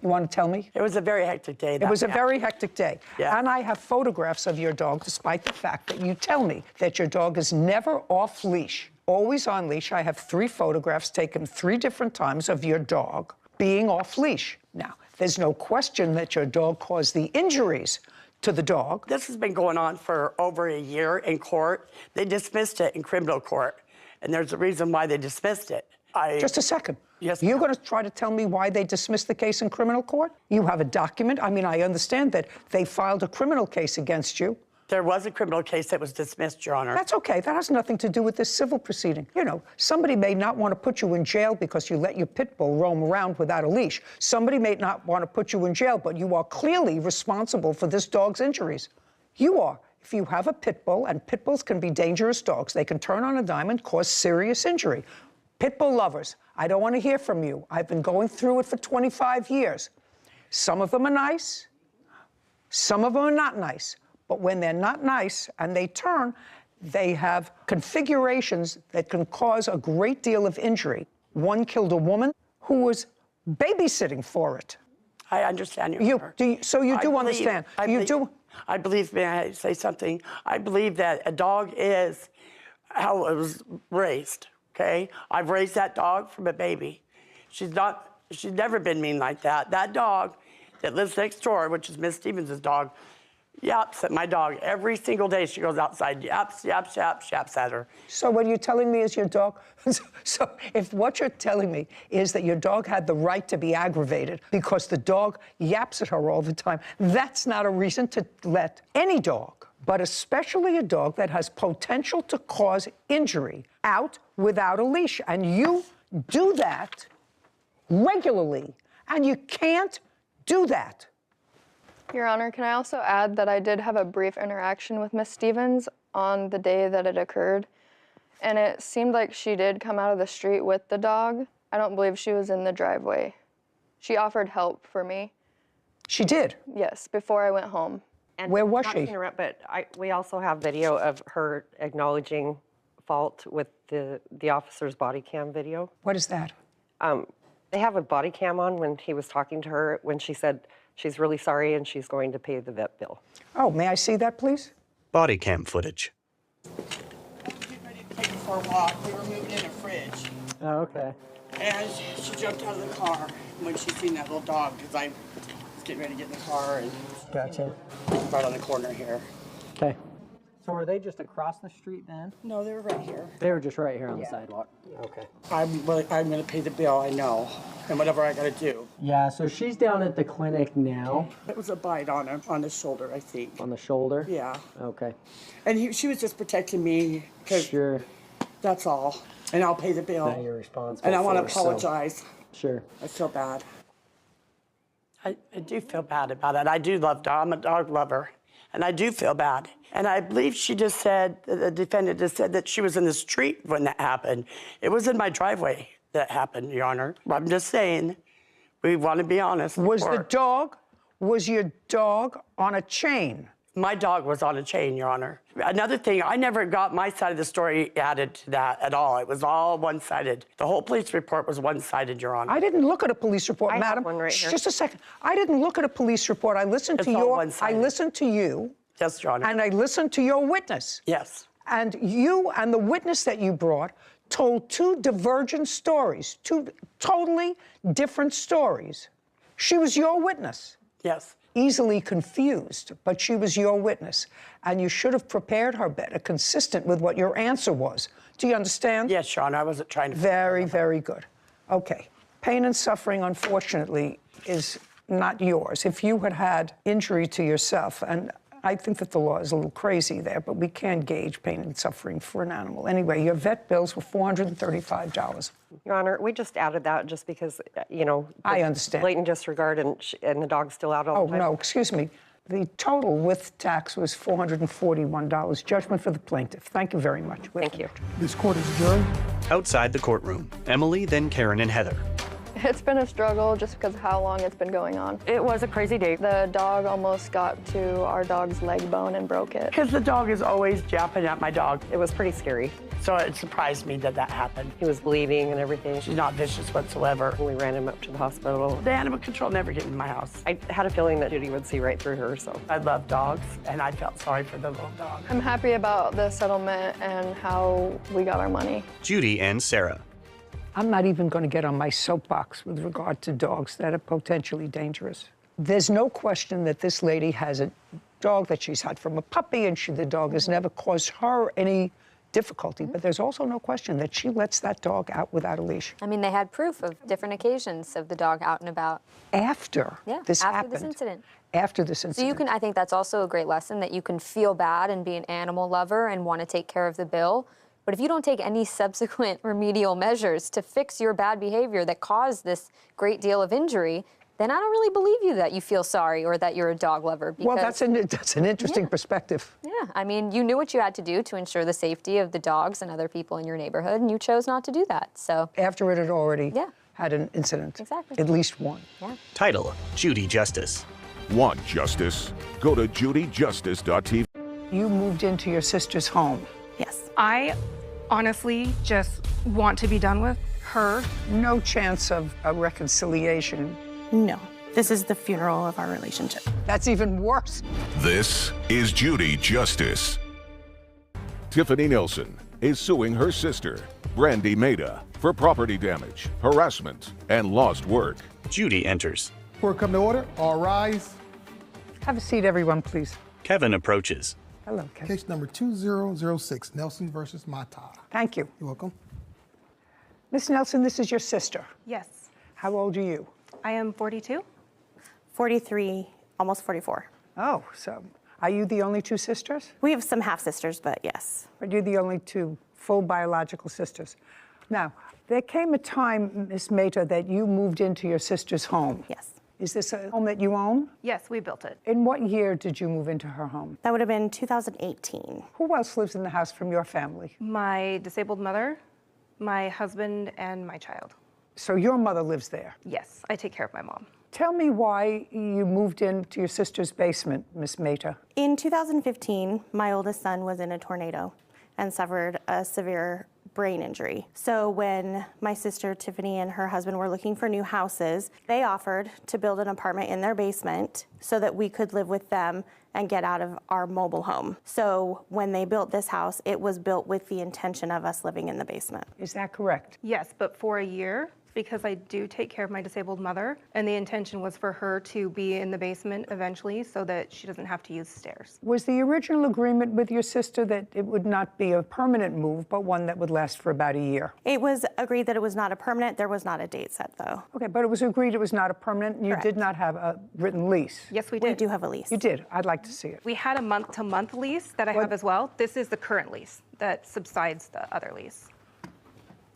[SPEAKER 1] You want to tell me?
[SPEAKER 19] It was a very hectic day.
[SPEAKER 1] It was a very hectic day.
[SPEAKER 19] Yeah.
[SPEAKER 1] And I have photographs of your dog, despite the fact that you tell me that your dog is never off leash, always on leash. I have 3 photographs taken 3 different times of your dog being off leash. Now, there's no question that your dog caused the injuries to the dog.
[SPEAKER 19] This has been going on for over a year in court. They dismissed it in criminal court, and there's a reason why they dismissed it.
[SPEAKER 1] Just a second.
[SPEAKER 19] Yes.
[SPEAKER 1] You're going to try to tell me why they dismissed the case in criminal court? You have a document. I mean, I understand that they filed a criminal case against you.
[SPEAKER 19] There was a criminal case that was dismissed, Your Honor.
[SPEAKER 1] That's okay. That has nothing to do with this civil proceeding. You know, somebody may not want to put you in jail because you let your pit bull roam around without a leash. Somebody may not want to put you in jail, but you are clearly responsible for this dog's injuries. You are. If you have a pit bull, and pit bulls can be dangerous dogs, they can turn on a dime and cause serious injury. Pit bull lovers, I don't want to hear from you. I've been going through it for 25 years. Some of them are nice. Some of them are not nice. But when they're not nice and they turn, they have configurations that can cause a great deal of injury. One killed a woman who was babysitting for it.
[SPEAKER 19] I understand you.
[SPEAKER 1] So you do understand.
[SPEAKER 19] I believe, may I say something? I believe that a dog is how it was raised, okay? I've raised that dog from a baby. She's never been mean like that. That dog that lives next door, which is Miss Stevens' dog, yaps at my dog every single day. She goes outside, yaps, yaps, yaps, yaps at her.
[SPEAKER 1] So what you're telling me is your dog, so if what you're telling me is that your dog had the right to be aggravated because the dog yaps at her all the time, that's not a reason to let any dog, but especially a dog that has potential to cause injury, out without a leash. And you do that regularly, and you can't do that.
[SPEAKER 18] Your Honor, can I also add that I did have a brief interaction with Miss Stevens on the day that it occurred, and it seemed like she did come out of the street with the dog. I don't believe she was in the driveway. She offered help for me.
[SPEAKER 1] She did?
[SPEAKER 18] Yes, before I went home.
[SPEAKER 21] And
[SPEAKER 1] where was
[SPEAKER 21] not
[SPEAKER 1] she?
[SPEAKER 21] To interrupt, but we also have video of her acknowledging fault with the officer's body cam video.
[SPEAKER 1] What is that?
[SPEAKER 21] They They have a body cam on when he was talking to her, when she said she's really sorry and she's going to pay the vet bill.
[SPEAKER 1] Oh, may I see that, please?
[SPEAKER 7] Body cam footage.
[SPEAKER 19] Getting ready to take her for a walk. We were moving in a fridge.
[SPEAKER 2] Oh, okay.
[SPEAKER 19] And she jumped out of the car when she seen that little dog, because I was getting ready to get in the car and
[SPEAKER 2] Gotcha.
[SPEAKER 19] right on the corner here.
[SPEAKER 2] Okay. So were they just across the street then?
[SPEAKER 19] No, they were right here.
[SPEAKER 2] They were just right here on the sidewalk. Okay.
[SPEAKER 19] I'm going to pay the bill, I know, and whatever I got to do.
[SPEAKER 2] Yeah, so she's down at the clinic now.
[SPEAKER 19] It was a bite on him, on the shoulder, I think.
[SPEAKER 2] On the shoulder?
[SPEAKER 19] Yeah.
[SPEAKER 2] Okay.
[SPEAKER 19] And she was just protecting me.
[SPEAKER 2] Sure.
[SPEAKER 19] That's all. And I'll pay the bill.
[SPEAKER 2] That you're responsible
[SPEAKER 19] And I want to
[SPEAKER 2] for, so-
[SPEAKER 19] apologize.
[SPEAKER 2] Sure.
[SPEAKER 19] I feel bad. I do feel bad about it. I do love dogs. I'm a dog lover. And I do feel bad. And I believe she just said, the defendant just said that she was in the street when that happened. It was in my driveway that happened, Your Honor. I'm just saying, we want to be honest.
[SPEAKER 1] Was your dog on a chain?
[SPEAKER 19] My dog was on a chain, Your Honor. Another thing, I never got my side of the story added to that at all. It was all one-sided. The whole police report was one-sided, Your Honor.
[SPEAKER 1] I didn't look at a police report,
[SPEAKER 21] I
[SPEAKER 1] madam.
[SPEAKER 21] have one right here.
[SPEAKER 1] Just a second. I didn't look at a police report. I listened
[SPEAKER 19] It's
[SPEAKER 1] to
[SPEAKER 19] all
[SPEAKER 1] your.
[SPEAKER 19] one-sided.
[SPEAKER 1] I listened to you.
[SPEAKER 19] Yes, Your Honor.
[SPEAKER 1] And I listened to your witness.
[SPEAKER 19] Yes.
[SPEAKER 1] And you and the witness that you brought told two divergent stories, two totally different stories. She was your witness.
[SPEAKER 19] Yes.
[SPEAKER 1] Easily confused, but she was your witness. And you should have prepared her better, consistent with what your answer was. Do you understand?
[SPEAKER 19] Yes, Your Honor. I wasn't trying to.
[SPEAKER 1] Very, very good. Okay. Pain and suffering, unfortunately, is not yours. If you had had injury to yourself, and I think that the law is a little crazy there, but we can't gauge pain and suffering for an animal. Anyway, your vet bills were $435.
[SPEAKER 21] Your Honor, we just added that just because, you know,
[SPEAKER 1] I understand.
[SPEAKER 21] Blatant disregard and the dog's still out all the time.
[SPEAKER 1] Oh, no, excuse me. The total with tax was $441. Judgment for the plaintiff. Thank you very much.
[SPEAKER 21] Thank you.
[SPEAKER 6] This court is adjourned.
[SPEAKER 7] Outside the courtroom, Emily, then Karen and Heather.
[SPEAKER 18] It's been a struggle just because of how long it's been going on.
[SPEAKER 21] It was a crazy day.
[SPEAKER 18] The dog almost got to our dog's leg bone and broke it.
[SPEAKER 19] Because the dog is always japping at my dog.
[SPEAKER 21] It was pretty scary.
[SPEAKER 19] So it surprised me that that happened.
[SPEAKER 21] He was bleeding and everything.
[SPEAKER 19] She's not vicious whatsoever.
[SPEAKER 21] We ran him up to the hospital.
[SPEAKER 19] The animal control never get in my house.
[SPEAKER 21] I had a feeling that Judy would see right through her, so.
[SPEAKER 19] I love dogs, and I felt sorry for the little dog.
[SPEAKER 18] I'm happy about the settlement and how we got our money.
[SPEAKER 7] Judy and Sarah.
[SPEAKER 1] I'm not even going to get on my soapbox with regard to dogs that are potentially dangerous. There's no question that this lady has a dog that she's had from a puppy, and the dog has never caused her any difficulty. But there's also no question that she lets that dog out without a leash.
[SPEAKER 8] I mean, they had proof of different occasions of the dog out and about.
[SPEAKER 1] After this happened.
[SPEAKER 8] After this incident.
[SPEAKER 1] After this incident.
[SPEAKER 8] So you can, I think that's also a great lesson, that you can feel bad and be an animal lover and want to take care of the bill. But if you don't take any subsequent remedial measures to fix your bad behavior that caused this great deal of injury, then I don't really believe you that you feel sorry or that you're a dog lover. Because,
[SPEAKER 1] well, that's an interesting perspective.
[SPEAKER 8] Yeah, I mean, you knew what you had to do to ensure the safety of the dogs and other people in your neighborhood, and you chose not to do that. So
[SPEAKER 1] after it had already had an incident.
[SPEAKER 8] Exactly.
[SPEAKER 1] At least one.
[SPEAKER 8] Yeah.
[SPEAKER 7] Title, Judy Justice.
[SPEAKER 5] Want justice? Go to judyjustice.tv.
[SPEAKER 1] You moved into your sister's home.
[SPEAKER 22] Yes. I honestly just want to be done with her.
[SPEAKER 1] No chance of a reconciliation.
[SPEAKER 22] No. This is the funeral of our relationship.
[SPEAKER 1] That's even worse.
[SPEAKER 4] This is Judy Justice.
[SPEAKER 5] Tiffany Nilsson is suing her sister, Brandy Maida, for property damage, harassment, and lost work.
[SPEAKER 7] Judy enters.
[SPEAKER 6] Court come to order. All rise.
[SPEAKER 1] Have a seat, everyone, please.
[SPEAKER 7] Kevin approaches.
[SPEAKER 1] Hello, Kevin.
[SPEAKER 6] Case number 2006, Nelson versus Mata.
[SPEAKER 1] Thank you.
[SPEAKER 6] You're welcome.
[SPEAKER 1] Miss Nelson, this is your sister.
[SPEAKER 22] Yes.
[SPEAKER 1] How old are you?
[SPEAKER 22] I am 42, 43, almost 44.
[SPEAKER 1] Oh, so are you the only two sisters?
[SPEAKER 22] We have some half-sisters, but yes.
[SPEAKER 1] But you're the only two full biological sisters. Now, there came a time, Miss Maida, that you moved into your sister's home.
[SPEAKER 22] Yes.
[SPEAKER 1] Is this a home that you own?
[SPEAKER 22] Yes, we built it.
[SPEAKER 1] In what year did you move into her home?
[SPEAKER 22] That would have been 2018.
[SPEAKER 1] Who else lives in the house from your family?
[SPEAKER 22] My disabled mother, my husband, and my child.
[SPEAKER 1] So your mother lives there?
[SPEAKER 22] Yes, I take care of my mom.
[SPEAKER 1] Tell me why you moved into your sister's basement, Miss Maida.
[SPEAKER 22] In 2015, my oldest son was in a tornado and suffered a severe
[SPEAKER 3] brain injury. So when my sister Tiffany and her husband were looking for new houses, they offered to build an apartment in their basement so that we could live with them and get out of our mobile home. So when they built this house, it was built with the intention of us living in the basement.
[SPEAKER 1] Is that correct?
[SPEAKER 22] Yes, but for a year, because I do take care of my disabled mother, and the intention was for her to be in the basement eventually so that she doesn't have to use stairs.
[SPEAKER 1] Was the original agreement with your sister that it would not be a permanent move, but one that would last for about a year?
[SPEAKER 3] It was agreed that it was not a permanent. There was not a date set, though.
[SPEAKER 1] Okay, but it was agreed it was not a permanent, and you did not have a written lease?
[SPEAKER 22] Yes, we did.
[SPEAKER 3] We do have a lease.
[SPEAKER 1] You did? I'd like to see it.
[SPEAKER 22] We had a month-to-month lease that I have as well. This is the current lease that subsides the other lease.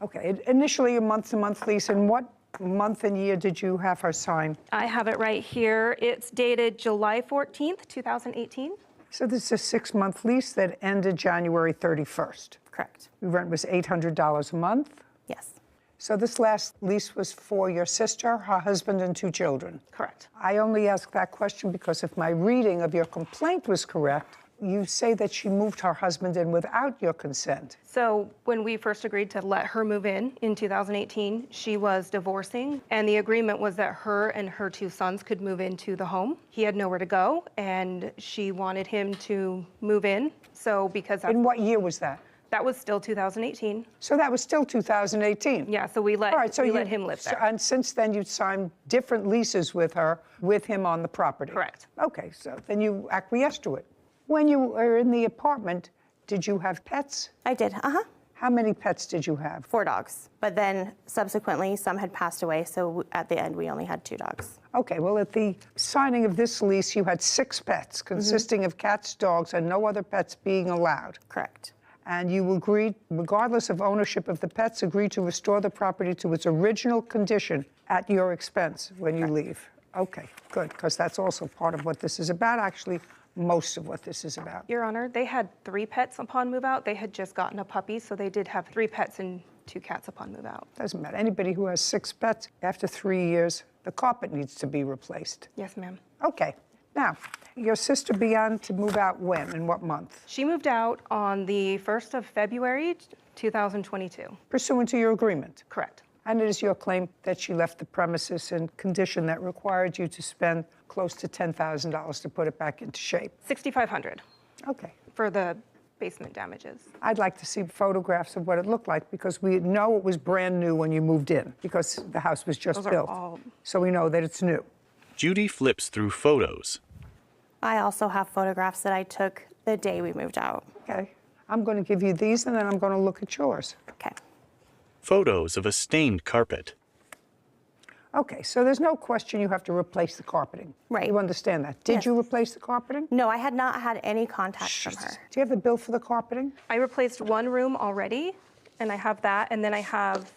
[SPEAKER 1] Okay, initially a month-to-month lease, and what month and year did you have her sign?
[SPEAKER 22] I have it right here. It's dated July 14th, 2018.
[SPEAKER 1] So this is a 6-month lease that ended January 31st.
[SPEAKER 3] Correct.
[SPEAKER 1] The rent was $800 a month?
[SPEAKER 3] Yes.
[SPEAKER 1] So this last lease was for your sister, her husband, and 2 children?
[SPEAKER 22] Correct.
[SPEAKER 1] I only ask that question because if my reading of your complaint was correct, you say that she moved her husband in without your consent.
[SPEAKER 22] So when we first agreed to let her move in 2018, she was divorcing, and the agreement was that her and her 2 sons could move into the home. He had nowhere to go, and she wanted him to move in. So because
[SPEAKER 1] In what year was that?
[SPEAKER 22] That was still 2018.
[SPEAKER 1] So that was still 2018?
[SPEAKER 22] Yeah, so we let, let him live there.
[SPEAKER 1] And since then, you'd signed different leases with her, with him on the property?
[SPEAKER 22] Correct.
[SPEAKER 1] Okay, so then you acquiesced to it. When you were in the apartment, did you have pets?
[SPEAKER 3] I did,
[SPEAKER 1] How many pets did you have?
[SPEAKER 3] 4 dogs. But then subsequently, some had passed away, so at the end, we only had 2 dogs.
[SPEAKER 1] Okay, well, at the signing of this lease, you had 6 pets, consisting of cats, dogs, and no other pets being allowed.
[SPEAKER 3] Correct.
[SPEAKER 1] And you agreed, regardless of ownership of the pets, agreed to restore the property to its original condition at your expense when you leave. Okay, good, because that's also part of what this is about, actually, most of what this is about.
[SPEAKER 22] Your Honor, they had 3 pets upon move out. They had just gotten a puppy, so they did have 3 pets and 2 cats upon move out.
[SPEAKER 1] Doesn't matter. Anybody who has 6 pets, after 3 years, the carpet needs to be replaced.
[SPEAKER 22] Yes, ma'am.
[SPEAKER 1] Okay. Now, your sister began to move out when? In what month?
[SPEAKER 22] She moved out on the 1st of February, 2022.
[SPEAKER 1] Pursuant to your agreement?
[SPEAKER 22] Correct.
[SPEAKER 1] And it is your claim that she left the premises in condition that required you to spend close to $10,000 to put it back into shape?
[SPEAKER 22] $6,500.
[SPEAKER 1] Okay.
[SPEAKER 22] For the basement damages.
[SPEAKER 1] I'd like to see photographs of what it looked like because we know it was brand new when you moved in because the house was just built. So we know that it's new.
[SPEAKER 7] Judy flips through photos.
[SPEAKER 3] I also have photographs that I took the day we moved out.
[SPEAKER 1] Okay. I'm going to give you these and then I'm going to look at yours.
[SPEAKER 3] Okay.
[SPEAKER 7] Photos of a stained carpet.
[SPEAKER 1] Okay, so there's no question you have to replace the carpeting.
[SPEAKER 3] Right.
[SPEAKER 1] You understand that. Did you replace the carpeting?
[SPEAKER 3] No, I had not had any contact from her.
[SPEAKER 1] Do you have the bill for the carpeting?
[SPEAKER 22] I replaced 1 room already, and I have that, and then I have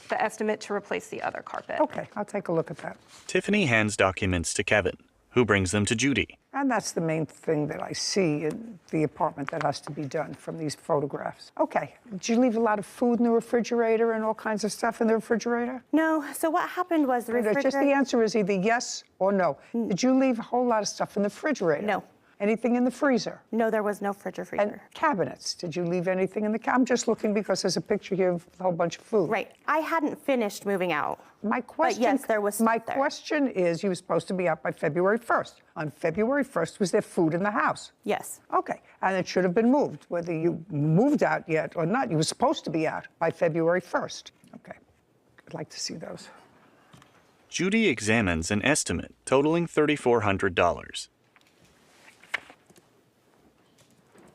[SPEAKER 22] the estimate to replace the other carpet.
[SPEAKER 1] Okay, I'll take a look at that.
[SPEAKER 7] Tiffany hands documents to Kevin, who brings them to Judy.
[SPEAKER 1] And that's the main thing that I see in the apartment that has to be done from these photographs. Okay, did you leave a lot of food in the refrigerator and all kinds of stuff in the refrigerator?
[SPEAKER 3] No, so what happened was the refrigerator...
[SPEAKER 1] Just the answer is either yes or no. Did you leave a whole lot of stuff in the refrigerator?
[SPEAKER 3] No.
[SPEAKER 1] Anything in the freezer?
[SPEAKER 3] No, there was no freezer.
[SPEAKER 1] And cabinets, did you leave anything in the I'm just looking because there's a picture here of a whole bunch of food.
[SPEAKER 3] Right, I hadn't finished moving out.
[SPEAKER 1] My question,
[SPEAKER 3] but yes, there was
[SPEAKER 1] my question is, you were supposed to be out by February 1st. On February 1st, was there food in the house?
[SPEAKER 3] Yes.
[SPEAKER 1] Okay, and it should have been moved, whether you moved out yet or not. You were supposed to be out by February 1st. Okay, I'd like to see those.
[SPEAKER 7] Judy examines an estimate totaling $3,400.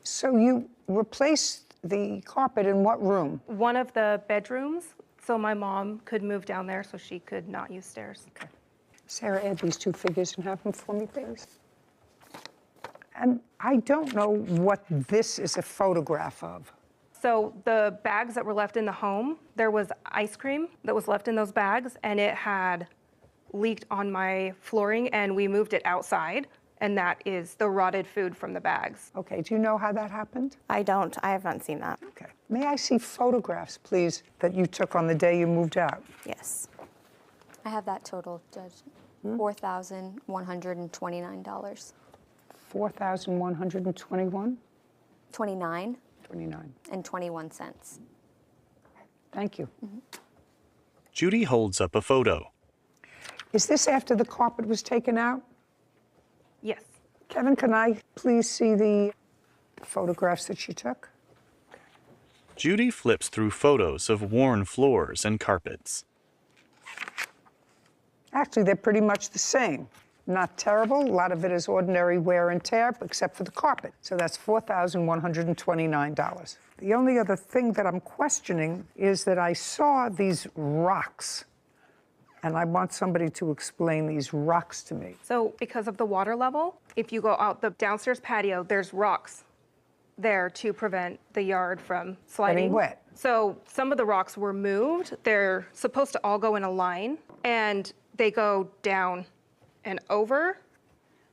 [SPEAKER 1] So you replaced the carpet in what room?
[SPEAKER 22] One of the bedrooms, so my mom could move down there so she could not use stairs.
[SPEAKER 1] Okay. Sarah, add these 2 figures and have them for me, please. And I don't know what this is a photograph of.
[SPEAKER 22] So the bags that were left in the home, there was ice cream that was left in those bags, and it had leaked on my flooring, and we moved it outside. And that is the rotted food from the bags.
[SPEAKER 1] Okay, do you know how that happened?
[SPEAKER 3] I don't. I have not seen that.
[SPEAKER 1] Okay. May I see photographs, please, that you took on the day you moved out?
[SPEAKER 3] Yes.
[SPEAKER 15] I have that total, Judge. $4,129.
[SPEAKER 1] 4,121?
[SPEAKER 15] 29.
[SPEAKER 1] 29.
[SPEAKER 15] And 21 cents.
[SPEAKER 1] Thank you.
[SPEAKER 7] Judy holds up a photo.
[SPEAKER 1] Is this after the carpet was taken out?
[SPEAKER 22] Yes.
[SPEAKER 1] Kevin, can I please see the photographs that she took?
[SPEAKER 7] Judy flips through photos of worn floors and carpets.
[SPEAKER 1] Actually, they're pretty much the same. Not terrible. A lot of it is ordinary wear and tear, except for the carpet. So that's $4,129. The only other thing that I'm questioning is that I saw these rocks, and I want somebody to explain these rocks to me.
[SPEAKER 22] So because of the water level, if you go out the downstairs patio, there's rocks there to prevent the yard from sliding.
[SPEAKER 1] Getting wet.
[SPEAKER 22] So some of the rocks were moved. They're supposed to all go in a line, and they go down and over.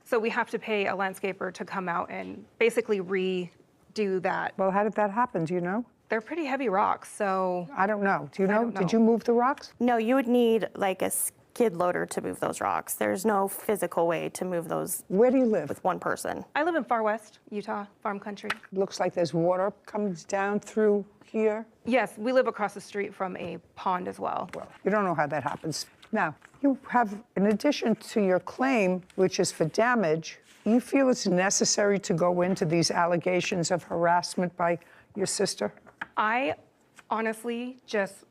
[SPEAKER 22] So we have to pay a landscaper to come out and basically redo that.
[SPEAKER 1] Well, how did that happen? Do you know?
[SPEAKER 22] They're pretty heavy rocks, so.
[SPEAKER 1] I don't know. Do you
[SPEAKER 22] I
[SPEAKER 1] know?
[SPEAKER 22] don't know.
[SPEAKER 1] Did you move the rocks?
[SPEAKER 3] No, you would need like a skid loader to move those rocks. There's no physical way to move those.
[SPEAKER 1] Where do you live?
[SPEAKER 3] With one person.
[SPEAKER 22] I live in far west Utah, farm country.
[SPEAKER 1] Looks like there's water comes down through here.
[SPEAKER 22] Yes, we live across the street from a pond as well.
[SPEAKER 1] You don't know how that happens. Now, you have, in addition to your claim, which is for damage, you feel it's necessary to go into these allegations of harassment by your sister?
[SPEAKER 22] I honestly just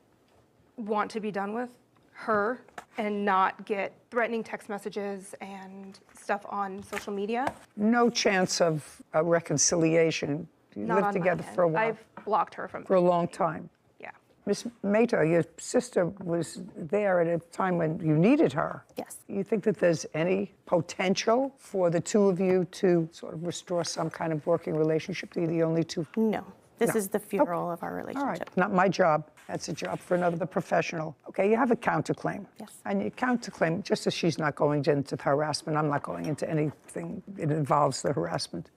[SPEAKER 22] want to be done with her and not get threatening text messages and stuff on social media.
[SPEAKER 1] No chance of a reconciliation. You
[SPEAKER 22] Not
[SPEAKER 1] lived
[SPEAKER 22] on my
[SPEAKER 1] together
[SPEAKER 22] end.
[SPEAKER 1] for a while.
[SPEAKER 22] I've blocked her from
[SPEAKER 1] For a long time.
[SPEAKER 22] Yeah.
[SPEAKER 1] Miss Mehta, your sister was there at a time when you needed her.
[SPEAKER 3] Yes.
[SPEAKER 1] You think that there's any potential for the two of you to sort of restore some kind of working relationship? Are you the only two?
[SPEAKER 3] No. This
[SPEAKER 1] No.
[SPEAKER 3] is the funeral of our relationship.
[SPEAKER 1] All right, not my job. That's a job for another professional. Okay, you have a counterclaim.
[SPEAKER 3] Yes.
[SPEAKER 1] And your counterclaim, just as she's not going into the harassment, I'm not going into anything that involves the harassment.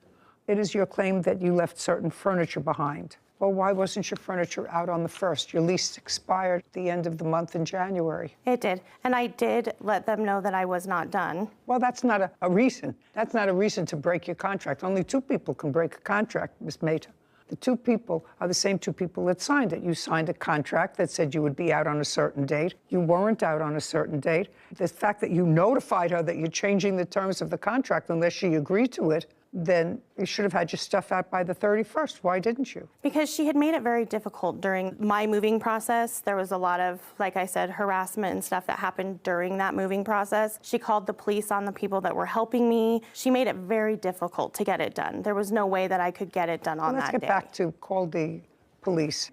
[SPEAKER 1] It is your claim that you left certain furniture behind. Well, why wasn't your furniture out on the 1st? Your lease expired at the end of the month in January.
[SPEAKER 3] It did. And I did let them know that I was not done.
[SPEAKER 1] Well, that's not a reason. That's not a reason to break your contract. Only two people can break a contract, Ms. Mehta. The two people are the same two people that signed it. You signed a contract that said you would be out on a certain date. You weren't out on a certain date. The fact that you notified her that you're changing the terms of the contract unless she agreed to it, then you should have had your stuff out by the 31st. Why didn't you?
[SPEAKER 3] Because she had made it very difficult during my moving process. There was a lot of, like I said, harassment and stuff that happened during that moving process. She called the police on the people that were helping me. She made it very difficult to get it done. There was no way that I could get it done on
[SPEAKER 1] Let's
[SPEAKER 3] that
[SPEAKER 1] get
[SPEAKER 3] day.
[SPEAKER 1] back to call the police.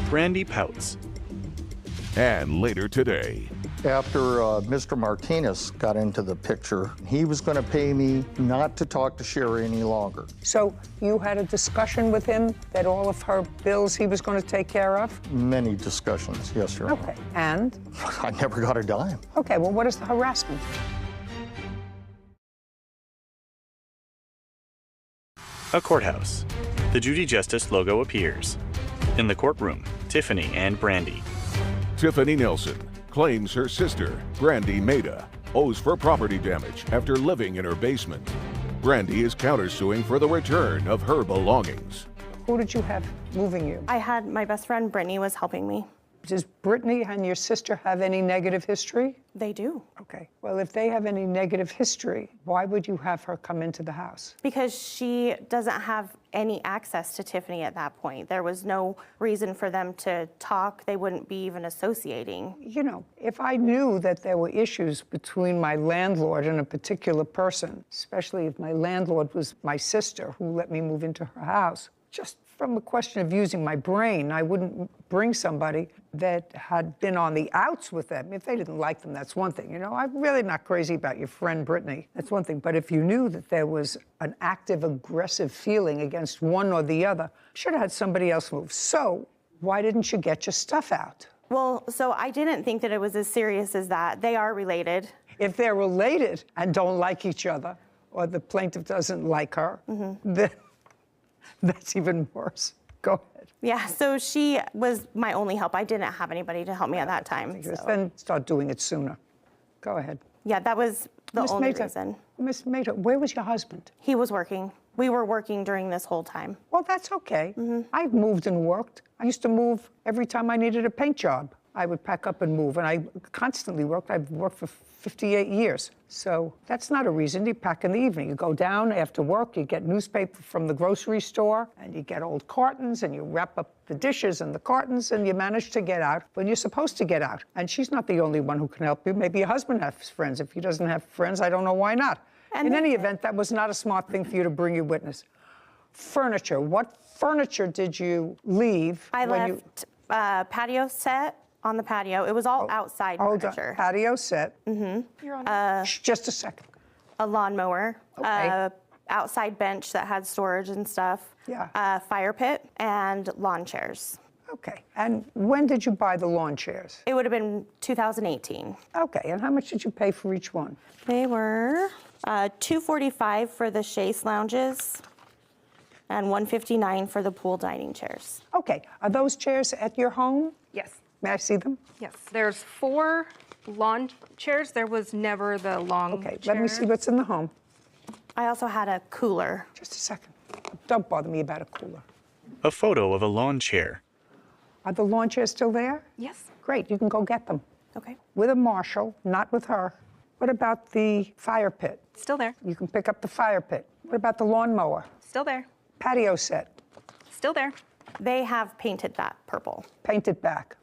[SPEAKER 7] Brandy pouts.
[SPEAKER 5] And later today,
[SPEAKER 9] After Mr. Martinez got into the picture, he was going to pay me not to talk to Sherry any longer.
[SPEAKER 1] So you had a discussion with him that all of her bills he was going to take care of?
[SPEAKER 9] Many discussions, yes, Your Honor.
[SPEAKER 1] Okay, and?
[SPEAKER 9] I never got a dime.
[SPEAKER 1] Okay, well, what is the harassment?
[SPEAKER 7] A courthouse. The Judy Justice logo appears. In the courtroom, Tiffany and Brandy.
[SPEAKER 5] Tiffany Nelson claims her sister, Brandy Mehta, owes for property damage after living in her basement. Brandy is countersuing for the return of her belongings.
[SPEAKER 1] Who did you have moving you?
[SPEAKER 3] I had my best friend, Brittany, was helping me.
[SPEAKER 1] Does Brittany and your sister have any negative history?
[SPEAKER 3] They do.
[SPEAKER 1] Okay. Well, if they have any negative history, why would you have her come into the house?
[SPEAKER 3] Because she doesn't have any access to Tiffany at that point. There was no reason for them to talk. They wouldn't be even associating.
[SPEAKER 1] You know, if I knew that there were issues between my landlord and a particular person, especially if my landlord was my sister who let me move into her house, just from a question of using my brain, I wouldn't bring somebody that had been on the outs with them. If they didn't like them, that's one thing. You know, I'm really not crazy about your friend Brittany. That's one thing. But if you knew that there was an active, aggressive feeling against one or the other, you should have had somebody else move. So why didn't you get your stuff out?
[SPEAKER 3] Well, so I didn't think that it was as serious as that. They are related.
[SPEAKER 1] If they're related and don't like each other, or the plaintiff doesn't like her, then that's even worse. Go ahead.
[SPEAKER 3] Yeah, so she was my only help. I didn't have anybody to help me at that time. So.
[SPEAKER 1] Then start doing it sooner. Go ahead.
[SPEAKER 3] Yeah, that was the only reason.
[SPEAKER 1] Miss Mehta, where was your husband?
[SPEAKER 3] He was working. We were working during this whole time.
[SPEAKER 1] Well, that's okay. I've moved and worked. I used to move every time I needed a paint job. I would pack up and move, and I constantly worked. I've worked for 58 years. So that's not a reason. You pack in the evening. You go down after work, you get newspaper from the grocery store, and you get old cartons, and you wrap up the dishes and the cartons, and you manage to get out when you're supposed to get out. And she's not the only one who can help you. Maybe your husband has friends. If he doesn't have friends, I don't know why not. In any event, that was not a smart thing for you to bring your witness. Furniture. What furniture did you leave?
[SPEAKER 3] I left patio set on the patio. It was all outside furniture.
[SPEAKER 1] Patio set.
[SPEAKER 22] You're on
[SPEAKER 1] Just a second.
[SPEAKER 3] A lawnmower.
[SPEAKER 1] Okay.
[SPEAKER 3] Outside bench that had storage and stuff.
[SPEAKER 1] Yeah.
[SPEAKER 3] A fire pit and lawn chairs.
[SPEAKER 1] Okay. And when did you buy the lawn chairs?
[SPEAKER 3] It would have been 2018.
[SPEAKER 1] Okay. And how much did you pay for each one?
[SPEAKER 3] They were $245 for the chaise lounges and $159 for the pool dining chairs.
[SPEAKER 1] Okay. Are those chairs at your home?
[SPEAKER 22] Yes.
[SPEAKER 1] May I see them?
[SPEAKER 22] Yes. There's 4 lawn chairs. There was never the long chair.
[SPEAKER 1] Let me see what's in the home.
[SPEAKER 3] I also had a cooler.
[SPEAKER 1] Just a second. Don't bother me about a cooler.
[SPEAKER 7] A photo of a lawn chair.
[SPEAKER 1] Are the lawn chairs still there?
[SPEAKER 22] Yes.
[SPEAKER 1] Great. You can go get them.
[SPEAKER 3] Okay.
[SPEAKER 1] With a marshal, not with her. What about the fire pit?
[SPEAKER 22] Still there.
[SPEAKER 1] You can pick up the fire pit. What about the lawnmower?
[SPEAKER 22] Still there.
[SPEAKER 1] Patio set.
[SPEAKER 22] Still there.
[SPEAKER 3] They have painted that purple.
[SPEAKER 1] Painted back.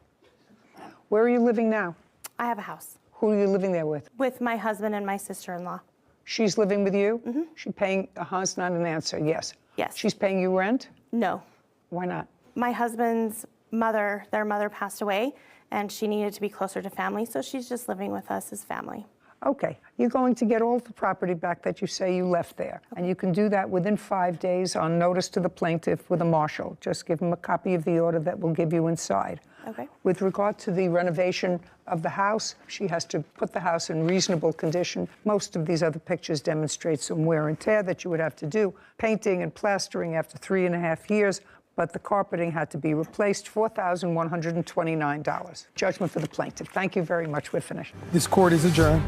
[SPEAKER 1] Where are you living now?
[SPEAKER 3] I have a house.
[SPEAKER 1] Who are you living there with?
[SPEAKER 3] With my husband and my sister-in-law.
[SPEAKER 1] She's living with you? She's paying, it's not an answer, yes.
[SPEAKER 3] Yes.
[SPEAKER 1] She's paying you rent?
[SPEAKER 3] No.
[SPEAKER 1] Why not?
[SPEAKER 3] My husband's mother, their mother passed away, and she needed to be closer to family, so she's just living with us as family.
[SPEAKER 1] Okay, you're going to get all the property back that you say you left there. And you can do that within 5 days on notice to the plaintiff with a marshal. Just give him a copy of the order that will give you inside.
[SPEAKER 3] Okay.
[SPEAKER 1] With regard to the renovation of the house, she has to put the house in reasonable condition. Most of these other pictures demonstrate some wear and tear that you would have to do. Painting and plastering after 3.5 years, but the carpeting had to be replaced, $4,129. Judgment for the plaintiff. Thank you very much. We're finished.
[SPEAKER 6] This court is adjourned.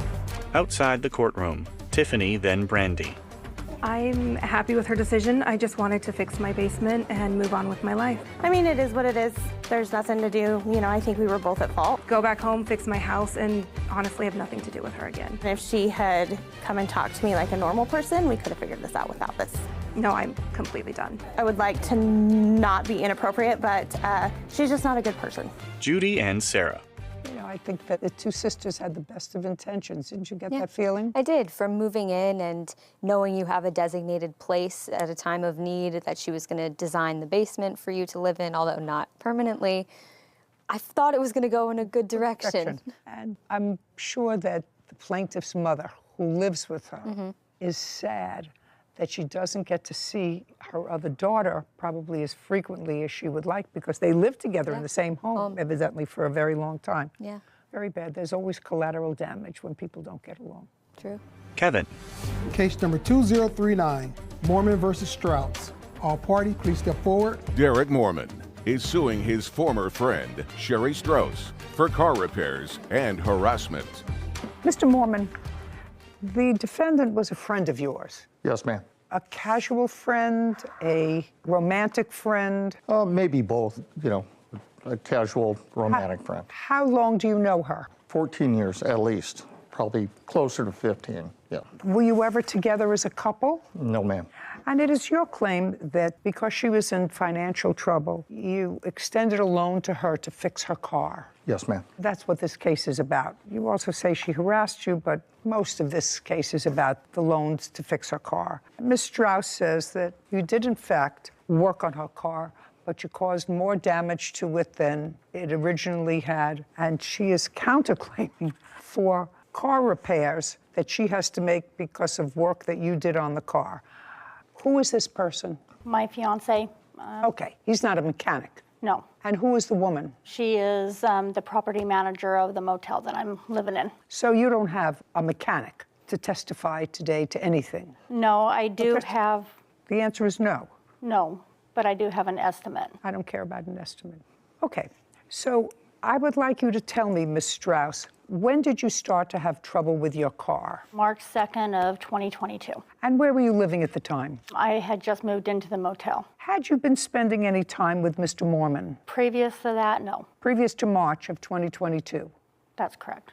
[SPEAKER 7] Outside the courtroom, Tiffany, then Brandy.
[SPEAKER 22] I'm happy with her decision. I just wanted to fix my basement and move on with my life.
[SPEAKER 3] I mean, it is what it is. There's nothing to do. You know, I think we were both at fault.
[SPEAKER 22] Go back home, fix my house, and honestly have nothing to do with her again.
[SPEAKER 3] And if she had come and talked to me like a normal person, we could have figured this out without this.
[SPEAKER 22] No, I'm completely done.
[SPEAKER 3] I would like to not be inappropriate, but she's just not a good person.
[SPEAKER 7] Judy and Sarah.
[SPEAKER 1] You know, I think that the two sisters had the best of intentions. Didn't you get that feeling?
[SPEAKER 8] I did. From moving in and knowing you have a designated place at a time of need, that she was going to design the basement for you to live in, although not permanently, I thought it was going to go in a good direction.
[SPEAKER 1] And I'm sure that the plaintiff's mother, who lives with her, is sad that she doesn't get to see her other daughter probably as frequently as she would like, because they lived together in the same home, evidently, for a very long time.
[SPEAKER 8] Yeah.
[SPEAKER 1] Very bad. There's always collateral damage when people don't get along.
[SPEAKER 8] True.
[SPEAKER 7] Kevin.
[SPEAKER 6] Case number 2039, Mormon versus Strauss. All parties, please step forward.
[SPEAKER 5] Derek Mormon is suing his former friend, Sherry Strauss, for car repairs and harassment.
[SPEAKER 1] Mr. Mormon, the defendant was a friend of yours.
[SPEAKER 9] Yes, ma'am.
[SPEAKER 1] A casual friend, a romantic friend?
[SPEAKER 9] Maybe both, you know, a casual romantic friend.
[SPEAKER 1] How long do you know her?
[SPEAKER 9] 14 years at least, probably closer to 15, yeah.
[SPEAKER 1] Were you ever together as a couple?
[SPEAKER 9] No, ma'am.
[SPEAKER 1] And it is your claim that because she was in financial trouble, you extended a loan to her to fix her car.
[SPEAKER 9] Yes, ma'am.
[SPEAKER 1] That's what this case is about. You also say she harassed you, but most of this case is about the loans to fix her car. Ms. Strauss says that you did, in fact, work on her car, but you caused more damage to it than it originally had. And she is counterclaiming for car repairs that she has to make because of work that you did on the car. Who is this person?
[SPEAKER 11] My fiance.
[SPEAKER 1] Okay, he's not a mechanic.
[SPEAKER 11] No.
[SPEAKER 1] And who is the woman?
[SPEAKER 11] She is the property manager of the motel that I'm living in.
[SPEAKER 1] So you don't have a mechanic to testify today to anything?
[SPEAKER 11] No, I do have.
[SPEAKER 1] The answer is no.
[SPEAKER 11] No, but I do have an estimate.
[SPEAKER 1] I don't care about an estimate. Okay, so I would like you to tell me, Ms. Strauss, When did you start to have trouble with your car?
[SPEAKER 11] March 2nd of 2022.
[SPEAKER 1] And where were you living at the time?
[SPEAKER 11] I had just moved into the motel.
[SPEAKER 1] Had you been spending any time with Mr. Mormon?
[SPEAKER 11] Previous to that, no.
[SPEAKER 1] Previous to March of 2022?
[SPEAKER 11] That's correct.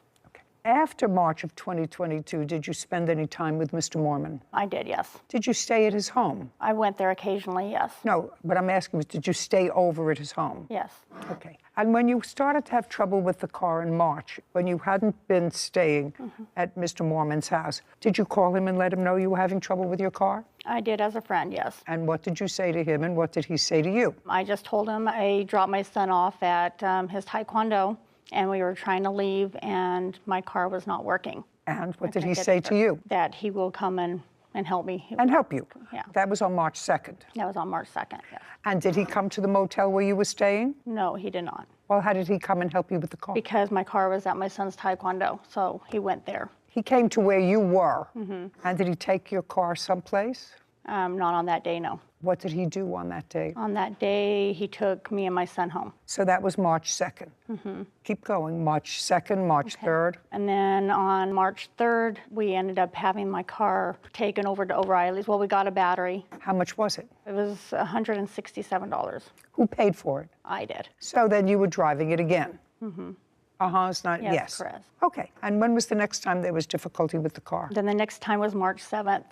[SPEAKER 1] After March of 2022, did you spend any time with Mr. Mormon?
[SPEAKER 11] I did, yes.
[SPEAKER 1] Did you stay at his home?
[SPEAKER 11] I went there occasionally, yes.
[SPEAKER 1] No, but I'm asking, did you stay over at his home?
[SPEAKER 11] Yes.
[SPEAKER 1] Okay. And when you started to have trouble with the car in March, when you hadn't been staying at Mr. Mormon's house, did you call him and let him know you were having trouble with your car?
[SPEAKER 11] I did as a friend, yes.
[SPEAKER 1] And what did you say to him, and what did he say to you?
[SPEAKER 11] I just told him I dropped my son off at his taekwondo, and we were trying to leave, and my car was not working.
[SPEAKER 1] And what did he say to you?
[SPEAKER 11] That he will come and help me.
[SPEAKER 1] And help you?
[SPEAKER 11] Yeah.
[SPEAKER 1] That was on March 2nd?
[SPEAKER 11] That was on March 2nd, yes.
[SPEAKER 1] And did he come to the motel where you were staying?
[SPEAKER 11] No, he did not.
[SPEAKER 1] Well, how did he come and help you with the car?
[SPEAKER 11] Because my car was at my son's taekwondo, so he went there.
[SPEAKER 1] He came to where you were? And did he take your car someplace?
[SPEAKER 11] Not on that day, no.
[SPEAKER 1] What did he do on that day?
[SPEAKER 11] On that day, he took me and my son home.
[SPEAKER 1] So that was March 2nd. Keep going. March 2nd, March 3rd.
[SPEAKER 11] And then on March 3rd, we ended up having my car taken over to O'Reilly's. Well, we got a battery.
[SPEAKER 1] How much was it?
[SPEAKER 11] It was $167.
[SPEAKER 1] Who paid for it?
[SPEAKER 11] I did.
[SPEAKER 1] So then you were driving it again? It's not,
[SPEAKER 11] Yes, correct.
[SPEAKER 1] Okay. And when was the next time there was difficulty with the car?
[SPEAKER 11] Then the next time was March 7th.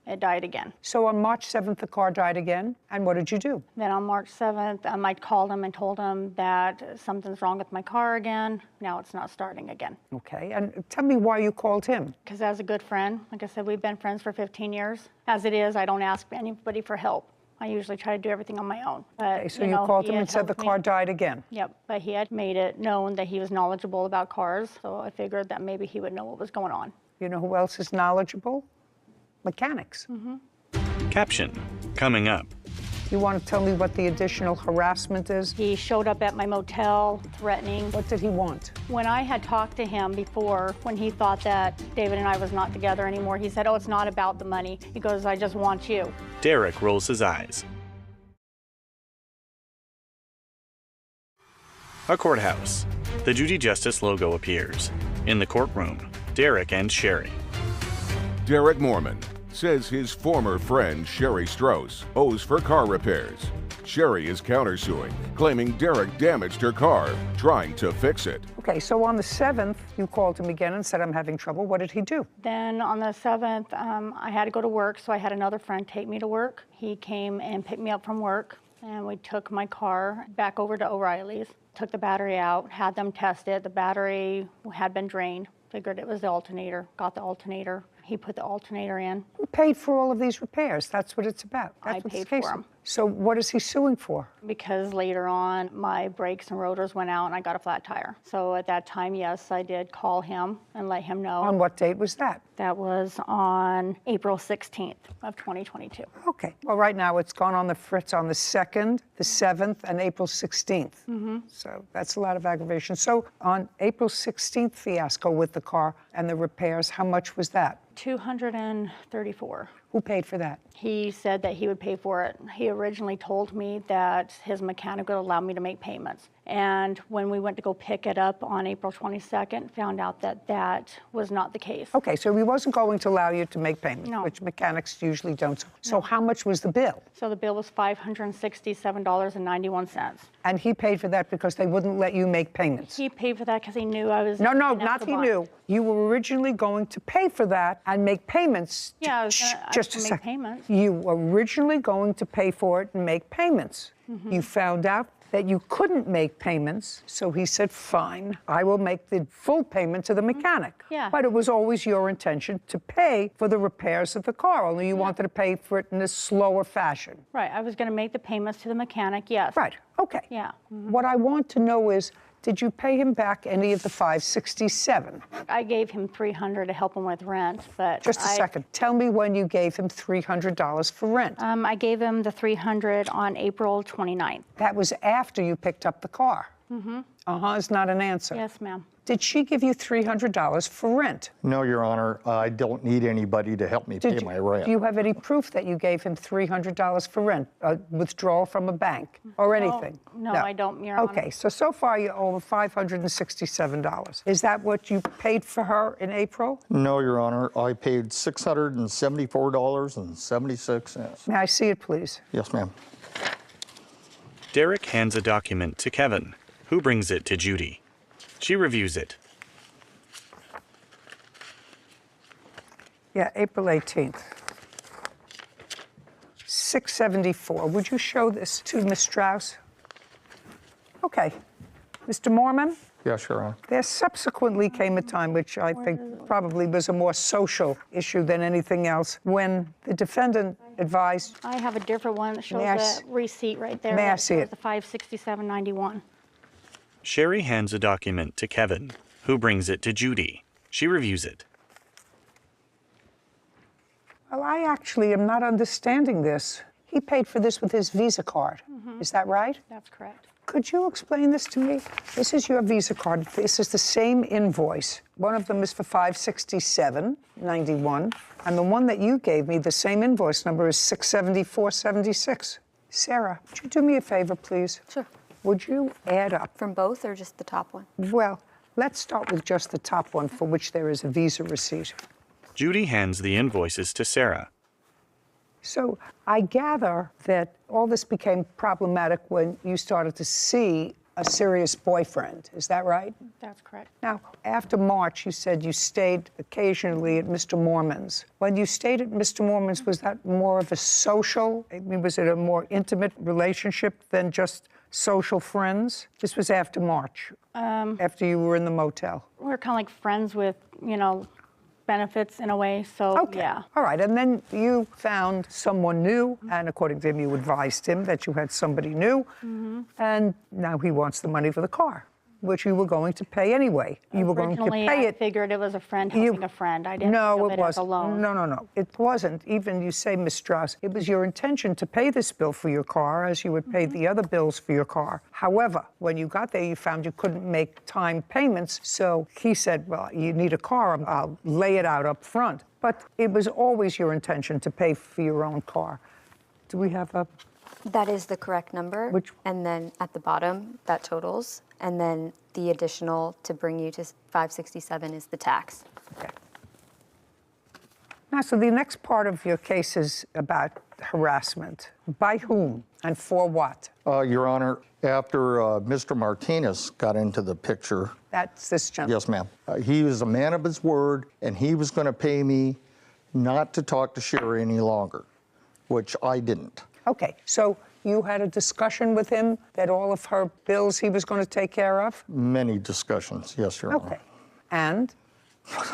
[SPEAKER 11] It died again.
[SPEAKER 1] So on March 7th, the car died again, and what did you do?
[SPEAKER 11] Then on March 7th, I called him and told him that something's wrong with my car again. Now it's not starting again.
[SPEAKER 1] Okay, and tell me why you called him.
[SPEAKER 11] Because as a good friend, like I said, we've been friends for 15 years. As it is, I don't ask anybody for help. I usually try to do everything on my own. But,
[SPEAKER 1] Okay, so you called him and said the car died again?
[SPEAKER 11] Yep, but he had made it known that he was knowledgeable about cars, so I figured that maybe he would know what was going on.
[SPEAKER 1] You know who else is knowledgeable? Mechanics.
[SPEAKER 7] Caption coming up.
[SPEAKER 1] You want to tell me what the additional harassment is?
[SPEAKER 11] He showed up at my motel threatening.
[SPEAKER 1] What did he want?
[SPEAKER 11] When I had talked to him before, when he thought that David and I was not together anymore, he said, "Oh, it's not about the money." He goes, "I just want you."
[SPEAKER 7] Derek rolls his eyes. A courthouse. The Judy Justice logo appears. In the courtroom, Derek and Sherry.
[SPEAKER 5] Derek Mormon says his former friend Sherry Strauss owes for car repairs. Sherry is countersuing, claiming Derek damaged her car, trying to fix it.
[SPEAKER 1] Okay, so on the 7th, you called him again and said, "I'm having trouble." What did he do?
[SPEAKER 11] Then on the 7th, I had to go to work, so I had another friend take me to work. He came and picked me up from work, and we took my car back over to O'Reilly's, took the battery out, had them test it. The battery had been drained. Figured it was the alternator, got the alternator. He put the alternator in.
[SPEAKER 1] Who paid for all of these repairs? That's what it's about.
[SPEAKER 11] I
[SPEAKER 1] That's what
[SPEAKER 11] paid
[SPEAKER 1] this case
[SPEAKER 11] for
[SPEAKER 1] is.
[SPEAKER 11] them.
[SPEAKER 1] So what is he suing for?
[SPEAKER 11] Because later on, my brakes and rotors went out and I got a flat tire. So at that time, yes, I did call him and let him know.
[SPEAKER 1] On what date was that?
[SPEAKER 11] That was on April 16th of 2022.
[SPEAKER 1] Okay. Well, right now it's gone on the fritz on the 2nd, the 7th, and April 16th. So that's a lot of aggravation. So on April 16th fiasco with the car and the repairs, how much was that?
[SPEAKER 11] $234.
[SPEAKER 1] Who paid for that?
[SPEAKER 11] He said that he would pay for it. He originally told me that his mechanic would allow me to make payments. And when we went to go pick it up on April 22nd, found out that that was not the case.
[SPEAKER 1] Okay, so he wasn't going to allow you to make payments,
[SPEAKER 11] No.
[SPEAKER 1] which mechanics usually don't. So how much was the bill?
[SPEAKER 11] So the bill was $567.91.
[SPEAKER 1] And he paid for that because they wouldn't let you make payments?
[SPEAKER 11] He paid for that because he knew I was
[SPEAKER 1] No,
[SPEAKER 11] enough
[SPEAKER 1] not
[SPEAKER 11] to
[SPEAKER 1] he
[SPEAKER 11] buy.
[SPEAKER 1] knew. You were originally going to pay for that and make payments.
[SPEAKER 11] Yeah, I was
[SPEAKER 1] Just
[SPEAKER 11] gonna
[SPEAKER 1] a
[SPEAKER 11] make
[SPEAKER 1] second.
[SPEAKER 11] payments.
[SPEAKER 1] You were originally going to pay for it and make payments. You found out that you couldn't make payments, so he said, "Fine, I will make the full payment to the mechanic."
[SPEAKER 11] Yeah.
[SPEAKER 1] But it was always your intention to pay for the repairs of the car, only you wanted to pay for it in a slower fashion.
[SPEAKER 11] Right, I was going to make the payments to the mechanic, yes.
[SPEAKER 1] Right, okay.
[SPEAKER 11] Yeah.
[SPEAKER 1] What I want to know is, did you pay him back any of the $567?
[SPEAKER 11] I gave him $300 to help him with rent, but
[SPEAKER 1] Just a second. Tell me when you gave him $300 for rent.
[SPEAKER 11] I gave him the $300 on April 29th.
[SPEAKER 1] That was after you picked up the car. Uh-huh is not an answer.
[SPEAKER 11] Yes, ma'am.
[SPEAKER 1] Did she give you $300 for rent?
[SPEAKER 9] No, Your Honor, I don't need anybody to help me pay my rent.
[SPEAKER 1] Do you have any proof that you gave him $300 for rent, a withdrawal from a bank, or anything?
[SPEAKER 11] No, I don't, Your Honor.
[SPEAKER 1] Okay, so far you owe $567. Is that what you paid for her in April?
[SPEAKER 9] No, Your Honor, I paid $674.76.
[SPEAKER 1] May I see it, please?
[SPEAKER 9] Yes, ma'am.
[SPEAKER 7] Derek hands a document to Kevin, who brings it to Judy. She reviews it.
[SPEAKER 1] Yeah, April 18th. $674. Would you show this to Ms. Strauss? Okay. Mr. Mormon?
[SPEAKER 9] Yes, Your Honor.
[SPEAKER 1] There subsequently came a time, which I think probably was a more social issue than anything else, when the defendant advised.
[SPEAKER 11] I have a different one that shows
[SPEAKER 1] May I
[SPEAKER 11] the receipt right there.
[SPEAKER 1] May I
[SPEAKER 11] that
[SPEAKER 1] see
[SPEAKER 11] shows
[SPEAKER 1] it?
[SPEAKER 11] The $567.91.
[SPEAKER 7] Sherry hands a document to Kevin, who brings it to Judy. She reviews it.
[SPEAKER 1] Well, I actually am not understanding this. He paid for this with his Visa card. Is that right?
[SPEAKER 11] That's correct.
[SPEAKER 1] Could you explain this to me? This is your Visa card. This is the same invoice. One of them is for $567.91, and the one that you gave me, the same invoice number, is $674.76. Sarah, would you do me a favor, please?
[SPEAKER 15] Sure.
[SPEAKER 1] Would you add up?
[SPEAKER 15] From both or just the top one?
[SPEAKER 1] Well, let's start with just the top one, for which there is a Visa receipt.
[SPEAKER 7] Judy hands the invoices to Sarah.
[SPEAKER 1] So I gather that all this became problematic when you started to see a serious boyfriend. Is that right?
[SPEAKER 11] That's correct.
[SPEAKER 1] Now, after March, you said you stayed occasionally at Mr. Mormon's. When you stayed at Mr. Mormon's, was that more of a social? I mean, was it a more intimate relationship than just social friends? This was after March, after you were in the motel.
[SPEAKER 11] We're kind of like friends with, benefits in a way, so
[SPEAKER 1] Okay.
[SPEAKER 11] yeah.
[SPEAKER 1] All right, and then you found someone new, and according to him, you advised him that you had somebody new, and now he wants the money for the car, which you were going to pay anyway. You were going to
[SPEAKER 11] Originally,
[SPEAKER 1] pay
[SPEAKER 11] I
[SPEAKER 1] it.
[SPEAKER 11] figured it was a friend helping a friend. I didn't think
[SPEAKER 1] No,
[SPEAKER 11] of
[SPEAKER 1] it
[SPEAKER 11] it as a
[SPEAKER 1] wasn't.
[SPEAKER 11] loan.
[SPEAKER 1] No. It wasn't. Even you say, Ms. Strauss, it was your intention to pay this bill for your car as you would pay the other bills for your car. However, when you got there, you found you couldn't make time payments. So he said, well, you need a car. I'll lay it out up front. But it was always your intention to pay for your own car. Do we have a...
[SPEAKER 15] That is the correct number. And then at the bottom, that totals. And then the additional to bring you to 567 is the tax.
[SPEAKER 1] Okay. Now, so the next part of your case is about harassment. By whom and for what?
[SPEAKER 9] Your Honor, after Mr. Martinez got into the picture.
[SPEAKER 1] That's this gentleman.
[SPEAKER 9] Yes, ma'am. He was a man of his word, and he was going to pay me not to talk to Sherry any longer, which I didn't.
[SPEAKER 1] Okay, so you had a discussion with him that all of her bills he was going to take care of?
[SPEAKER 9] Many discussions, yes, Your Honor.
[SPEAKER 1] Okay, and?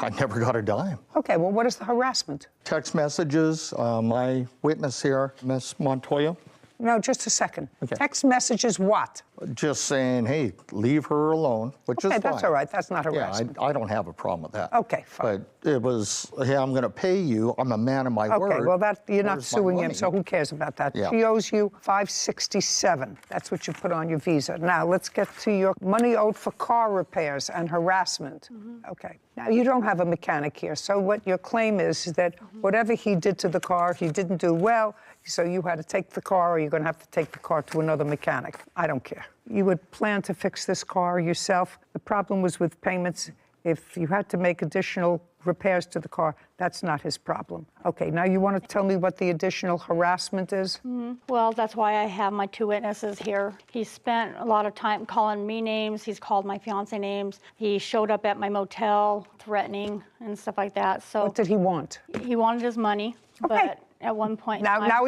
[SPEAKER 9] I never got a dime.
[SPEAKER 1] Okay, well, what is the harassment?
[SPEAKER 9] Text messages, my witness here, Miss Montoya.
[SPEAKER 1] No, just a second.
[SPEAKER 9] Okay.
[SPEAKER 1] Text messages what?
[SPEAKER 9] Just saying, hey, leave her alone, which is fine.
[SPEAKER 1] Okay, that's all right. That's not harassment.
[SPEAKER 9] Yeah, I don't have a problem with that.
[SPEAKER 1] Okay, fine.
[SPEAKER 9] But it was, hey, I'm going to pay you. I'm a man of my word.
[SPEAKER 1] Okay, well, that you're not
[SPEAKER 9] Where's my
[SPEAKER 1] suing him,
[SPEAKER 9] money?
[SPEAKER 1] so who cares about that?
[SPEAKER 9] Yeah.
[SPEAKER 1] She owes you $567. That's what you put on your Visa. Now, let's get to your money owed for car repairs and harassment. Okay. Now, you don't have a mechanic here, so what your claim is that whatever he did to the car, he didn't do well, so you had to take the car, or you're going to have to take the car to another mechanic. I don't care. You would plan to fix this car yourself. The problem was with payments. If you had to make additional repairs to the car, that's not his problem. Okay, now you want to tell me what the additional harassment is?
[SPEAKER 11] Well, that's why I have my two witnesses here. He spent a lot of time calling me names. He's called my fiance names. He showed up at my motel threatening and stuff like that. So
[SPEAKER 1] What did he want?
[SPEAKER 11] he wanted his money, but at one point in time-
[SPEAKER 1] Now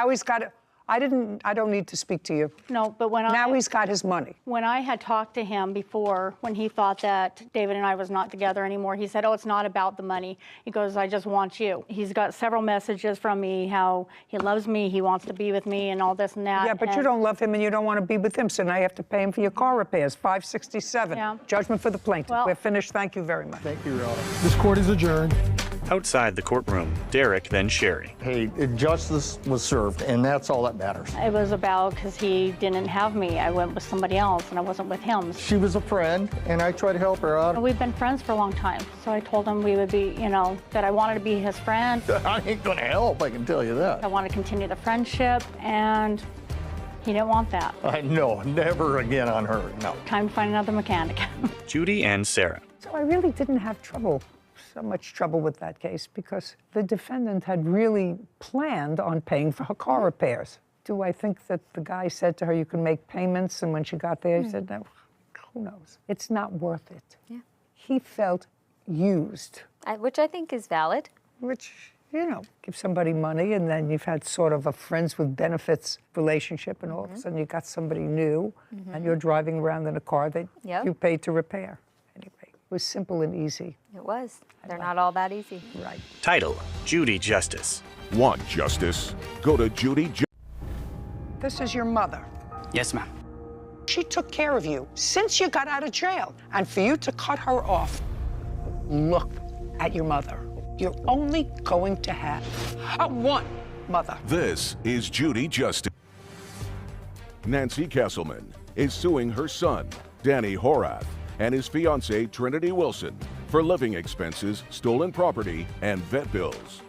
[SPEAKER 1] he's got it. I don't need to speak to you.
[SPEAKER 11] No, but
[SPEAKER 1] Now he's got his money.
[SPEAKER 11] When I had talked to him before, when he thought that David and I was not together anymore, he said, oh, it's not about the money. He goes, I just want you. He's got several messages from me, how he loves me, he wants to be with me, and all this and that.
[SPEAKER 1] Yeah, but you don't love him and you don't want to be with him, so now you have to pay him for your car repairs, $567.
[SPEAKER 11] Yeah.
[SPEAKER 1] Judgment for the plaintiff.
[SPEAKER 11] Well-
[SPEAKER 1] We're finished. Thank you very much.
[SPEAKER 9] Thank you, Your Honor.
[SPEAKER 6] This court is adjourned.
[SPEAKER 7] Outside the courtroom, Derek, then Sherry.
[SPEAKER 9] Hey, justice was served, and that's all that matters.
[SPEAKER 11] It was about because he didn't have me. I went with somebody else and I wasn't with him.
[SPEAKER 9] She was a friend, and I tried to help her out.
[SPEAKER 11] We've been friends for a long time. So I told him we would be, that I wanted to be his friend.
[SPEAKER 9] I ain't gonna help, I can tell you that.
[SPEAKER 11] I want to continue the friendship, and he didn't want that.
[SPEAKER 9] No, never again on her, no.
[SPEAKER 11] Time to find another mechanic.
[SPEAKER 7] Judy and Sarah.
[SPEAKER 1] So I really didn't have so much trouble with that case because the defendant had really planned on paying for her car repairs. Do I think that the guy said to her, you can make payments, and when she got there, he said, no, who knows? It's not worth it.
[SPEAKER 15] Yeah.
[SPEAKER 1] He felt used.
[SPEAKER 15] Which I think is valid.
[SPEAKER 1] Which, give somebody money, and then you've had sort of a friends with benefits relationship, and all of a sudden you got somebody new, and you're driving around in a car that you paid to repair. Anyway, it was simple and easy.
[SPEAKER 15] It was. They're not all that easy.
[SPEAKER 1] Right.
[SPEAKER 7] Title, Judy Justice.
[SPEAKER 5] Want justice? Go to Judy.
[SPEAKER 1] This is your mother.
[SPEAKER 2] Yes, ma'am.
[SPEAKER 1] She took care of you since you got out of jail. And for you to cut her off, look at your mother. You're only going to have one mother.
[SPEAKER 5] This is Judy Justice. Nancy Castleman is suing her son, Danny Horath, and his fiancée, Trinity Wilson, for living expenses, stolen property, and vet bills.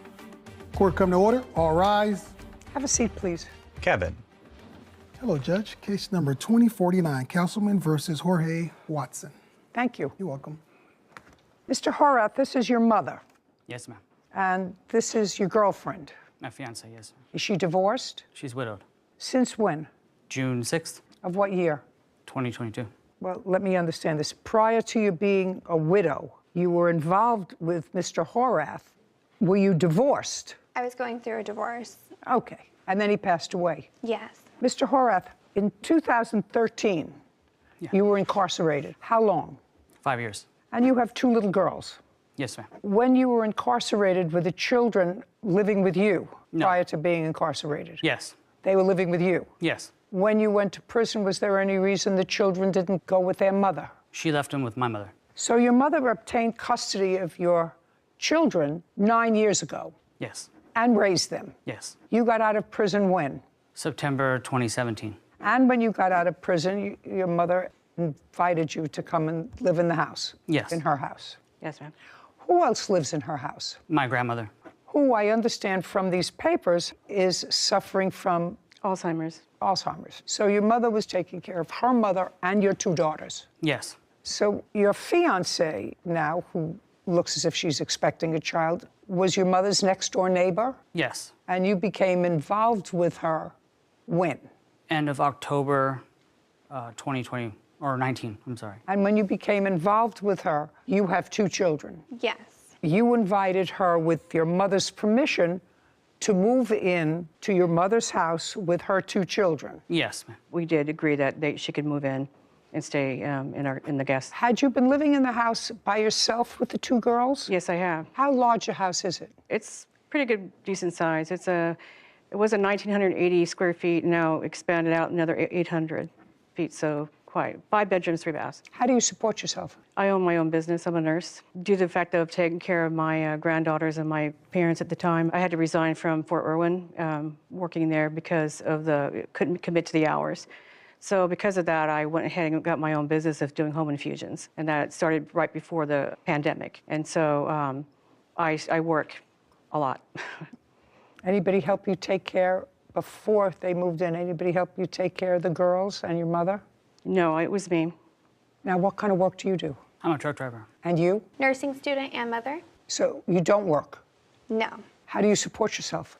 [SPEAKER 6] Court come to order. All rise.
[SPEAKER 1] Have a seat, please.
[SPEAKER 7] Kevin.
[SPEAKER 6] Hello, Judge. Case number 2049, Castleman versus Jorge Watson.
[SPEAKER 1] Thank you.
[SPEAKER 6] You're welcome.
[SPEAKER 1] Mr. Horath, this is your mother.
[SPEAKER 2] Yes, ma'am.
[SPEAKER 1] And this is your girlfriend.
[SPEAKER 2] My fiance, yes.
[SPEAKER 1] Is she divorced?
[SPEAKER 2] She's widowed.
[SPEAKER 1] Since when?
[SPEAKER 2] June 6th,
[SPEAKER 1] Of what year?
[SPEAKER 2] 2022.
[SPEAKER 1] Well, let me understand this. Prior to you being a widow, you were involved with Mr. Horath. Were you divorced?
[SPEAKER 10] I was going through a divorce.
[SPEAKER 1] Okay. And then he passed away.
[SPEAKER 10] Yes.
[SPEAKER 1] Mr. Horath, in 2013, you were incarcerated. How long?
[SPEAKER 2] 5 years.
[SPEAKER 1] And you have 2 little girls.
[SPEAKER 2] Yes, ma'am.
[SPEAKER 1] When you were incarcerated, were the children living with you prior to being incarcerated?
[SPEAKER 2] Yes.
[SPEAKER 1] They were living with you?
[SPEAKER 2] Yes.
[SPEAKER 1] When you went to prison, was there any reason the children didn't go with their mother?
[SPEAKER 2] She left him with my mother.
[SPEAKER 1] So your mother obtained custody of your children 9 years ago?
[SPEAKER 2] Yes.
[SPEAKER 1] And raised them?
[SPEAKER 2] Yes.
[SPEAKER 1] You got out of prison when?
[SPEAKER 2] September 2017.
[SPEAKER 1] And when you got out of prison, your mother invited you to come and live in the house?
[SPEAKER 2] Yes.
[SPEAKER 1] In her house?
[SPEAKER 2] Yes, ma'am.
[SPEAKER 1] Who else lives in her house?
[SPEAKER 2] My grandmother.
[SPEAKER 1] Who I understand from these papers is suffering from
[SPEAKER 12] Alzheimer's.
[SPEAKER 1] Alzheimer's. So your mother was taking care of her mother and your 2 daughters.
[SPEAKER 2] Yes.
[SPEAKER 1] So your fiance now, who looks as if she's expecting a child, was your mother's next door neighbor?
[SPEAKER 2] Yes.
[SPEAKER 1] And you became involved with her when?
[SPEAKER 2] End of October 2020, or 19, I'm sorry.
[SPEAKER 1] And when you became involved with her, you have 2 children.
[SPEAKER 10] Yes.
[SPEAKER 1] You invited her with your mother's permission to move in to your mother's house with her 2 children.
[SPEAKER 2] Yes, ma'am.
[SPEAKER 12] We did agree that she could move in and stay in the guest.
[SPEAKER 1] Had you been living in the house by yourself with the 2 girls?
[SPEAKER 12] Yes, I have.
[SPEAKER 1] How large a house is it?
[SPEAKER 12] It's pretty good, decent size. It was 1,980 square feet, now expanded out another 800 feet, so quite. 5 bedrooms, 3 baths.
[SPEAKER 1] How do you support yourself?
[SPEAKER 12] I own my own business. I'm a nurse. Due to the fact of taking care of my granddaughters and my parents at the time, I had to resign from Fort Irwin, working there because of couldn't commit to the hours. So because of that, I went ahead and got my own business of doing home infusions, and that started right before the pandemic. And so I work a lot.
[SPEAKER 1] Anybody help you take care before they moved in? Anybody help you take care of the girls and your mother?
[SPEAKER 12] No, it was me.
[SPEAKER 1] Now, what kind of work do you do?
[SPEAKER 2] I'm a truck driver.
[SPEAKER 1] And you?
[SPEAKER 10] Nursing student and mother?
[SPEAKER 1] So you don't work?
[SPEAKER 10] No.
[SPEAKER 1] How do you support yourself?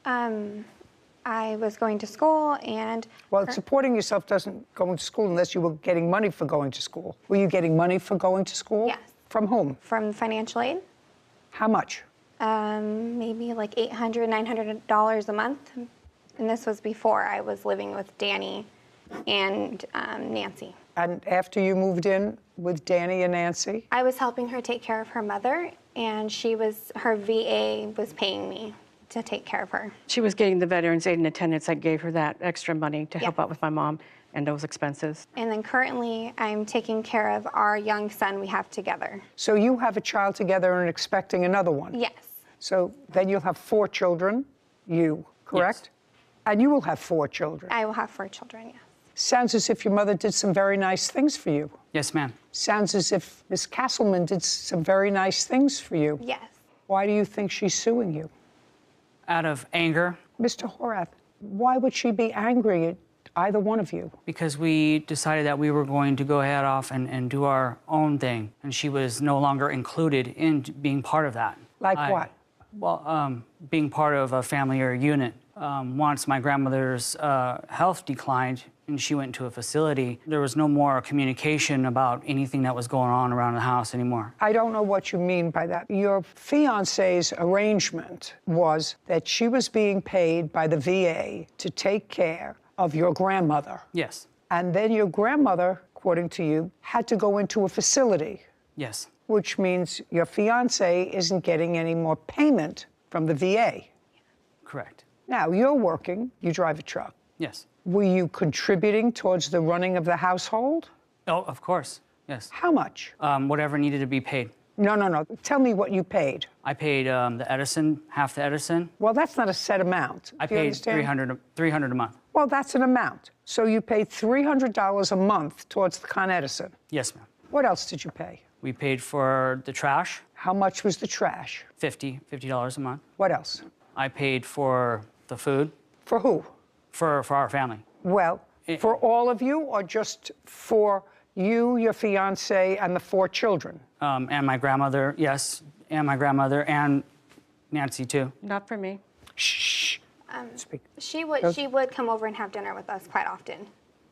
[SPEAKER 10] I was going to school and...
[SPEAKER 1] Well, supporting yourself doesn't go to school unless you were getting money for going to school. Were you getting money for going to school?
[SPEAKER 10] Yes.
[SPEAKER 1] From whom?
[SPEAKER 10] From financial aid.
[SPEAKER 1] How much?
[SPEAKER 10] Maybe like $800, $900 a month. And this was before I was living with Danny and Nancy.
[SPEAKER 1] And after you moved in with Danny and Nancy?
[SPEAKER 10] I was helping her take care of her mother, and her VA was paying me to take care of her.
[SPEAKER 12] She was getting the Veterans Aid and attendance. I gave her that extra money to help out with my mom and those expenses.
[SPEAKER 10] And then currently, I'm taking care of our young son we have together.
[SPEAKER 1] So you have a child together and expecting another one?
[SPEAKER 10] Yes.
[SPEAKER 1] So then you'll have 4 children, you, correct? And you will have 4 children.
[SPEAKER 10] I will have 4 children, yes.
[SPEAKER 1] Sounds as if your mother did some very nice things for you.
[SPEAKER 2] Yes, ma'am.
[SPEAKER 1] Sounds as if Miss Castleman did some very nice things for you.
[SPEAKER 10] Yes.
[SPEAKER 1] Why do you think she's suing you?
[SPEAKER 2] Out of anger.
[SPEAKER 1] Mr. Horath, why would she be angry at either one of you?
[SPEAKER 2] Because we decided that we were going to go ahead off and do our own thing, and she was no longer included in being part of that.
[SPEAKER 1] Like what?
[SPEAKER 2] Well, being part of a family or a unit. Once my grandmother's health declined and she went into a facility, there was no more communication about anything that was going on around the house anymore.
[SPEAKER 1] I don't know what you mean by that. Your fiance's arrangement was that she was being paid by the VA to take care of your grandmother.
[SPEAKER 2] Yes.
[SPEAKER 1] And then your grandmother, according to you, had to go into a facility.
[SPEAKER 2] Yes.
[SPEAKER 1] Which means your fiance isn't getting any more payment from the VA.
[SPEAKER 2] Correct.
[SPEAKER 1] Now, you're working, you drive a truck.
[SPEAKER 2] Yes.
[SPEAKER 1] Were you contributing towards the running of the household?
[SPEAKER 2] Oh, of course, yes.
[SPEAKER 1] How much?
[SPEAKER 2] Whatever needed to be paid.
[SPEAKER 1] No. Tell me what you paid.
[SPEAKER 2] I paid the Edison, half the Edison.
[SPEAKER 1] Well, that's not a set amount.
[SPEAKER 2] I
[SPEAKER 1] Do you
[SPEAKER 2] paid
[SPEAKER 1] understand?
[SPEAKER 2] $300 a month.
[SPEAKER 1] Well, that's an amount. So you paid $300 a month towards the Con Edison.
[SPEAKER 2] Yes, ma'am.
[SPEAKER 1] What else did you pay?
[SPEAKER 2] We paid for the trash.
[SPEAKER 1] How much was the trash?
[SPEAKER 2] $50 a month.
[SPEAKER 1] What else?
[SPEAKER 2] I paid for the food.
[SPEAKER 1] For who?
[SPEAKER 2] For our family.
[SPEAKER 1] Well, for all of you or just for you, your fiance, and the 4 children?
[SPEAKER 2] And my grandmother, yes, and my grandmother, and Nancy, too.
[SPEAKER 12] Not for me.
[SPEAKER 1] Shh.
[SPEAKER 10] Speak. She would come over and have dinner with us quite often.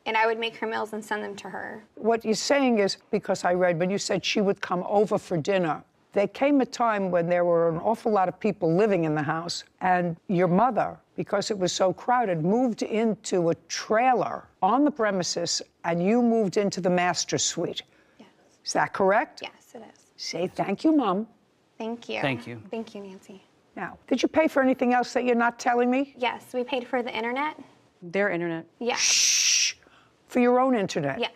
[SPEAKER 10] And I would make her meals and send them to her.
[SPEAKER 1] What you're saying is, because I read when you said she would come over for dinner, there came a time when there were an awful lot of people living in the house, and your mother, because it was so crowded, moved into a trailer on the premises, and you moved into the master suite.
[SPEAKER 10] Yes.
[SPEAKER 1] Is that correct?
[SPEAKER 10] Yes, it is.
[SPEAKER 1] Say thank you, Mom.
[SPEAKER 10] Thank you.
[SPEAKER 2] Thank you.
[SPEAKER 10] Thank you, Nancy.
[SPEAKER 1] Now, did you pay for anything else that you're not telling me?
[SPEAKER 10] Yes, we paid for the internet.
[SPEAKER 12] Their internet.
[SPEAKER 10] Yes.
[SPEAKER 1] Shh. For your own internet?
[SPEAKER 10] Yes.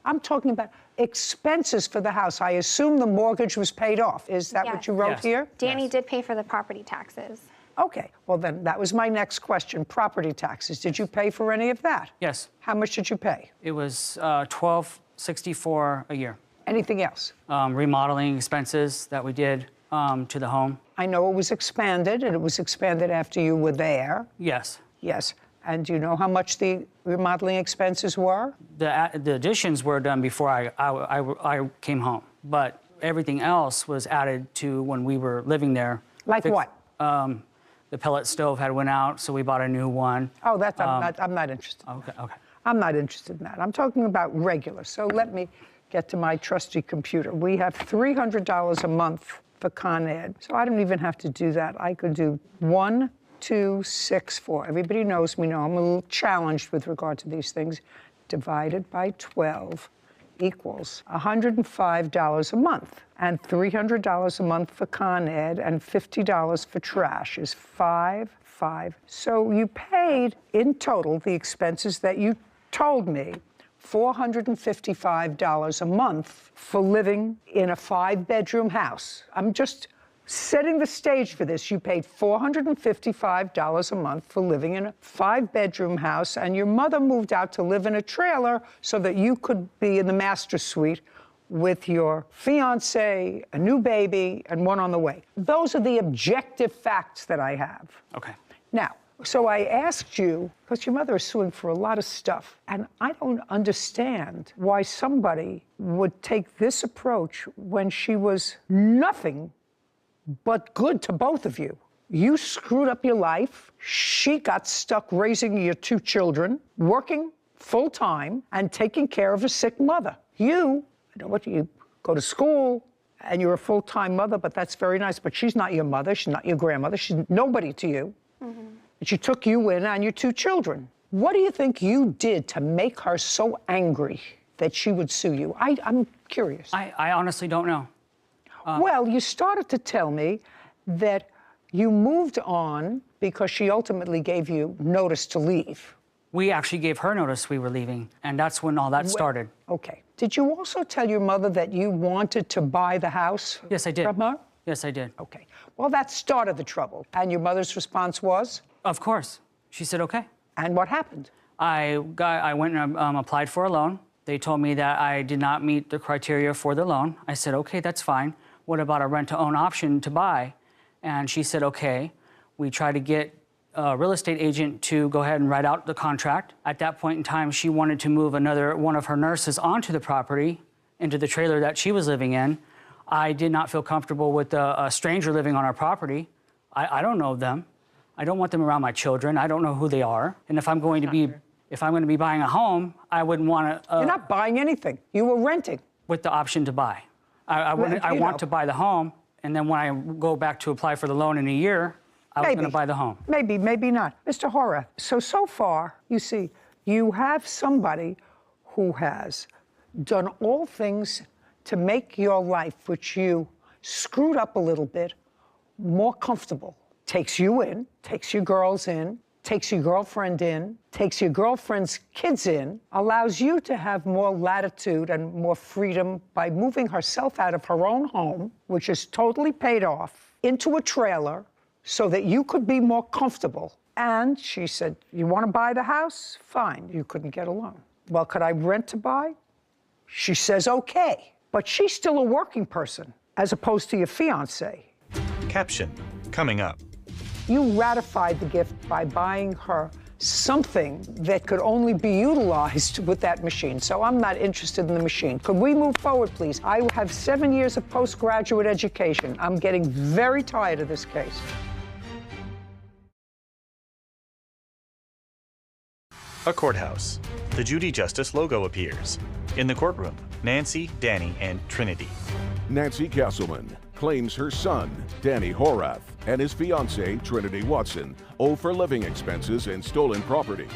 [SPEAKER 1] I'm talking about expenses for the house. I assume the mortgage was paid off. Is that what you wrote here?
[SPEAKER 10] Danny did pay for the property taxes.
[SPEAKER 1] Okay, well then, that was my next question, property taxes. Did you pay for any of that?
[SPEAKER 2] Yes.
[SPEAKER 1] How much did you pay?
[SPEAKER 2] It was $12.64 a year.
[SPEAKER 1] Anything else?
[SPEAKER 2] Remodeling expenses that we did to the home.
[SPEAKER 1] I know it was expanded, and it was expanded after you were there.
[SPEAKER 2] Yes.
[SPEAKER 1] Yes. And do you know how much the remodeling expenses were?
[SPEAKER 2] The additions were done before I came home, but everything else was added to when we were living there.
[SPEAKER 1] Like what?
[SPEAKER 2] The pellet stove had went out, so we bought a new one.
[SPEAKER 1] Oh, that's I'm not interested.
[SPEAKER 2] Okay.
[SPEAKER 1] I'm not interested in that. I'm talking about regular. So let me get to my trusty computer. We have $300 a month for Con Ed. So I don't even have to do that. I could do 1, 2, 6, 4. Everybody knows me now. I'm a little challenged with regard to these things. Divided by 12 equals $105 a month. And $300 a month for Con Ed and $50 for trash is $5. So you paid in total the expenses that you told me, $455 a month for living in a 5-bedroom house. I'm just setting the stage for this. You paid $455 a month for living in a 5-bedroom house, and your mother moved out to live in a trailer so that you could be in the master suite with your fiance, a new baby, and one on the way. Those are the objective facts that I have.
[SPEAKER 2] Okay.
[SPEAKER 1] Now, so I asked you, because your mother is suing for a lot of stuff, and I don't understand why somebody would take this approach when she was nothing but good to both of you. You screwed up your life. She got stuck raising your 2 children, working full-time, and taking care of a sick mother. You, I know what you go to school, and you're a full-time mother, but that's very nice, but she's not your mother, she's not your grandmother, she's nobody to you. And she took you in and your 2 children. What do you think you did to make her so angry that she would sue you? I'm curious.
[SPEAKER 2] I honestly don't know.
[SPEAKER 1] Well, you started to tell me that you moved on because she ultimately gave you notice to leave.
[SPEAKER 2] We actually gave her notice we were leaving, and that's when all that started.
[SPEAKER 1] Okay. Did you also tell your mother that you wanted to buy the house?
[SPEAKER 2] Yes, I did.
[SPEAKER 1] From her?
[SPEAKER 2] Yes, I did.
[SPEAKER 1] Okay. Well, that started the trouble. And your mother's response was?
[SPEAKER 2] Of course. She said, okay.
[SPEAKER 1] And what happened?
[SPEAKER 2] I went and applied for a loan. They told me that I did not meet the criteria for the loan. I said, okay, that's fine. What about a rent-to-own option to buy? And she said, okay. We tried to get a real estate agent to go ahead and write out the contract. At that point in time, she wanted to move one of her nurses onto the property, into the trailer that she was living in. I did not feel comfortable with a stranger living on our property. I don't know them. I don't want them around my children. I don't know who they are. And if I'm going to be buying a home, I wouldn't want to.
[SPEAKER 1] You're not buying anything. You were renting.
[SPEAKER 2] With the option to buy. I want to buy the home, and then when I go back to apply for the loan in a year, I was going to buy the home.
[SPEAKER 1] Maybe, maybe not. Mr. Horath, so far, you see, you have somebody who has done all things to make your life, which you screwed up a little bit, more comfortable. Takes you in, takes your girls in, takes your girlfriend in, takes your girlfriend's kids in, allows you to have more latitude and more freedom by moving herself out of her own home, which is totally paid off, into a trailer so that you could be more comfortable. And she said, you want to buy the house? Fine. You couldn't get a loan. Well, could I rent to buy? She says, okay. But she's still a working person, as opposed to your fiancé.
[SPEAKER 7] Caption, coming up.
[SPEAKER 1] You ratified the gift by buying her something that could only be utilized with that machine. So I'm not interested in the machine. Could we move forward, please? I have 7 years of postgraduate education. I'm getting very tired of this case.
[SPEAKER 7] A courthouse. The Judy Justice logo appears. In the courtroom, Nancy, Danny, and Trinity.
[SPEAKER 5] Nancy Castleman claims her son, Danny Horath, and his fiancée, Trinity Watson, owe for living expenses and stolen property.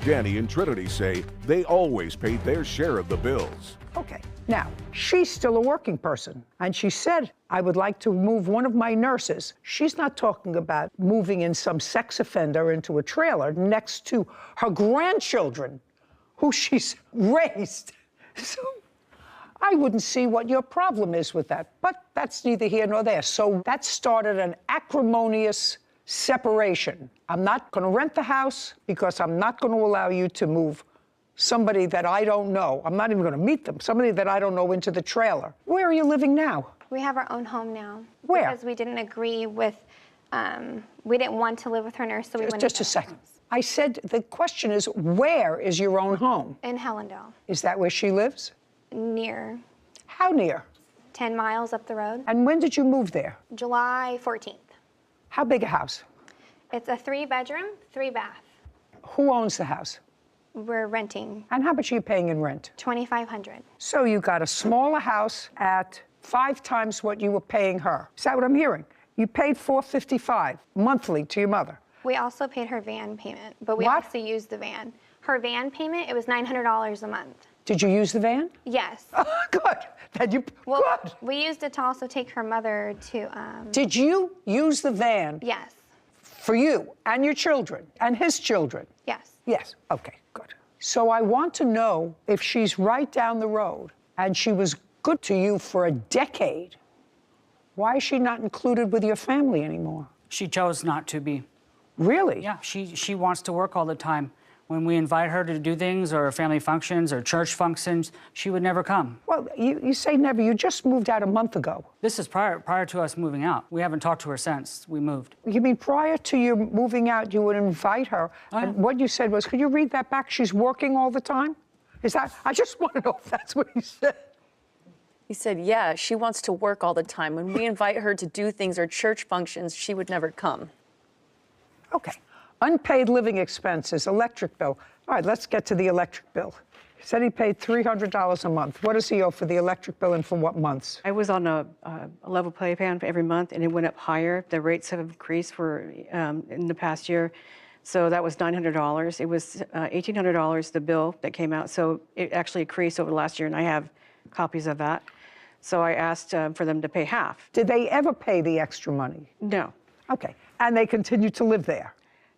[SPEAKER 5] Danny and Trinity say they always paid their share of the bills.
[SPEAKER 1] Okay, now, she's still a working person, and she said, I would like to move one of my nurses. She's not talking about moving in some sex offender into a trailer next to her grandchildren, who she's raised. So I wouldn't see what your problem is with that, but that's neither here nor there. So that started an acrimonious separation. I'm not going to rent the house because I'm not going to allow you to move somebody that I don't know. I'm not even going to meet them. Somebody that I don't know into the trailer. Where are you living now?
[SPEAKER 10] We have our own home now.
[SPEAKER 1] Where?
[SPEAKER 10] Because we didn't agree with, we didn't want to live with her nurse, so we went.
[SPEAKER 1] Just a second. I said the question is, where is your own home?
[SPEAKER 10] In Hellendale.
[SPEAKER 1] Is that where she lives?
[SPEAKER 10] Near.
[SPEAKER 1] How near?
[SPEAKER 10] 10 miles up the road.
[SPEAKER 1] And when did you move there?
[SPEAKER 10] July 14th.
[SPEAKER 1] How big a house?
[SPEAKER 10] It's a 3-bedroom, 3-bath.
[SPEAKER 1] Who owns the house?
[SPEAKER 10] We're renting.
[SPEAKER 1] And how much are you paying in rent?
[SPEAKER 10] $2,500.
[SPEAKER 1] So you got a smaller house at 5 times what you were paying her. Is that what I'm hearing? You paid $455 monthly to your mother.
[SPEAKER 10] We also paid her van payment, but we
[SPEAKER 1] What?
[SPEAKER 10] also used the van. Her van payment, it was $900 a month.
[SPEAKER 1] Did you use the van?
[SPEAKER 10] Yes.
[SPEAKER 1] Oh, good. Then you,
[SPEAKER 10] well,
[SPEAKER 1] good.
[SPEAKER 10] We used it to also take her mother to.
[SPEAKER 1] Did you use the van?
[SPEAKER 10] Yes.
[SPEAKER 1] For you and your children and his children?
[SPEAKER 10] Yes.
[SPEAKER 1] Yes. Okay, good. So I want to know if she's right down the road and she was good to you for a decade, why is she not included with your family anymore?
[SPEAKER 2] She chose not to be.
[SPEAKER 1] Really?
[SPEAKER 2] Yeah, she wants to work all the time. When we invite her to do things or family functions or church functions, she would never come.
[SPEAKER 1] Well, you say never. You just moved out a month ago.
[SPEAKER 2] This is prior to us moving out. We haven't talked to her since we moved.
[SPEAKER 1] You mean prior to you moving out, you would invite her? And what you said was, could you read that back? She's working all the time? Is that, I just want to know if that's what he said.
[SPEAKER 17] He said, yeah, she wants to work all the time. When we invite her to do things or church functions, she would never come.
[SPEAKER 1] Okay. Unpaid living expenses, electric bill. All right, let's get to the electric bill. He said he paid $300 a month. What does he owe for the electric bill and for what months?
[SPEAKER 12] I was on a level pay plan for every month, and it went up higher. The rates have increased in the past year. So that was $900. It was $1,800, the bill that came out. So it actually increased over the last year, and I have copies of that. So I asked for them to pay half.
[SPEAKER 1] Did they ever pay the extra money?
[SPEAKER 12] No.
[SPEAKER 1] Okay. And they continued to live there?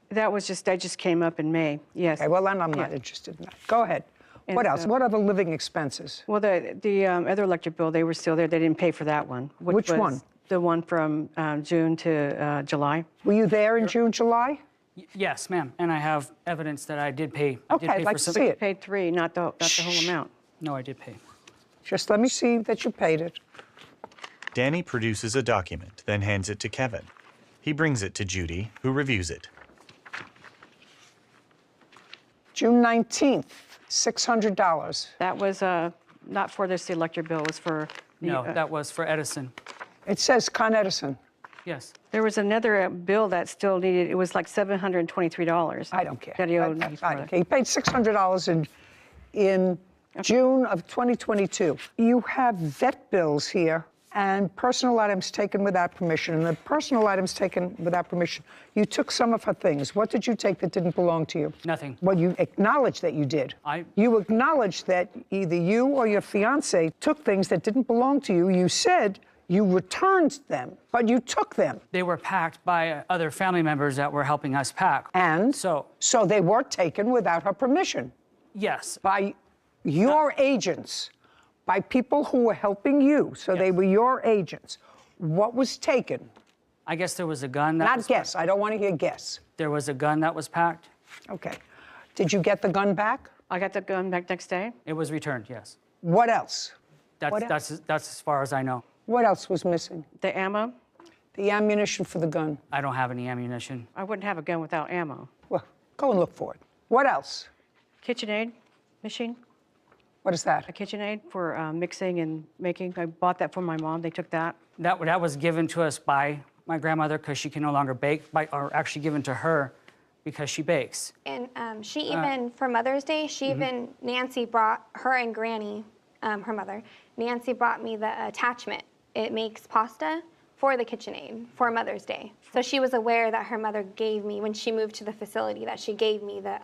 [SPEAKER 12] That just came up in May, yes.
[SPEAKER 1] Okay, well, then I'm not interested in that. Go ahead.
[SPEAKER 12] And
[SPEAKER 1] what else? What other living expenses?
[SPEAKER 12] Well, the other electric bill, they were still there. They didn't pay for that one.
[SPEAKER 1] Which one?
[SPEAKER 12] The one from June to July.
[SPEAKER 1] Were you there in June, July?
[SPEAKER 2] Yes, ma'am. And I have evidence that I did pay.
[SPEAKER 1] Okay, I'd like to see it.
[SPEAKER 12] Paid 3, not the whole amount.
[SPEAKER 2] No, I did pay.
[SPEAKER 1] Just let me see that you paid it.
[SPEAKER 7] Danny produces a document, then hands it to Kevin. He brings it to Judy, who reviews it.
[SPEAKER 1] June 19th, $600.
[SPEAKER 12] That was not for this electric bill, it was for the,
[SPEAKER 2] No, that was for Edison.
[SPEAKER 1] It says Con Edison.
[SPEAKER 2] Yes.
[SPEAKER 12] There was another bill that still needed, it was like $723.
[SPEAKER 1] I don't care.
[SPEAKER 12] That he owed me
[SPEAKER 1] I
[SPEAKER 12] for
[SPEAKER 1] don't
[SPEAKER 12] it.
[SPEAKER 1] care. He paid $600 in June of 2022. You have vet bills here and personal items taken without permission. And the personal items taken without permission, you took some of her things. What did you take that didn't belong to you?
[SPEAKER 2] Nothing.
[SPEAKER 1] Well, you acknowledge that you did. You acknowledge that either you or your fiance took things that didn't belong to you. You said you returned them, but you took them.
[SPEAKER 2] They were packed by other family members that were helping us pack.
[SPEAKER 1] And? So they were taken without her permission?
[SPEAKER 2] Yes.
[SPEAKER 1] By your agents, by people who were helping you, so they were your agents. What was taken?
[SPEAKER 2] I guess there was a gun that
[SPEAKER 1] Not guess, I don't want to hear guess.
[SPEAKER 2] There was a gun that was packed.
[SPEAKER 1] Okay. Did you get the gun back?
[SPEAKER 12] I got the gun back next day.
[SPEAKER 2] It was returned, yes.
[SPEAKER 1] What else?
[SPEAKER 2] That's as far as I know.
[SPEAKER 1] What else was missing?
[SPEAKER 12] The ammo.
[SPEAKER 1] The ammunition for the gun.
[SPEAKER 2] I don't have any ammunition.
[SPEAKER 12] I wouldn't have a gun without ammo.
[SPEAKER 1] Well, go and look for it. What else?
[SPEAKER 12] KitchenAid machine.
[SPEAKER 1] What is that?
[SPEAKER 12] A KitchenAid for mixing and making. I bought that for my mom. They took that.
[SPEAKER 2] That was given to us by my grandmother because she can no longer bake, or actually given to her because she bakes.
[SPEAKER 10] And she even, for Mother's Day, Nancy brought, her and Granny, her mother, Nancy brought me the attachment. It makes pasta for the KitchenAid for Mother's Day. So she was aware that her mother gave me, when she moved to the facility, that she gave me the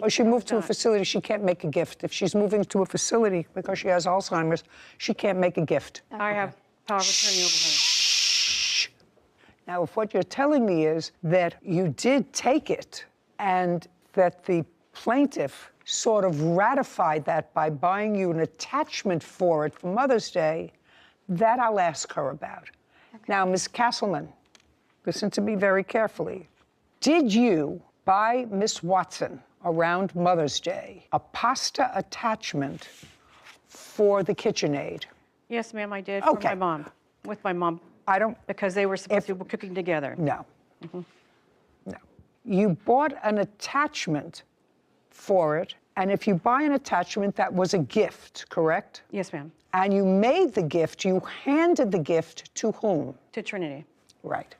[SPEAKER 1] Oh, she moved to a facility, she can't make a gift. If she's moving to a facility because she has Alzheimer's, she can't make a gift.
[SPEAKER 12] I have power of attorney over her.
[SPEAKER 1] Shh. Now, if what you're telling me is that you did take it and that the plaintiff sort of ratified that by buying you an attachment for it for Mother's Day, that I'll ask her about. Now, Ms. Castleman, listen to me very carefully. Did you buy Miss Watson around Mother's Day a pasta attachment for the KitchenAid?
[SPEAKER 12] Yes, ma'am, I did. For my mom. With my mom.
[SPEAKER 1] I don't.
[SPEAKER 12] Because they were supposed to be cooking together.
[SPEAKER 1] No. No. You bought an attachment for it, and if you buy an attachment, that was a gift, correct?
[SPEAKER 12] Yes, ma'am.
[SPEAKER 1] And you made the gift, you handed the gift to whom?
[SPEAKER 12] To Trinity.
[SPEAKER 1] Right.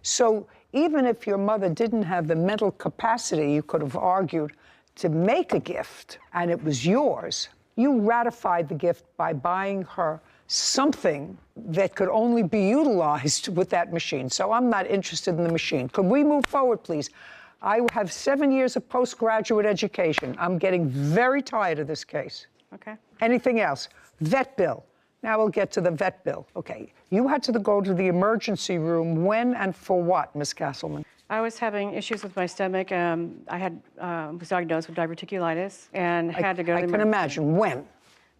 [SPEAKER 1] So even if your mother didn't have the mental capacity, you could have argued, to make a gift, and it was yours, you ratified the gift by buying her something that could only be utilized with that machine. So I'm not interested in the machine. Could we move forward, please? I have 7 years of postgraduate education. I'm getting very tired of this case.
[SPEAKER 12] Okay.
[SPEAKER 1] Anything else? Vet bill. Now we'll get to the vet bill. Okay. You had to go to the emergency room when and for what, Ms. Castleman?
[SPEAKER 12] I was having issues with my stomach. I was diagnosed with diverticulitis and had to go to the
[SPEAKER 1] I can imagine. When?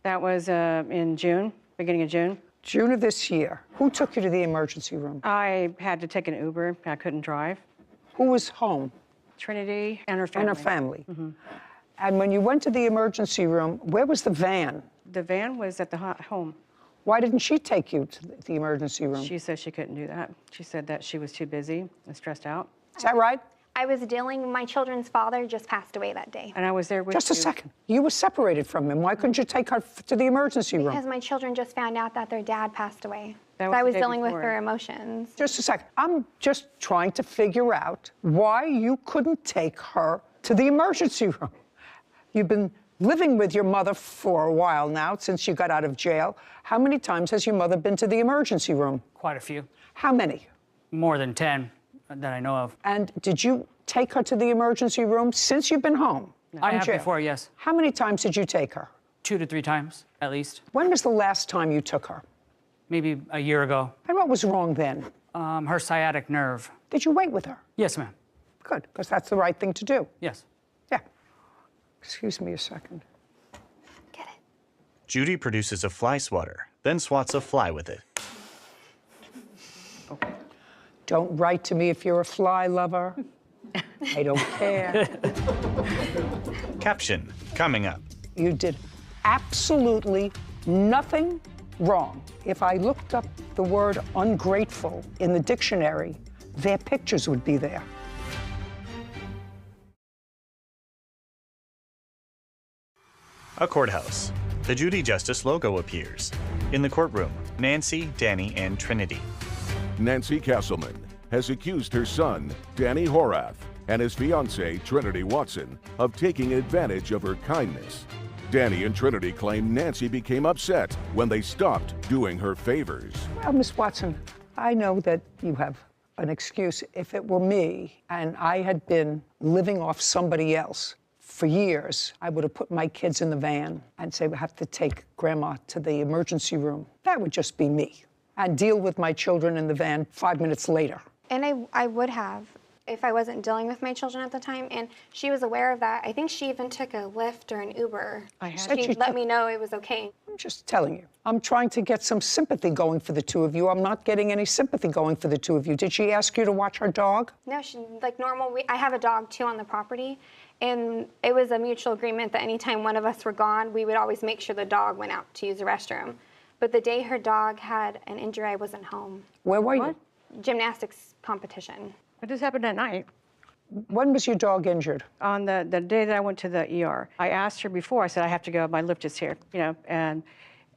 [SPEAKER 12] That was in June, beginning of June.
[SPEAKER 1] June of this year. Who took you to the emergency room?
[SPEAKER 12] I had to take an Uber. I couldn't drive.
[SPEAKER 1] Who was home?
[SPEAKER 12] Trinity and her family.
[SPEAKER 1] And her family. And when you went to the emergency room, where was the van?
[SPEAKER 12] The van was at the home.
[SPEAKER 1] Why didn't she take you to the emergency room?
[SPEAKER 12] She said she couldn't do that. She said that she was too busy and stressed out.
[SPEAKER 1] Is that right?
[SPEAKER 10] I was dealing, my children's father just passed away that day.
[SPEAKER 12] And I was there with
[SPEAKER 1] Just a second. You were separated from him. Why couldn't you take her to the emergency room?
[SPEAKER 10] Because my children just found out that their dad passed away.
[SPEAKER 12] That
[SPEAKER 10] So
[SPEAKER 12] was
[SPEAKER 10] I
[SPEAKER 12] the
[SPEAKER 10] was
[SPEAKER 12] day
[SPEAKER 10] dealing with
[SPEAKER 12] before.
[SPEAKER 10] their emotions.
[SPEAKER 1] Just a second. I'm just trying to figure out why you couldn't take her to the emergency room. You've been living with your mother for a while now, since you got out of jail. How many times has your mother been to the emergency room?
[SPEAKER 2] Quite a few.
[SPEAKER 1] How many?
[SPEAKER 2] More than 10 that I know of.
[SPEAKER 1] And did you take her to the emergency room since you've been home?
[SPEAKER 2] I
[SPEAKER 1] from
[SPEAKER 2] have
[SPEAKER 1] jail?
[SPEAKER 2] before, yes.
[SPEAKER 1] How many times did you take her?
[SPEAKER 2] 2 to 3 times, at least.
[SPEAKER 1] When was the last time you took her?
[SPEAKER 2] Maybe a year ago.
[SPEAKER 1] And what was wrong then?
[SPEAKER 2] Her sciatic nerve.
[SPEAKER 1] Did you wait with her?
[SPEAKER 2] Yes, ma'am.
[SPEAKER 1] Good, because that's the right thing to do.
[SPEAKER 2] Yes.
[SPEAKER 1] Yeah. Excuse me a second.
[SPEAKER 7] Judy produces a fly swatter, then swats a fly with it.
[SPEAKER 1] Don't write to me if you're a fly lover. I don't care.
[SPEAKER 7] Caption coming up.
[SPEAKER 1] You did absolutely nothing wrong. If I looked up the word ungrateful in the dictionary, their pictures would be there.
[SPEAKER 7] A courthouse. The Judy Justice logo appears. In the courtroom, Nancy, Danny, and Trinity.
[SPEAKER 5] Nancy Castleman has accused her son, Danny Horath, and his fiancée, Trinity Watson, of taking advantage of her kindness. Danny and Trinity claim Nancy became upset when they stopped doing her favors.
[SPEAKER 1] Well, Miss Watson, I know that you have an excuse. If it were me and I had been living off somebody else for years, I would have put my kids in the van and say, we have to take Grandma to the emergency room. That would just be me. And deal with my children in the van 5 minutes later.
[SPEAKER 10] And I would have if I wasn't dealing with my children at the time, and she was aware of that. I think she even took a Lyft or an Uber. She let me know it was okay.
[SPEAKER 1] I'm just telling you. I'm trying to get some sympathy going for the two of you. I'm not getting any sympathy going for the two of you. Did she ask you to watch her dog?
[SPEAKER 10] No, she, like normal, I have a dog too on the property, and it was a mutual agreement that anytime one of us were gone, we would always make sure the dog went out to use the restroom. But the day her dog had an injury, I wasn't home.
[SPEAKER 1] Where were you?
[SPEAKER 10] Gymnastics competition.
[SPEAKER 12] But this happened at night.
[SPEAKER 1] When was your dog injured?
[SPEAKER 12] On the day that I went to the ER. I asked her before, I said, I have to go, my lift is here, you know, and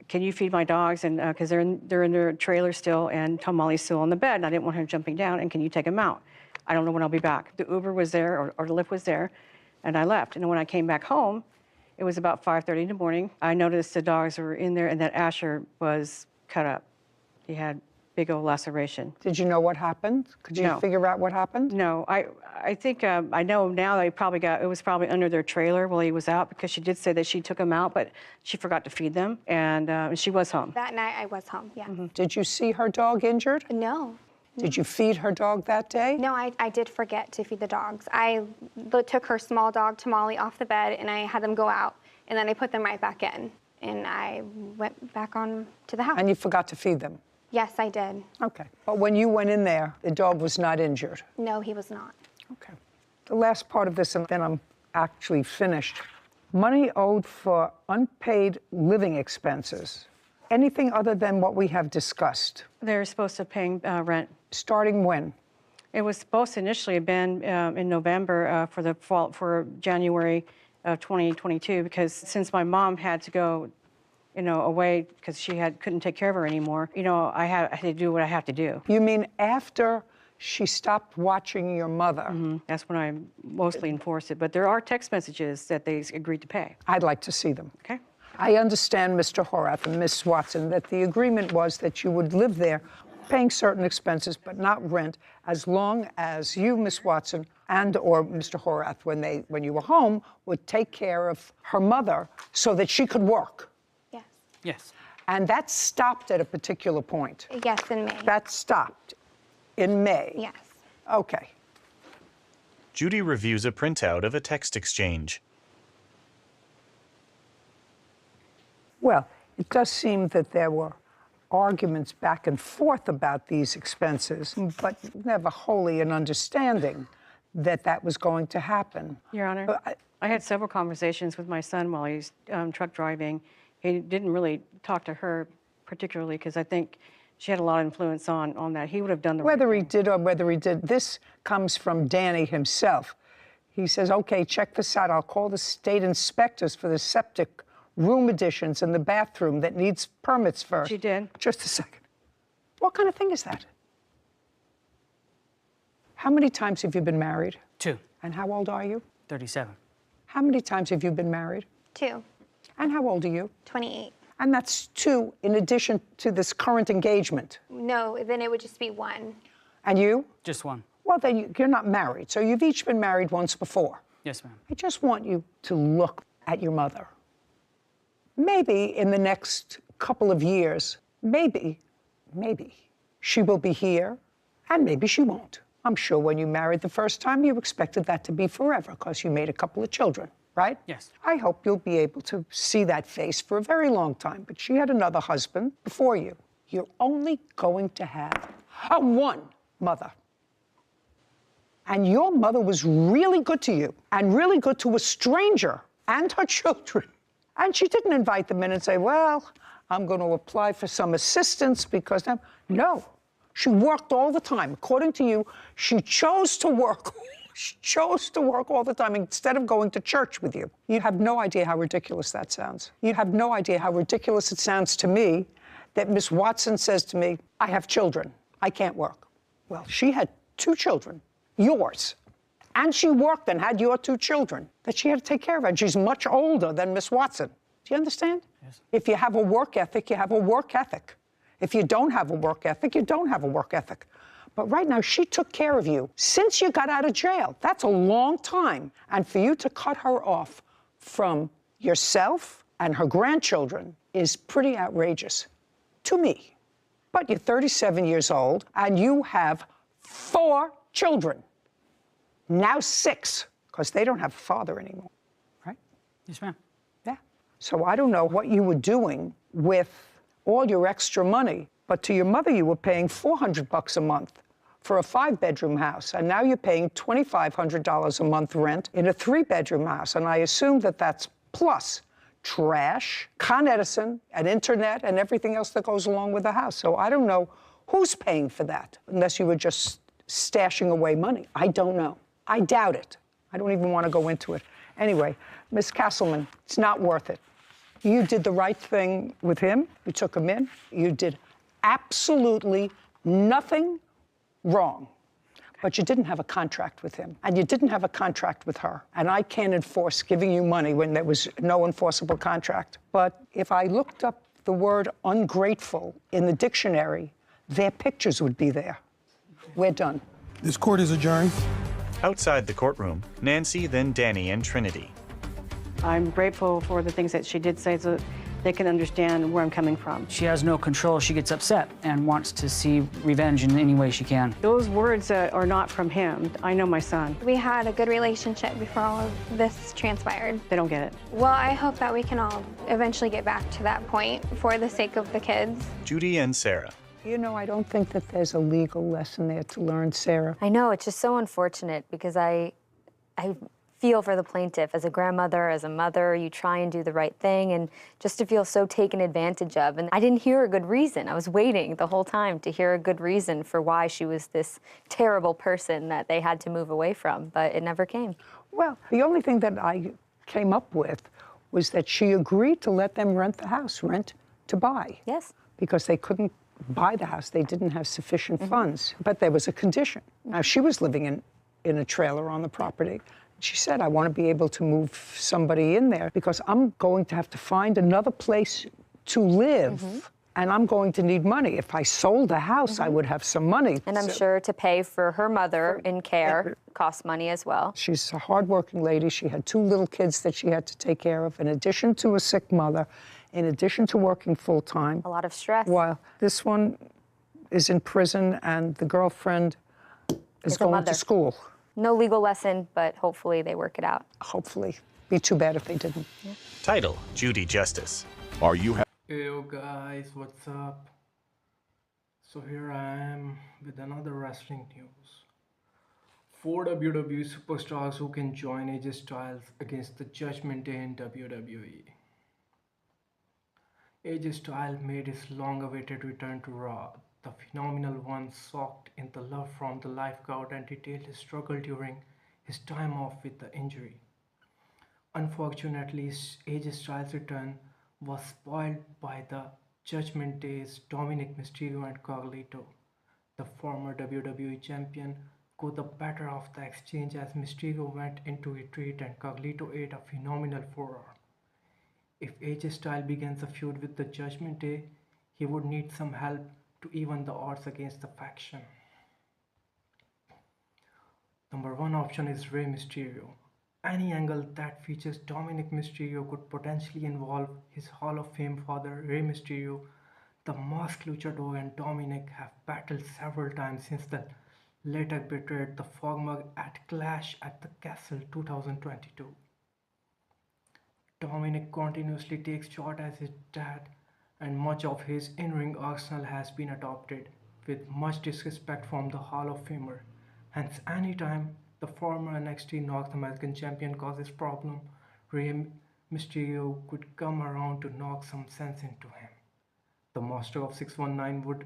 [SPEAKER 12] can you feed my dogs? And because they're in their trailer still, and Molly's still on the bed, and I didn't want him jumping down, and can you take him out? I don't know when I'll be back. The Uber was there, or the Lyft was there, and I left. And when I came back home, it was about 5:30 in the morning. I noticed the dogs were in there, and that Asher was cut up. He had big old laceration.
[SPEAKER 1] Did you know what happened? Could you figure out what happened?
[SPEAKER 12] No, I think I know now they probably it was probably under their trailer while he was out, because she did say that she took him out, but she forgot to feed them, and she was home.
[SPEAKER 10] That night I was home, yeah.
[SPEAKER 1] Mm-hmm. Did you see her dog injured?
[SPEAKER 10] No.
[SPEAKER 1] Did you feed her dog that day?
[SPEAKER 10] No, I did forget to feed the dogs. I took her small dog, Tamale, off the bed, and I had them go out, and then I put them right back in, and I went back on to the house.
[SPEAKER 1] And you forgot to feed them?
[SPEAKER 10] Yes, I did.
[SPEAKER 1] Okay. But when you went in there, the dog was not injured?
[SPEAKER 10] No, he was not.
[SPEAKER 1] Okay. The last part of this, and then I'm actually finished. Money owed for unpaid living expenses. Anything other than what we have discussed?
[SPEAKER 12] They're supposed to pay rent.
[SPEAKER 1] Starting when?
[SPEAKER 12] It was supposed to initially have been in November for January of 2022, because since my mom had to go, you know, away because she couldn't take care of her anymore, you know, I had to do what I have to do.
[SPEAKER 1] You mean after she stopped watching your mother?
[SPEAKER 12] Mm-hmm. That's when I mostly enforced it. But there are text messages that they agreed to pay.
[SPEAKER 1] I'd like to see them.
[SPEAKER 12] Okay.
[SPEAKER 1] I understand, Mr. Horath and Miss Watson, that the agreement was that you would live there paying certain expenses but not rent, as long as you, Miss Watson, and or Mr. Horath, when you were home, would take care of her mother so that she could work.
[SPEAKER 10] Yes.
[SPEAKER 2] Yes.
[SPEAKER 1] And that stopped at a particular point.
[SPEAKER 10] Yes, in May.
[SPEAKER 1] That stopped in May.
[SPEAKER 10] Yes.
[SPEAKER 1] Okay.
[SPEAKER 7] Judy reviews a printout of a text exchange.
[SPEAKER 1] Well, it does seem that there were arguments back and forth about these expenses, but never wholly an understanding that that was going to happen.
[SPEAKER 12] Your Honor, I had several conversations with my son while he's truck driving. He didn't really talk to her particularly because I think she had a lot of influence on that. He would have done the
[SPEAKER 1] Whether
[SPEAKER 12] right
[SPEAKER 1] he did or whether he did, this comes from Danny himself. He says, okay, check this out. I'll call the state inspectors for the septic room additions in the bathroom that needs permits first.
[SPEAKER 12] She did.
[SPEAKER 1] Just a second. What kind of thing is that? How many times have you been married?
[SPEAKER 2] 2.
[SPEAKER 1] And how old are you?
[SPEAKER 2] 37.
[SPEAKER 1] How many times have you been married?
[SPEAKER 10] 2.
[SPEAKER 1] And how old are you?
[SPEAKER 10] 28.
[SPEAKER 1] And that's 2 in addition to this current engagement.
[SPEAKER 10] No, then it would just be 1.
[SPEAKER 1] And you?
[SPEAKER 2] Just 1.
[SPEAKER 1] Well, then you're not married, so you've each been married once before.
[SPEAKER 2] Yes, ma'am.
[SPEAKER 1] I just want you to look at your mother. Maybe in the next couple of years, maybe, she will be here, and maybe she won't. I'm sure when you married the first time, you expected that to be forever because you made a couple of children, right?
[SPEAKER 2] Yes.
[SPEAKER 1] I hope you'll be able to see that face for a very long time, but she had another husband before you. You're only going to have one mother. And your mother was really good to you and really good to a stranger and her children. And she didn't invite them in and say, well, I'm going to apply for some assistance because now, no. She worked all the time. According to you, she chose to work. She chose to work all the time instead of going to church with you. You have no idea how ridiculous that sounds. You have no idea how ridiculous it sounds to me that Miss Watson says to me, I have children. I can't work. Well, she had 2 children, yours. And she worked and had your 2 children that she had to take care of. And she's much older than Miss Watson. Do you understand? Yes. If you have a work ethic, you have a work ethic. If you don't have a work ethic, you don't have a work ethic. But right now, she took care of you since you got out of jail. That's a long time. And for you to cut her off from yourself and her grandchildren is pretty outrageous to me. But you're 37 years old and you have 4 children. Now 6, because they don't have a father anymore, right?
[SPEAKER 2] Yes, ma'am.
[SPEAKER 1] Yeah. So I don't know what you were doing with all your extra money, but to your mother you were paying $400 a month for a 5-bedroom house, and now you're paying $2,500 a month rent in a 3-bedroom house, and I assume that that's plus trash, Con Edison, and internet, and everything else that goes along with the house. So I don't know who's paying for that, unless you were just stashing away money. I don't know. I doubt it. I don't even want to go into it. Anyway, Miss Castleman, it's not worth it. You did the right thing with him. You took him in. You did absolutely nothing wrong. But you didn't have a contract with him. And you didn't have a contract with her. And I can't enforce giving you money when there was no enforceable contract. But if I looked up the word ungrateful in the dictionary, their pictures would be there. We're done.
[SPEAKER 6] This court is adjourned.
[SPEAKER 7] Outside the courtroom, Nancy, then Danny, and Trinity.
[SPEAKER 12] I'm grateful for the things that she did say so they can understand where I'm coming from.
[SPEAKER 2] She has no control. She gets upset and wants to see revenge in any way she can.
[SPEAKER 12] Those words are not from him. I know my son.
[SPEAKER 10] We had a good relationship before all of this transpired.
[SPEAKER 12] They don't get it.
[SPEAKER 10] Well, I hope that we can all eventually get back to that point for the sake of the kids.
[SPEAKER 7] Judy and Sarah.
[SPEAKER 1] You know, I don't think that there's a legal lesson there to learn, Sarah.
[SPEAKER 8] I know, it's just so unfortunate because I feel for the plaintiff. As a grandmother, as a mother, you try and do the right thing, and just to feel so taken advantage of. And I didn't hear a good reason. I was waiting the whole time to hear a good reason for why she was this terrible person that they had to move away from, but it never came.
[SPEAKER 1] Well, the only thing that I came up with was that she agreed to let them rent the house, rent to buy.
[SPEAKER 8] Yes.
[SPEAKER 1] Because they couldn't buy the house. They didn't have sufficient funds. But there was a condition. Now, she was living in a trailer on the property. She said, I want to be able to move somebody in there because I'm going to have to find another place to live. And I'm going to need money. If I sold the house, I would have some money.
[SPEAKER 8] And I'm sure to pay for her mother in care costs money as well.
[SPEAKER 1] She's a hardworking lady. She had 2 little kids that she had to take care of, in addition to a sick mother, in addition to working full-time.
[SPEAKER 8] A lot of stress.
[SPEAKER 1] While this one is in prison and the girlfriend is going to school.
[SPEAKER 8] No legal lesson, but hopefully they work it out.
[SPEAKER 1] Hopefully. Be too bad if they didn't.
[SPEAKER 8] Yeah.
[SPEAKER 7] Title, Judy Justice.
[SPEAKER 5] Are you
[SPEAKER 13] Hey yo guys, what's up? So here I am with another wrestling news. 4 WWE superstars who can join AJ Styles against the Judgment Day in WWE. AJ Styles made his long-awaited return to Raw. The phenomenal one soaked in the love from the lifeguard and detailed his struggle during his time off with the injury. Unfortunately, AJ Styles' return was spoiled by the Judgment Day's Dominic Mysterio and Carlito. The former WWE champion got the better of the exchange as Mysterio went into retreat and Carlito ate a phenomenal forearm. If AJ Styles begins a feud with the Judgment Day, he would need some help to even the odds against the faction. Number 1 option is Rey Mysterio. Any angle that features Dominic Mysterio could potentially involve his Hall of Fame father, Rey Mysterio. The masked luchador and Dominic have battled several times since the latter betrayed the Fogmug at Clash at the Castle 2022. Dominic continuously takes shots as his dad, and much of his in-ring arsenal has been adopted, with much disrespect from the Hall of Famer. Hence, anytime the former NXT North American champion causes problem, Rey Mysterio could come around to knock some sense into him. The Master of 619 would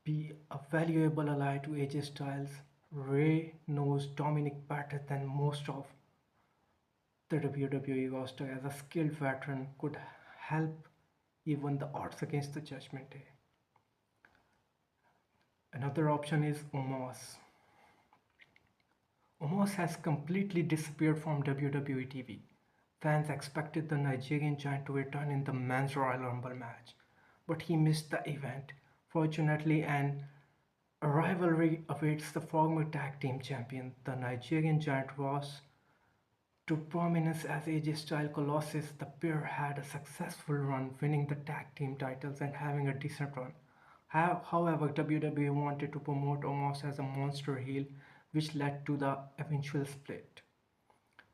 [SPEAKER 13] be a valuable ally to AJ Styles. Rey knows Dominic better than most of the WWE roster. As a skilled veteran, could help even the odds against the Judgment Day. Another option is Omos. Omos has completely disappeared from WWE TV. Fans expected the Nigerian Giant to return in the Men's Royal Rumble match, but he missed the event. Fortunately, a rivalry awaits the former tag team champion. The Nigerian Giant rose to prominence as AJ Styles Colossus. The pair had a successful run, winning the tag team titles and having a decent run. However, WWE wanted to promote Omos as a monster heel, which led to the eventual split.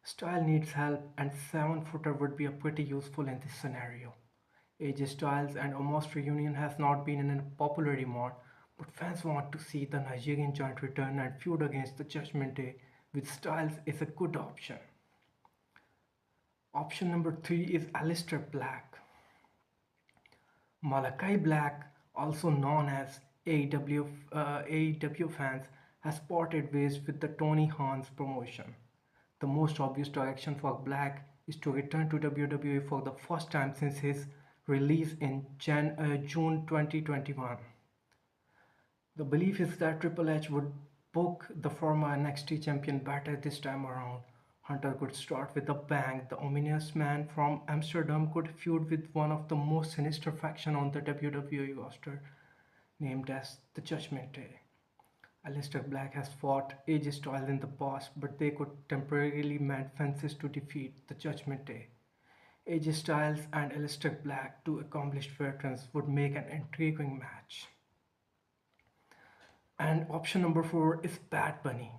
[SPEAKER 13] Styles needs help, and 7-footer would be pretty useful in this scenario. AJ Styles and Omos reunion has not been in popular demand, but fans want to see the Nigerian Giant return and feud against the Judgment Day with Styles is a good option. Option number 3 is Aleister Black. Malachi Black, also known as AEW fans, has parted ways with the Tony Khan's promotion. The most obvious direction for Black is to return to WWE for the first time since his release in June 2021. The belief is that Triple H would book the former NXT champion better this time around. Hunter could start with a bang. The ominous man from Amsterdam could feud with one of the most sinister faction on the WWE roster, named as the Judgment Day. Aleister Black has fought AJ Styles in the past, but they could temporarily mend fences to defeat the Judgment Day. AJ Styles and Aleister Black, two accomplished veterans, would make an intriguing match. And option number 4 is Bad Bunny.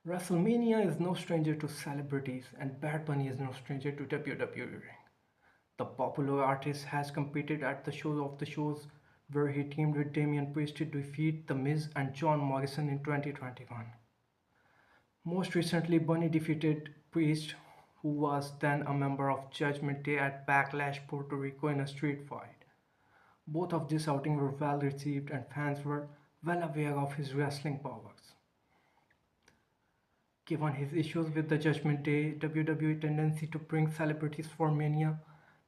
[SPEAKER 13] WrestleMania is no stranger to celebrities, and Bad Bunny is no stranger to WWE. The popular artist has competed at the Show of the Shows, where he teamed with Damian Priest to defeat The Miz and John Morrison in 2021. Most recently, Bunny defeated Priest, who was then a member of Judgment Day, at Backlash Puerto Rico in a street fight. Both of these outings were well received, and fans were well aware of his wrestling powers. Given his issues with the Judgment Day, WWE tendency to bring celebrities for Mania,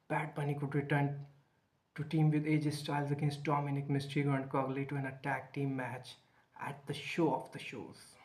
[SPEAKER 13] Bad Bunny could return to team with AJ Styles against Dominic Mysterio and Carlito in a tag team match at the Show of the Shows.